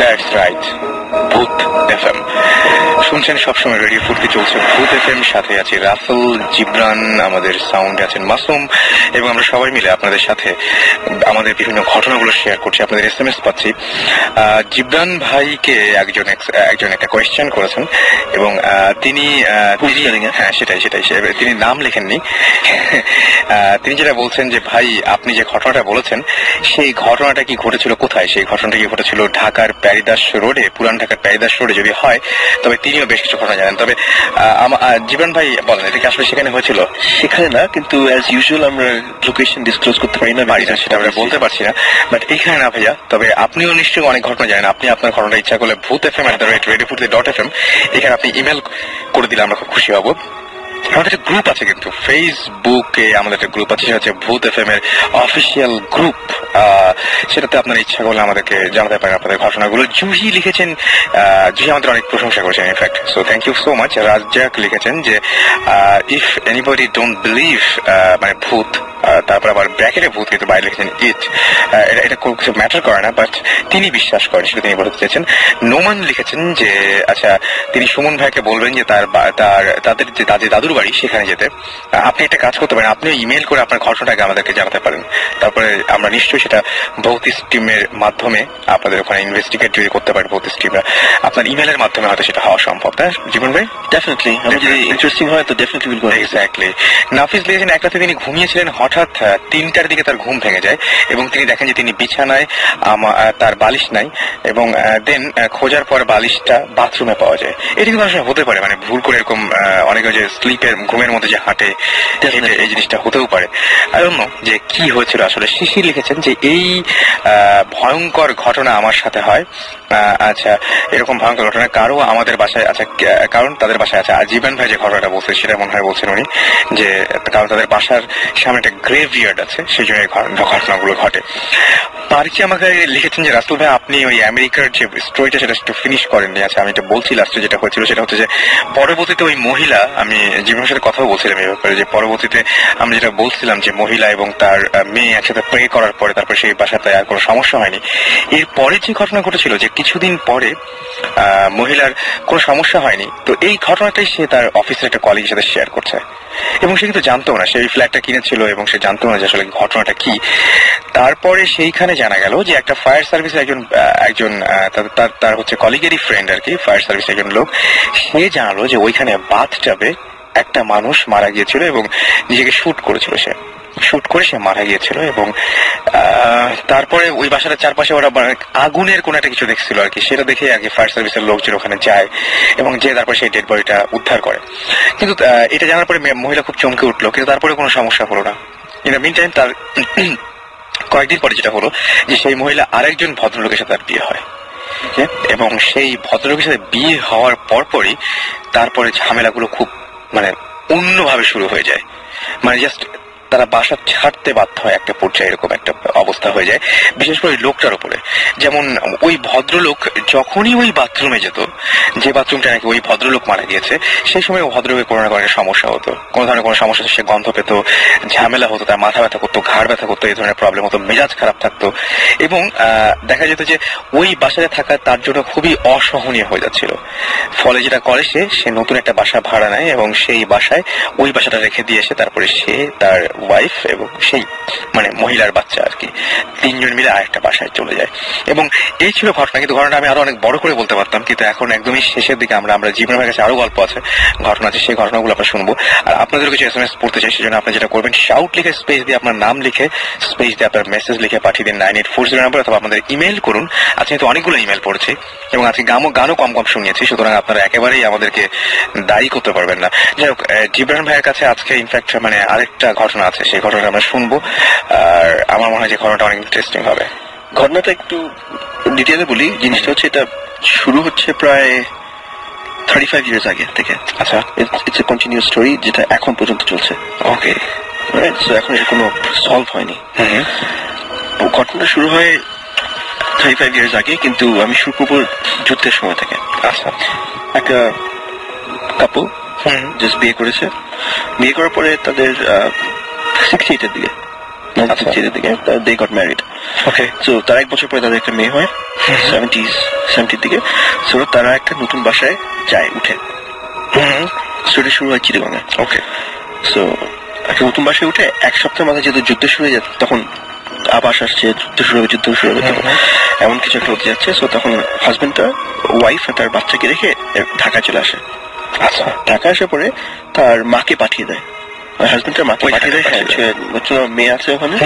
That's right. ভূত এফএম শুনছেন সবসময়, রেডিও ফুর্তি চলছে ভূত এফএম। সাথে আছে রাসেল, জিবরান, আমাদের সাউন্ডে আছেন মাসুম, এবং আমরা সবাই মিলে আপনাদের সাথে আমাদের বিভিন্ন ঘটনাগুলো শেয়ার করছি। আপনাদের SMS পাচ্ছি। জিবরান ভাইকে একজন একটা কোয়েশ্চেন করেছেন, এবং তিনি হ্যাঁ সেটাই তিনি নাম লেখেননি। তিনি যেটা বলছেন যে ভাই, আপনি যে ঘটনাটা বলেছেন সেই ঘটনাটা কি ঘটেছিল কোথায়? সেই ঘটনাটা কি ঘটেছিল ঢাকার প্যারিদাস রোডে, পুরান ঢাকার প্যারিদাস রোডে যদি হয় তবে তিনিও বেশ কিছু ঘটনা জানেন। তবে জীবন ভাই বলেন, এটা কি আসলে সেখানে হয়েছিল? সেখানে না, কিন্তু অ্যাজ ইউজুয়াল আমরা লোকেশন ডিসক্লোজ করতে পারি না, সেটা আমরা বলতে পারছি না, বাট এখানে না ভাইয়া। তবে আপনিও নিশ্চয়ই অনেক ঘটনা জানেন। আপনি আপনার ঘটনাটা ইচ্ছা করলে bhutfm@radiofurti.fm এখানে আপনি ইমেল করে দিলে আমরা খুব খুশি হব। আমাদের একটা গ্রুপ আছে, কিন্তু ফেসবুকে আমাদের একটা গ্রুপ আছে, সেটা হচ্ছে ভূত এফএম এর অফিসিয়াল গ্রুপ। সেটাতে আপনার ইচ্ছা করলে আমাদেরকে জানাতে পারেন আপনাদের ঘটনাগুলো। জুহি লিখেছেন, জুহি আমাদের অনেক প্রশংসা করেছেন in fact, so thank you so much. Razzak লিখেছেন যে ইফ এনিবডি ডোন্ট বিলিভ, মানে ভূত, তারপর আবার ব্র্যাকেটে ভূত, কিন্তু বাইরে লিখেছেন ইট, এটা কিছু ম্যাটার করে না, বাট তিনি বিশ্বাস করেন, সেটা তিনি বলতে চেয়েছেন। নোমান লিখেছেন যে আচ্ছা, তিনি সুমন ভাইকে বলবেন যে তাদের যে দাদুর বাড়ি সেখানে যেতে। আপনি একটা কাজ করতে পারেন, আপনিও ইমেল করে আপনার ঘটনাটাকে আমাদেরকে জানাতে পারেন, তারপরে আমরা নিশ্চয়ই সেটা ভৌতিক টিমের মাধ্যমে আপনাদের ওখানে ইনভেস্টিগেট যদি করতে পারি। ভৌতিক টিমরা আপনার ইমেলের মাধ্যমে হয়তো সেটা হওয়া সম্ভব, তাই জীবন ভাই? ডেফিনেটলি, যদি ইন্টারেস্টিং হয় তো ডেফিনেটলি উইল গো। এক্স্যাক্টলি। নাফিস লিখেছেন, এক রাতে তিনি ঘুমিয়েছিলেন, হঠাৎ 3টার দিকে তার ঘুম ভেঙে যায় এবং তিনি দেখেন যে তিনি বিছানায়, তার বালিশ নাই, এবং দেন খোঁজার পর বালিশটা বাথরুমে পাওয়া যায়। এটা কিন্তু আসলে হতে পারে, মানে ভুল করে এরকম অনেকে যে স্লিপের ঘুমের মধ্যে যে হাঁটে, এই জিনিসটা হতেও পারে। আই ডোন্ট নো যে কি হয়েছিল আসলে। শিশির লিখেছেন যে এই ভয়ঙ্কর ঘটনা আমার সাথে হয়। আচ্ছা, এরকম ভয়ঙ্কর ঘটনা কারো আমাদের বাসায় আছে, কারণ তাদের বাসায় আছে। জীবন ভাই যে ঘটনাটা বলছে সেটা মনে হয় বলছেন উনি, যে কারণ তাদের বাসার সামনে একটা গ্রেভইয়ার্ড আছে, সেই জন্য এই ঘটনাগুলো ঘটে। পারিচি আমাকে লিখেছেন যে রাসেল ভাই, আপনি ওই আমেরিকার যে স্টোরিটা সেটা একটু ফিনিশ করেননি। আচ্ছা, আমি এটা বলছি লাস্টে যেটা হয়েছিল সেটা হচ্ছে যে পরবর্তীতে ওই মহিলা, আমি জীবনের সাথে কথাও বলছিলাম এই ব্যাপারে, যে পরবর্তীতে আমি যেটা বলছিলাম যে মহিলা এবং তার মেয়ে একসাথে প্রে করার পরে তারপরে সেই বাসাতে আর কোনো সমস্যা হয়নি। এরপরে যে ঘটনা ঘটেছিল যে কিছুদিন পরে মহিলার কোনো সমস্যা হয়নি, তো এই ঘটনাটাই সে তার অফিসের একটা কলিগের সাথে শেয়ার করছে, এবং সে কিন্তু জানতো না, সে এই ফ্ল্যাটটা কিনেছিল এবং সে জানতো না যে আসলে ঘটনাটা কি। তারপরে সেইখানে জানা গেল যে একটা ফায়ার সার্ভিসে একজন তার হচ্ছে কলিগেরই ফ্রেন্ড আর কি, ফায়ার সার্ভিসে একজন লোক, সে জানালো যে ওইখানে বাথটাবে একটা মানুষ মারা গিয়েছিল এবং নিজেকে শুট করেছিল সে। শুট করে সে মারা গিয়েছিল। এবং তারপরে ওই বাসাটার চারপাশে ওরা আগুনের কোন একটা কিছু দেখছিল আর কি, সেটা দেখে আর কি ফায়ার সার্ভিসের লোকজন ওখানে যায় এবং যে তারপরে সেই ডেড বডিটা উদ্ধার করে। কিন্তু এটা জানার পরে মহিলা খুব চমকে উঠলো, কিন্তু তারপরে কোনো সমস্যা হলো না। ইন দ্য মিন টাইম তার কয়েকদিন পরে যেটা হলো যে সেই মহিলা আরেকজন ভদ্রলোকের সাথে তার বিয়ে হয়, এবং সেই ভদ্রলোকের সাথে বিয়ে হওয়ার পরপরই তারপরে ঝামেলাগুলো খুব মানে অন্যভাবে শুরু হয়ে যায়। মানে জাস্ট তারা বাসা ছাড়তে বাধ্য হয় একটা পর্যায়ে, এরকম একটা অবস্থা হয়ে যায়, বিশেষ করে লোকটার উপরে। যেমন ওই ভদ্রলোক যখনই ওই বাথরুমে যেত, যে বাথরুমটা নাকি ওই ভদ্রলোক মারা গিয়েছে, সেই সময় ভদ্রলোকের কোনো না কোনো সমস্যা হতো, কোনো ধরনের কোনো সমস্যা, সে গন্ধ পেত, ঝামেলা হতো, তার মাথা ব্যথা করতো, ঘাড় ব্যথা করতো, এই ধরনের প্রবলেম হতো, মেজাজ খারাপ থাকতো। এবং দেখা যেত যে ওই বাসায় থাকা তার জন্য খুবই অসহনীয় হয়ে যাচ্ছিল। ফলে যেটা করে সে নতুন একটা বাসা ভাড়া নেয় এবং সেই বাসায় ওই বাসাটা রেখে দিয়ে এসে তারপরে সে, তার ওয়াইফ এবং সেই মানে মহিলার বাচ্চা আর কি, তিনজন মিলে আরেকটা বাসায় চলে যায়। এবং এই ছিল ঘটনা। কিন্তু ঘটনাটা আমি আরো অনেক বড় করে বলতে পারতাম, কিন্তু এখন একদমই শেষের দিকে আমরা জীবনের কাছে আরো গল্প আছে, ঘটনা আছে, সেই ঘটনাগুলো আমরা শুনবো। আর আপনাদের কিছু SMS পড়তে চাই, সেজন্য আপনি যেটা করবেন, শাউট লিখে স্পেস দিয়ে আপনার নাম লিখে স্পেস দিয়ে আপনার মেসেজ লিখে পাঠিয়ে দিন 9840 নাম্বার, অথবা আপনাদের ইমেল করুন। আজকে তো অনেকগুলো ইমেল পড়ছি এবং আজকে গানও কম শুনিয়েছি, সুতরাং আপনারা একেবারেই আমাদেরকে দায়ী করতে পারবেন না। যাই হোক, জিবরান ভাইয়ের কাছে আজকে ইনফ্যাক্ট মানে আরেকটা ঘটনা আছে, সেই ঘটনাটা আমরা শুনবো। আর আমার মনে হয় যে ঘটনাটা অনেক ইন্টারেস্টিং হবে। ঘটনাটা একটু ডিটেইলে বলি। জিনিসটা হচ্ছে, এটা শুরু হচ্ছে প্রায় 35 ইয়ার্স আগে থেকে। আচ্ছা, ইটস এ কন্টিনিউয়াস স্টোরি যেটা এখন পর্যন্ত চলছে। ওকে, সো এখন এটা কোনো সলভ হয়নি। ঘটনাটা শুরু হয় 35 ইয়ার্স আগে, কিন্তু আমি শুরু করবো যুদ্ধের সময় থেকে। আচ্ছা, একটা কাপল জাস্ট বিয়ে করেছে, বিয়ে করার পরে তাদের 68 এর দিকে, 1968 এর দিকে they got married. Okay, so তার এক বছর পরে তাদের একটা মেয়ে হয় 70-র দিকে। সো তারা একটা নতুন বাসায় যায়, উঠে। স্টোরি শুরু হয় চিটাগংয়ে। ওকে, সো একটা নতুন বাসায় উঠে এক সপ্তাহের মাথায় যেহেতু যুদ্ধ শুরু হয়ে যায়, তখন আবাস আসছে, যুদ্ধ শুরু হবে, তখন এমন কিছু একটা হতে যাচ্ছে। সো তখন হাজবেন্ডটা ওয়াইফ আর তার বাচ্চাকে রেখে ঢাকা চলে আসে। আচ্ছা, ঢাকা আসার পরে তার মাকে পাঠিয়ে দেয়, হাজবেন্ডের মাকে পাঠিয়ে দেয়, মেয়ে আছে ওখানে,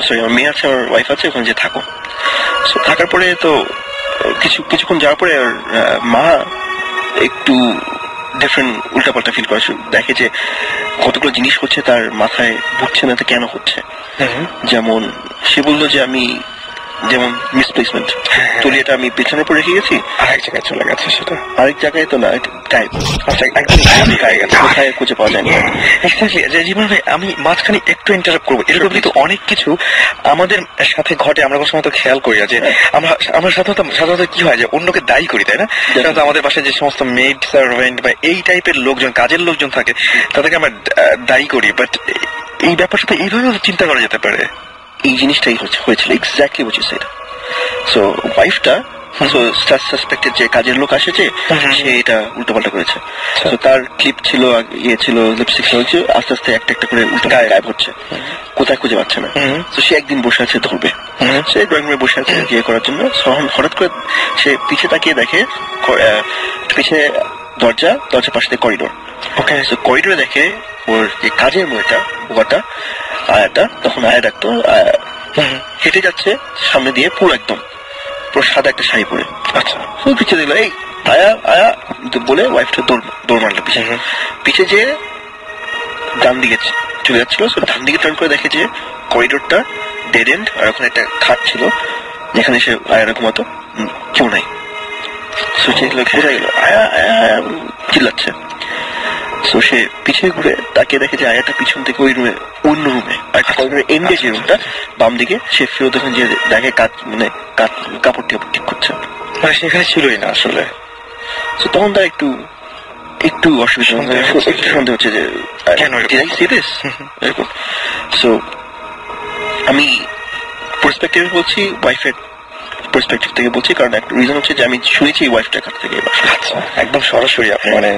সরি মেয়ে আছে, ওর ওয়াইফ আছে ওখানে, যে থাকো। সো থাকার পরে তো কিছুক্ষণ যাওয়ার পরে মা একটু ডিফারেন্ট উল্টাপাল্টা ফিল করে, দেখে যে কতগুলো জিনিস হচ্ছে তার মাথায় ঢুকছে না, তো কেন হচ্ছে। যেমন সে বললো যে আমি যেমন মিসপ্লেসমেন্ট, তুলিয়াটা আমি পেছনে পড়ে রেখে গেছি, আরেক জায়গায় চলে গেছে, সেটা আরেক জায়গায় তো না, গায়েব, কোথায় খুঁজে পাওয়া যায়নি। জীবন ভাই, আমি মাঝখানে একটু ইন্টারাপ্ট করবো। এরকম কিন্তু অনেক কিছু আমাদের সাথে ঘটে, আমরা কোনো সময় তো খেয়াল করি না যে আমরা সাধারণত কি হয় যে অন্যকে দায়ী করি, তাই না? আমাদের বাসায় যে সমস্ত মেড সার্ভেন্ট বা এই টাইপের লোকজন, কাজের লোকজন থাকে, তাদেরকে আমরা দায়ী করি। বাট এই ব্যাপারটা তো এইভাবে চিন্তা করা যেতে পারে। এই জিনিসটাই হয়েছিল, exactly what you said. So ওয়াইফটা সাসপেক্টেড যে কাজের লোক আসেছে, সে এটা উল্টোপাল্টা করেছে। তো তার ক্লিপ ছিল, ছিল লিপস্টিক হয়েছে, আস্তে আস্তে একটা একটা করে উল্টো গায়েব হচ্ছে, কোথায় খুঁজে পাচ্ছে না। তো সে একদিন বসে আছে ধরবে, সে ড্রয়িং রুমে বসে আছে বিয়ে করার জন্য। হঠাৎ করে সে পিছে তাকিয়ে দেখে, পিছে দরজার পাশে দিয়ে করিডোর। ওকে, করিডোরে দেখে ওর যে কাজের মেয়েটা, বোকাটা আয়াটা, তখন আয়া ডাকতো, হেঁটে যাচ্ছে সামনে দিয়ে, পুরো সাদা একটা শাড়ি পরে। আচ্ছা, পিছিয়ে দিল, এই আয়া আয়া বলে ওয়াইফটা দৌড় মারলো পিছিয়ে যে ডান দিকে চলে যাচ্ছিল। ডান দিকে টার্ন করে দেখে যে করিডোরটা ডেড এন্ড, আর ওখানে একটা খাট ছিল যেখানে সে আয়ারা ঘুমাতো, কেউ নাই। বোঝা গেল আয়া আয়া চিল্লাচ্ছে। সো সে পিছিয়ে ঘুরে তাকে দেখে যে আয়াটা পিছন থেকে ওই রুমে, অন্য রুমে, এন্ডে যে রুমটা বাম দিকে, সে ফেরত ওখানে যে দেখে কাপড় ঠিক করছে, মানে সেখানে ছিলই না আসলে। তখন তার একটু অসুবিধা, একটু সন্দেহ হচ্ছে যে কেন সিরিয়াস এরকম। সো আমি পার্সপেক্টিভ বলছি, ওয়াইফের পার্সপেক্টিভ থেকে বলছি, কারণ একটা রিজন হচ্ছে যে আমি শুনেছি ওয়াইফটার কাছ থেকে। আচ্ছা, একদম সরাসরি আপনি মানে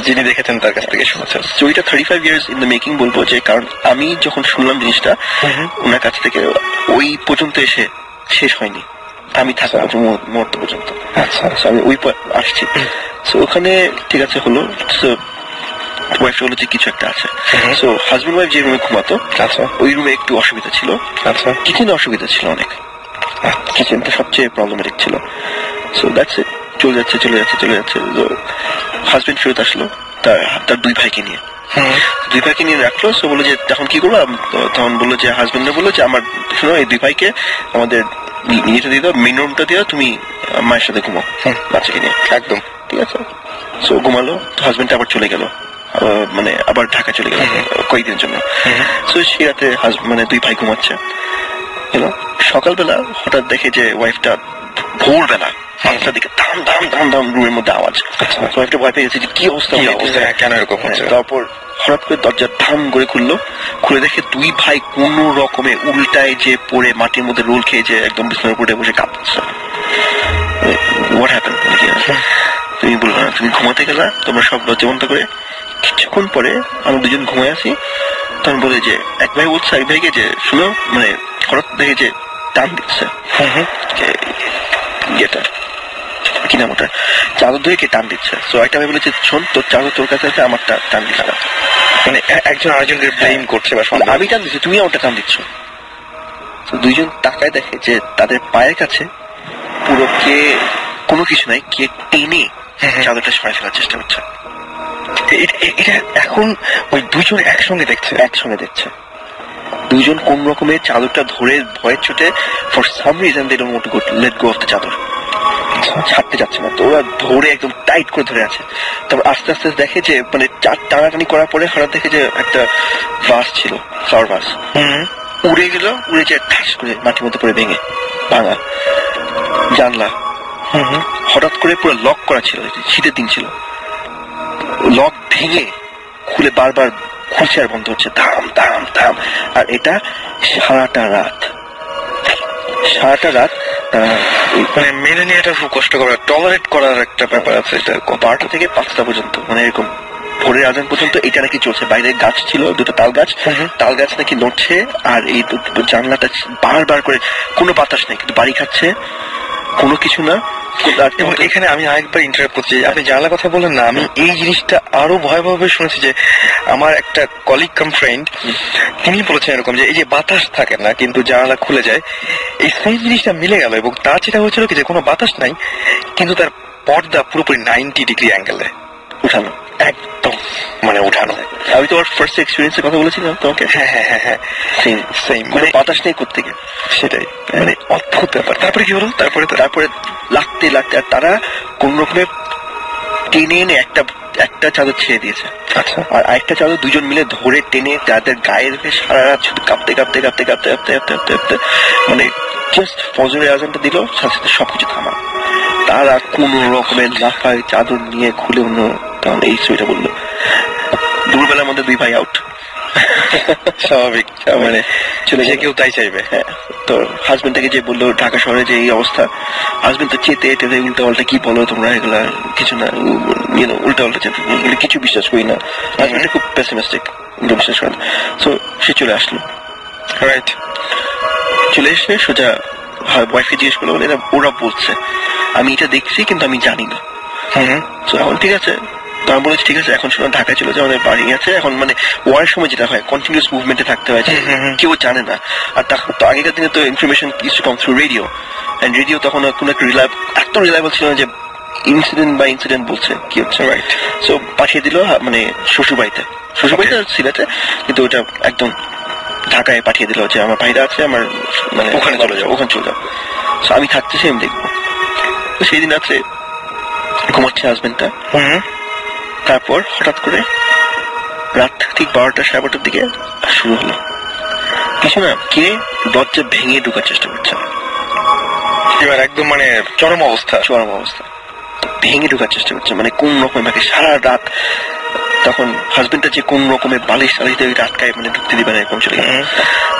যিনি দেখেছেন তার কাছ থেকে শুনেছেন। স্টোরিটা 35 ইয়ার্স ইন দ্য মেকিং বলবো, যে কারণ আমি যখন শুনলাম জিনিসটা ওনার কাছ থেকে, ওই পর্যন্ত এসে শেষ হয়নি, আমি থাকা মুহূর্ত পর্যন্ত। আচ্ছা, আমি ওই আসছি। সো ওখানে ঠিক আছে হলো, ওয়াইফটা বললো যে কিছু একটা আছে। সো হাজবেন্ড ওয়াইফ যে রুমে ঘুমাতো, আচ্ছা, ওই রুমে একটু অসুবিধা ছিল। আচ্ছা, কিচেনে অসুবিধা ছিল অনেক, কিচেনটা সবচেয়ে প্রবলেমেটিক ছিল। সো দ্যাটস ইট, চলে যাচ্ছে। তো হাজবেন্ড ফেরত আসলো তার দুই ভাইকে নিয়ে, রাখলো। সো বললো যে তখন কি করবো, তখন বললো যে হাজবেন্ডরা বললো যে আমার শোনো, এই দুই ভাইকে আমাদের ইয়েটা দিয়ে দাও, মেন রুমটা দিয়ে তুমি মায়ের সাথে ঘুমাও বাচ্চাকে নিয়ে। একদম ঠিক আছে। সো ঘুমালো, হাজবেন্ড আবার চলে গেল, মানে আবার ঢাকা চলে গেল কয়েকদিনের জন্য। সো সেই রাতে মানে দুই ভাই ঘুমাচ্ছে। সকালবেলা হঠাৎ দেখে যে ওয়াইফটা ভোরবেলা 5টার দিকে দাম দাম দাম দাম রুমের মধ্যে আওয়াজ। ওয়াইফটা ভয় পেয়ে গেছে যে কি অবস্থা, কেন এরকম হচ্ছে। তারপর হঠাৎ করে দরজা ধাম করে খুলে দেখে দুই ভাই কোন রকমে উল্টায় যে পড়ে মাটির মধ্যে রোল খেয়ে যে একদম বিছানার উপরে বসে কাঁপছে। What happen? তুমি বললো না, তুমি ঘুমাতে গেলা, তোমরা সব লজ্জা বন্ধ করে। কিছুক্ষণ পরে আমরা দুজন ঘুমায় আসি, তখন বলে যে এক ভাই বলছে এক ভাইকে যে শুনো, মানে হঠাৎ দেখে যে টান দিচ্ছে, ইয়েটা কি নাম ওটা, চাদর ধরে কে টান দিচ্ছে। তো একটা ভাই বলেছে শোন, তোর চাদর তোর কাছে আছে, আমারটা টান দিচ্ছে না। মানে একজন আরেকজনকে ব্লেম করছে, বা আমি টান দিচ্ছি, তুমি আমারটা টান দিচ্ছ। তো দুইজন তাকায় দেখে যে তাদের পায়ের কাছে পুরো কে কোনো কিছু নাই, কে টেনে চাদরটা সরাই ফেলার চেষ্টা করছে। এটা এখন ওই দুজন একসঙ্গে দেখছে। দুইজন কোন রকমের চাদরটা ধরে ভয়ের চোটে for some reason they don't want to let go of the chadar, ছাড়তে যাচ্ছে না। তো ওরা ধরে একদম টাইট করে ধরে আছে। তারপর আস্তে আস্তে দেখে যে মানে টানাটানি করার পরে হঠাৎ দেখে যে একটা ভাস ছিল, ফ্লাওয়ার ভাস, উড়ে গেল, উড়ে যে ঠাস করে মাটির মধ্যে পড়ে ভাঙা। জানলা হঠাৎ করে পুরো লক করা ছিল, শীতের দিন ছিল, লক ভেঙে খুলে বারবার খুলছে আর বন্ধ হচ্ছে, ধাম ধাম ধাম। আর এটা সারাটা রাত মানে মেনে নিয়ে এটা খুব কষ্ট করা, টলারেট করার একটা ব্যাপার আছে। এটা 12টা থেকে 5টা পর্যন্ত, মানে এরকম ভোরের আজান পর্যন্ত এটা নাকি চলছে। বাইরে গাছ ছিল, দুটো তাল গাছ নাকি নড়ছে, আর এই জানলাটা বারবার করে, কোনো বাতাস নেই কিন্তু বাড়ি খাচ্ছে, কোনো কিছু না। এবং এখানে আমি আরেকবার ইন্টারাপ্ট করছি, আপনি জানলার কথা বলেন না, আমি এই জিনিসটা আরো ভয়াবহভাবে শুনেছি যে আমার একটা কলিগ কাম ফ্রেন্ড, তিনি বলেছেন এরকম যে এই যে বাতাস থাকে না কিন্তু জানালা খুলে যায়, এই সেম জিনিসটা মিলে গেল। এবং তার যেটা হয়েছিল কি যে কোনো বাতাস নাই কিন্তু তার পর্দা পুরোপুরি 90 ডিগ্রি অ্যাঙ্গেলে উঠানো, একদম মানে উঠানো। আমি তোমার ফার্স্ট এক্সপিরিয়েন্সের কথা বলেছিলাম তোমাকে। হ্যাঁ, সেম মানে বাতাস নেই কোত্থেকে, সেটাই মানে অদ্ভুত ব্যাপার। তারপরে কি হলো? তারপরে লাগতে আর তারা কোন রকমের টেনে এনে একটা চাদর ছেড়ে দিয়েছে। আচ্ছা। আর আরেকটা চাদর দুজন মিলে ধরে টেনে তাদের গায়ের সারা রাত শুধু কাঁপতে মানে জাস্ট ফজরের আজানটা দিল, সাথে সাথে সবকিছু থামা। তারা কোন রকমের লাফায় চাদর নিয়ে খুলে অন্য, তখন এই ছবিটা বললো দুপুরবেলার মধ্যে দুই ভাই আউট। স্বাভাবিক, মানে চলে যে কেউ তাই চাইবে। হ্যাঁ, তো হাজবেন্ড থেকে যে বললো ঢাকা শহরে যে এই অবস্থা, হাজবেন্ড তো চেতে উল্টা পাল্টা কি বলো তোমরা, এগুলা কিছু না, উল্টা পাল্টা কিছু বিশ্বাস করি না। হাজবেন্ড খুব পেসিমিস্টিক, বিশ্বাস করে না। সো সে চলে আসলো, রাইট। চলে এসে সোজা ওয়াইফকে জিজ্ঞেস করলো, বলে ওরা বলছে, আমি এটা দেখছি কিন্তু আমি জানি না। তো এখন ঠিক আছে, তো আমি বলেছি ঠিক আছে, এখন শোনো ঢাকায় চলে যাও, আমাদের বাড়ি আছে। এখন মানে ওয়ারের সময় যেটা হয় কন্টিনিউয়াস মুভমেন্টে থাকতে হয়, কেউ জানে না। আর তো আগেকার দিনে তো information use to come through radio, and radio তখন কোনো একটা এত রিলায়েবল ছিল না যে ইনসিডেন্ট বলছে কি হচ্ছে, রাইট। সো পাঠিয়ে দিল মানে শ্বশুরবাড়িতে সিলেটে, কিন্তু ওটা একদম ঢাকায় পাঠিয়ে দিল যে আমার ভাইরা আছে, আমার মানে ওখানে চলে যাও। সো আমি থাকতেছি, আমি দেখবো। তো সেই দিন রাত্রে ঘুমাচ্ছে হাজবেন্ডটা। তারপর হঠাৎ করে রাত ঠিক 12টা 12:30 দিকে শুরু হলো কিছু না, কে দরজা ভেঙে ঢোকার চেষ্টা করছে। এবার একদম মানে চরম অবস্থা, ভেঙে ঢোকার চেষ্টা করছে, মানে কোন রকম ভাবে সারা রাত। তখন হাজবেন্ডটা যে কোন রকমের বালিশ আটকায়, মানে ঢুকতে দিবে না, এরকম চলে গেল।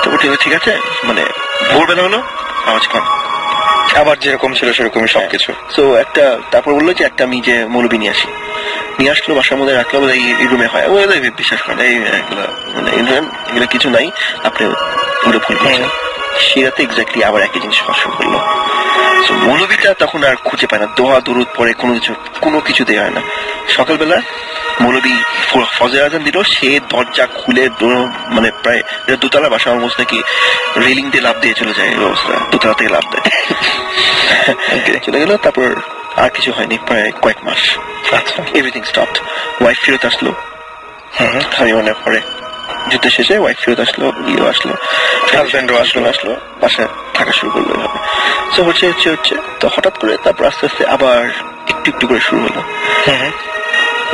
তো ঠিক আছে, মানে ভোরবেলা হলো, আওয়াজ কম, আবার যেরকম ছিল সেরকমই সবকিছু। তো তারপর বললো যে একটা আমি যে মৌলবি নিয়ে আসলো, বাসার মধ্যে রাখলো, এই রুমে হয়, বিশ্বাস করেন এগুলো কিছু নাই, আপনি এগুলো ভুল করছেন। সে রাতে এক্স্যাক্টলি আবার একই জিনিস শুরু করলো। মৌলবীটা তখন আর খুঁজে পায় না, দোয়া দরুদ পরে কোনো কিছু দেওয়া হয় না। সকালবেলা মৌলবী ফজর আজান দিল, সে দরজা খুলে মানে প্রায় দোতলা বাসা, অলমোস্ট নাকি রেলিং দিয়ে লাভ দিয়ে চলে যায়, এই অবস্থা, দোতলা থেকে লাভ দেয় চলে গেল। তারপর আর কিছু হয়নি প্রায় কয়েক মাস। আচ্ছা, এভরিথিং স্টপড। ওয়াইফ ফেরত আসলো, আমি মনে পরে যুদ্ধ শেষে ওয়াইফ ফেরত আসলো, ইয়েও আসলো, হাজব্যান্ডও আসলো বাসায় থাকা শুরু করলো। তো হচ্ছে তো হঠাৎ করে তারপর আস্তে আস্তে আবার একটু একটু করে শুরু হলো।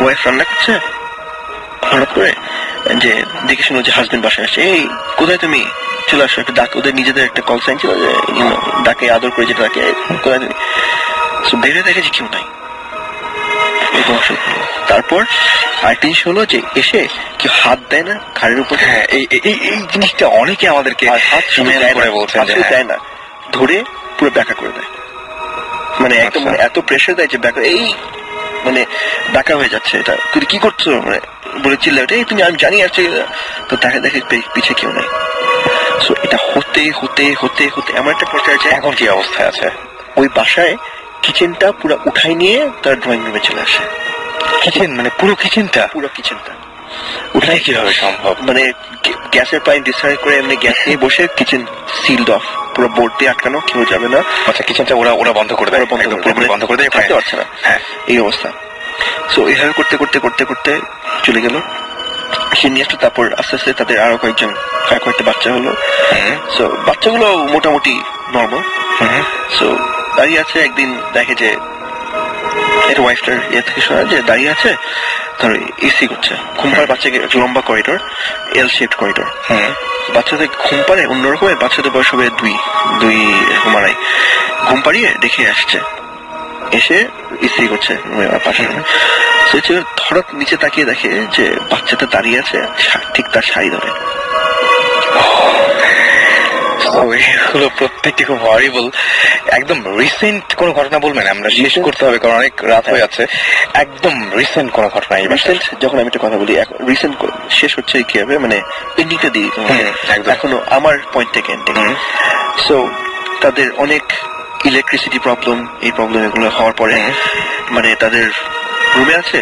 ওয়াইফ রান্না করছে, হঠাৎ করে যে দেখে শুনো যে হাজবেন্ড বাসায় আসছে, এই কোথায় তুমি, চলে আসো, একটা ডাক, ওদের নিজেদের একটা কল সাইন ছিল যে ডাকে আদর করে যেটা ডাকে, কোথায় তুমি। বেড়ে দেখে যে কেউ নাই। তারপর আরেকটা জিনিস হলো যে এসে কেউ হাত দেয় না ঘাড়ের উপর। হ্যাঁ, এই জিনিসটা অনেকে আমাদেরকে দেয় না, ধরে পুরো ব্যাকা করে দেয়, মানে একদম এত প্রেশার দেয় যে ব্যাকা, এই মানে ব্যাকা হয়ে যাচ্ছে, এটা তুই কি করছো মানে বলে চিল্লা, এই তুমি, আমি জানি আসছে, তো দেখে পিছে কেউ নাই। সো এটা হতে হতে হতে হতে এমন একটা পর্যায়ে আছে, এখন কি অবস্থায় আছে, ওই বাসায় কিচেনটা পুরো উঠাই নিয়ে তার ড্রয়িং রুমে চলে আসে। কিচেন মানে পুরো কিচেনটা উঠাই কিভাবে সম্ভব, মানে গ্যাসের পাইপ ডিসচার্জ করে এমনি গ্যাস নিয়ে বসে কিচেন সিলড অফ, পুরো বোর্ড দিয়ে আটকানো, কেউ যাবে না। আচ্ছা, কিচেনটা ওরা বন্ধ করে দেয়, বন্ধ করে দেয়, থাকতে পারছে না। হ্যাঁ, এই অবস্থা। সো এইভাবে করতে করতে করতে করতে চলে গেল, সে নিয়ে আসলো। তারপর আস্তে আস্তে তাদের আরো কয়েকটা বাচ্চা হলো। সো বাচ্চাগুলো মোটামুটি নর্মাল। সো দাঁড়িয়ে আছে, একদিন দেখে যে এটা ওয়াইফটার ইয়ে থেকে শোনা যে দাঁড়িয়ে আছে, ধর এসি করছে, ঘুম পাড়ে বাচ্চাকে, লম্বা করিডোর, এল শেপড করিডোর, বাচ্চাদের ঘুম পাড়ে অন্যরকমের, বাচ্চাদের বয়স হবে দুই মারাই, ঘুম পাড়িয়ে দেখে আসছে, এসে ইস্ত্রি করছে পাশে। হঠাৎ নিচে তাকিয়ে দেখে যে বাচ্চাটা দাঁড়িয়ে আছে ঠিক তার শাড়ি ধরে। এগুলো প্রত্যেকটি খুব হরিবল। একদম রিসেন্ট কোন ঘটনা বলবেন, আমরা শেষ করতে হবে কারণ অনেক রাত হয়ে যাচ্ছে। একদম রিসেন্ট কোন ঘটনা? রিসেন্ট যখন আমি একটা কথা বলি, রিসেন্ট শেষ হচ্ছে কি হবে, মানে এন্ডিংটা দিই এখনো আমার পয়েন্ট থেকে এন্ডিং। সো তাদের অনেক ইলেকট্রিসিটি প্রবলেম, এই প্রবলেম এগুলো হওয়ার পরে মানে তাদের রুমে আছে,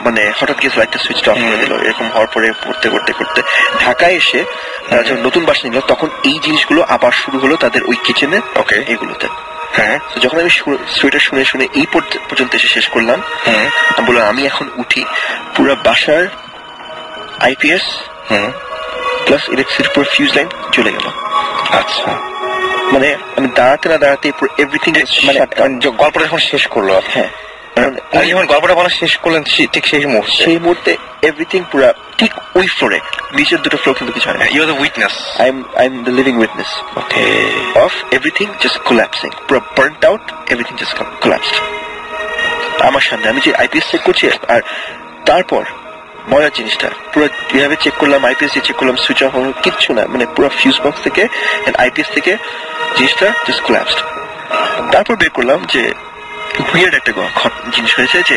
মানে হঠাৎ কিছু লাইটটা সুইচ অফ করে দিল, এরকম হওয়ার পরে করতে করতে করতে ঢাকায় এসে তারা যখন নতুন বাসা নিল, তখন এই জিনিসগুলো আবার শুরু হলো তাদের ওই কিচেনে, এগুলোতে। হ্যাঁ, যখন আমি স্টোরিটা শুনে এই পর্যন্ত এসে শেষ করলাম, আমি বললাম আমি এখন উঠি, পুরো বাসার আইপিএস প্লাস ইলেকট্রিসিটি পুরো ফিউজ লাইন চলে গেল। আচ্ছা, মানে আমি দাঁড়াতে না দাঁড়াতে পুরো এভরিথিং, মানে গল্পটা যখন শেষ করলো। হ্যাঁ, যখন গল্পটা বলা শেষ করলেন ঠিক সেই মুহূর্তে এভরিথিং পুরো ঠিক ওই ফ্লোরে, নিচের দুটো ফ্লোর কিন্তু কিছু হয় না। You are the witness, I am the living witness of everything just collapsing, পুরো burned out, everything just collapsed আমার সামনে। আমি যে আইপিএস চেক করছি, আর তারপর মজার জিনিসটা পুরো এভাবে চেক করলাম, আইপিএস দিয়ে চেক করলাম, সুইচ অফ হলো, কিচ্ছু না, মানে পুরো ফিউজ বক্স থেকে আইপিএস থেকে জিনিসটা জাস্ট কোল্যাপসড। তারপর বের করলাম যে উইয়ার্ড একটা জিনিস হয়েছে যে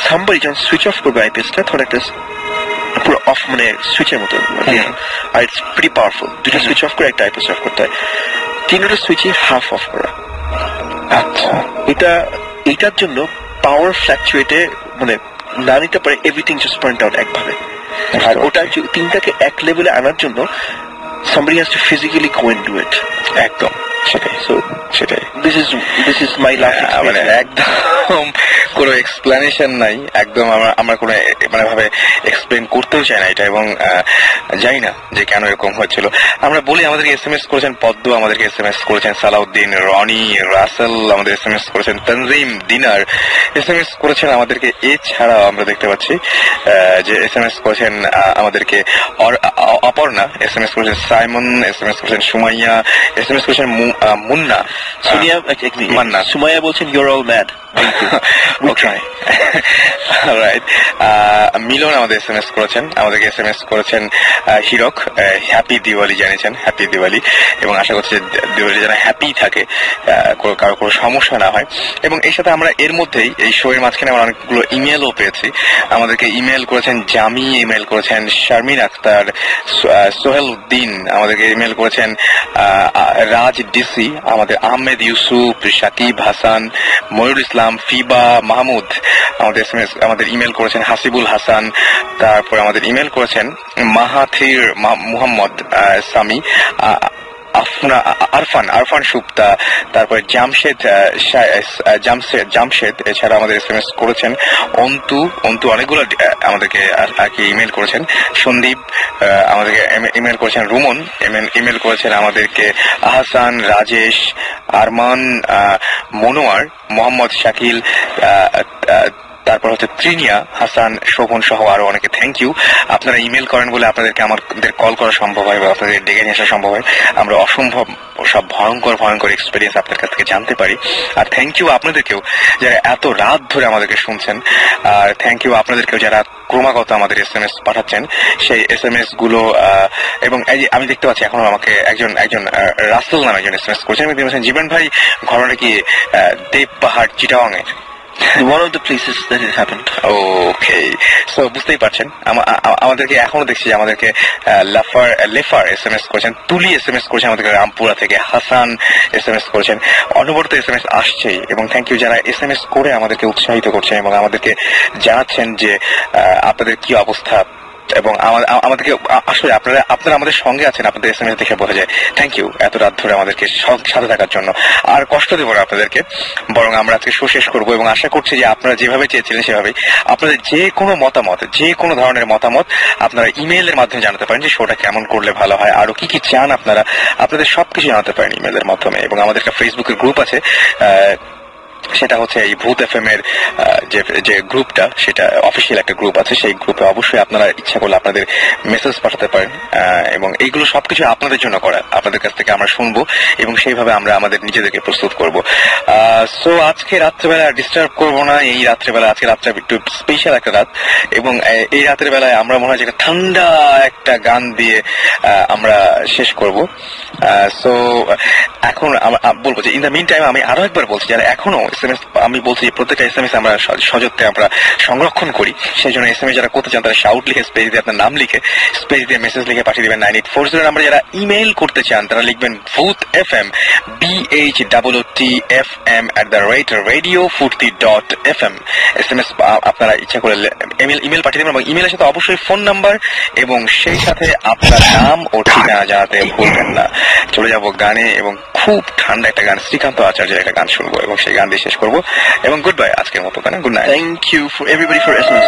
সামবারি যখন সুইচ অফ করবে আইপিএসটা, তখন একটা পুরো অফ, মানে সুইচের মতো, আর ইটস প্রিটি পাওয়ারফুল। দুটো সুইচ অফ করে একটা আইপিএস অফ করতে হয়, তিনটা সুইচই হাফ অফ করা। আচ্ছা, এটার জন্য পাওয়ার ফ্ল্যাকচুয়েটে মানে না নিতে পারে, এভরিথিং জাস্ট বার্নড আউট একভাবে। আর ওটা তিনটাকে এক লেভেলে আনার জন্য somebody has to physically go and do it. একদম সেটাই। সো সেটাই, this is my life, মানে একদম কোনো এক্সপ্লেনেশন নাই, একদম আমরা কোনো মানে ভাবে এক্সপ্লেন করতেও চাই না এটা, এবং জানি না যে কেন এরকম হচ্ছিল। আমরা বলি, আমাদেরকে এসএমএস করেছেন পদ্ম, আমাদেরকে এসএমএস করেছেন সালাউদ্দিন, রনি, রাসেল আমাদের এসএমএস করেছেন, তনজিম, দিনার এসএমএস করেছেন আমাদেরকে। এছাড়াও আমরা দেখতে পাচ্ছি যে এসএমএস করেছেন আমাদেরকে অপর্ণা, এসএমএস করেছেন সাইমন, এসএমএস করেছেন সুমাইয়া, এসএমএস করেছেন মুন্না, সুনিয়া, মান্না। সুমাইয়া বলছেন your all mad, We try. Right, Milon আমাদের SMS করেছেন, আমাদেরকে SMS করেছেন হিরক, হ্যাপি দিওয়ালি জানিয়েছেন, হ্যাপি দিওয়ালি, এবং আশা করছি দিওয়ালি যেন হ্যাপি থাকে, কারো কোনো সমস্যা না হয়। এবং এই সাথে আমরা এর মধ্যেই এই শো এর মাঝখানে আমরা অনেকগুলো ইমেলও পেয়েছি। আমাদেরকে ইমেল করেছেন জামি, ইমেল করেছেন শারমিন আক্তার, সোহেল উদ্দিন, আমাদেরকে ইমেল করেছেন রাজ ডিসি, আমাদের আহমেদ ইউসুফ, শাকিব হাসান, ময়ূর ইসলাম, ফিবা মাহমুদ, আমাদের ইমেল করেছেন হাসিবুল হাসান, তারপর আমাদের ইমেল করেছেন মাহাথির মুহাম্মদ সামি, আরফান সুপ্তা, তারপর জামশেদ, এছাড়া আমাদের SMS করেছেন অন্তু অনেকগুলো আমাদেরকে আর কি ইমেল করেছেন, সন্দীপ আমাদেরকে ইমেল করেছেন, রুমন ইমেল করেছেন আমাদেরকে, আহসান, রাজেশ, আরমান, মনোয়ার, মোহাম্মদ শাকিল, তারপর হচ্ছে ত্রিনিয়া, হাসান, শোভন সহ আরো অনেকে থ্যাংক ইউ। আপনারা ইমেল করেন বলে আপনাদেরকে আমাদের কল করা সম্ভব হয় বা আপনাদের ডেকে নিয়ে আসা সম্ভব হয়। আমরা অসম্ভব সব ভয়ঙ্কর এক্সপিরিয়েন্স আপনার কাছ থেকে জানতে পারি। আর থ্যাংক ইউ আপনাদেরকেও যারা এত রাত ধরে আমাদেরকে শুনছেন, আর থ্যাংক ইউ আপনাদেরকেও যারা ক্রমাগত আমাদের SMS পাঠাচ্ছেন। সেই SMS গুলো এবং আমি দেখতে পাচ্ছি এখনো আমাকে একজন রাসেল নামে একজন SMS করছেন, এবং তিনি বলছেন জীবন ভাই ঘটনাটা কি দেব পাহাড় চিটাগাং এর? One of the places that it happened. Okay, so বুঝতেই পারছেন আমাদেরকে এখনো দেখছি যে আমাদেরকে লেফার SMS করেছেন, তুলি SMS করেছেন আমাদেরকে রামপুরা থেকে, হাসান SMS করেছেন, অনবরত SMS আসছেই। এবং থ্যাংক ইউ যারা SMS করে আমাদেরকে উৎসাহিত করছেন এবং আমাদেরকে জানাচ্ছেন যে আপনাদের কি অবস্থা, এবং আমাদেরকে আসলে আপনারা আমাদের সঙ্গে আছেন, আপনাদের SMS দেখে বোঝা যায়। থ্যাংক ইউ এত রাত ধরে আমাদেরকে সাথে থাকার জন্য। আর কষ্ট দেব না আপনাদেরকে, বরং আমরা আজকে শো শেষ করবো এবং আশা করছি যে আপনারা যেভাবে চেয়েছিলেন সেভাবেই আপনাদের যে কোনো মতামত, যে কোনো ধরনের মতামত আপনারা ইমেইলের মাধ্যমে জানাতে পারেন, যে শোটা কেমন করলে ভালো হয়, আরো কি চান আপনাদের সবকিছু জানাতে পারেন ইমেইলের মাধ্যমে। এবং আমাদের একটা ফেসবুকের গ্রুপ আছে, সেটা হচ্ছে এই ভূত FM এর যে গ্রুপটা, সেটা অফিসিয়াল একটা গ্রুপ আছে। সেই গ্রুপে অবশ্যই আপনারা ইচ্ছা করলে আপনাদের মেসেজ পাঠাতে পারেন, এবং এইগুলো সবকিছু আপনাদের জন্য করা, আপনাদের কাছ থেকে আমরা শুনবো এবং সেইভাবে আমরা আমাদের নিজেদেরকে প্রস্তুত করব। সো আজকে রাত্রেবেলা ডিস্টার্ব করবো না, এই রাত্রেবেলা, আজকে রাত্রে একটু স্পেশাল একটা রাত, এবং এই রাতের বেলায় আমরা মনে হয় যে ঠান্ডা একটা গান দিয়ে আমরা শেষ করব। সো এখন বলবো যে ইন দ্য মিন টাইম আমি আরো একবার বলছি, যারা এখনো SMS, আমি বলছি যে প্রত্যেকটা SMS আমরা সযত্নে আমরা সংরক্ষণ করি, সেই জন্য SMS যারা করতে চান তারা শাউট লিখে স্পেস দিয়ে আপনার নাম লিখে স্পেস দিয়ে মেসেজ লিখে পাঠিয়ে দেবেন 9840 নাম্বারে। যারা ইমেইল করতে চান তারা লিখবেন ভূত FM BHOOTFM@radiofurti.fm। SMS আপনারা ইচ্ছা করে ইমেল পাঠিয়ে দেবেন, এবং ইমেলের সাথে অবশ্যই ফোন নাম্বার এবং সেই সাথে আপনার নাম ও ঠিকানা জানাতে ভুলবেন না। চলে যাব গানে, এবং খুব ঠান্ডা একটা গান, শ্রীকান্ত আচার্যের একটা গান শুনবো এবং সেই গান দিয়ে শেষ করবো। এবং গুড বাই আজকের মতো গানে, good night. Thank you for everybody for SMS.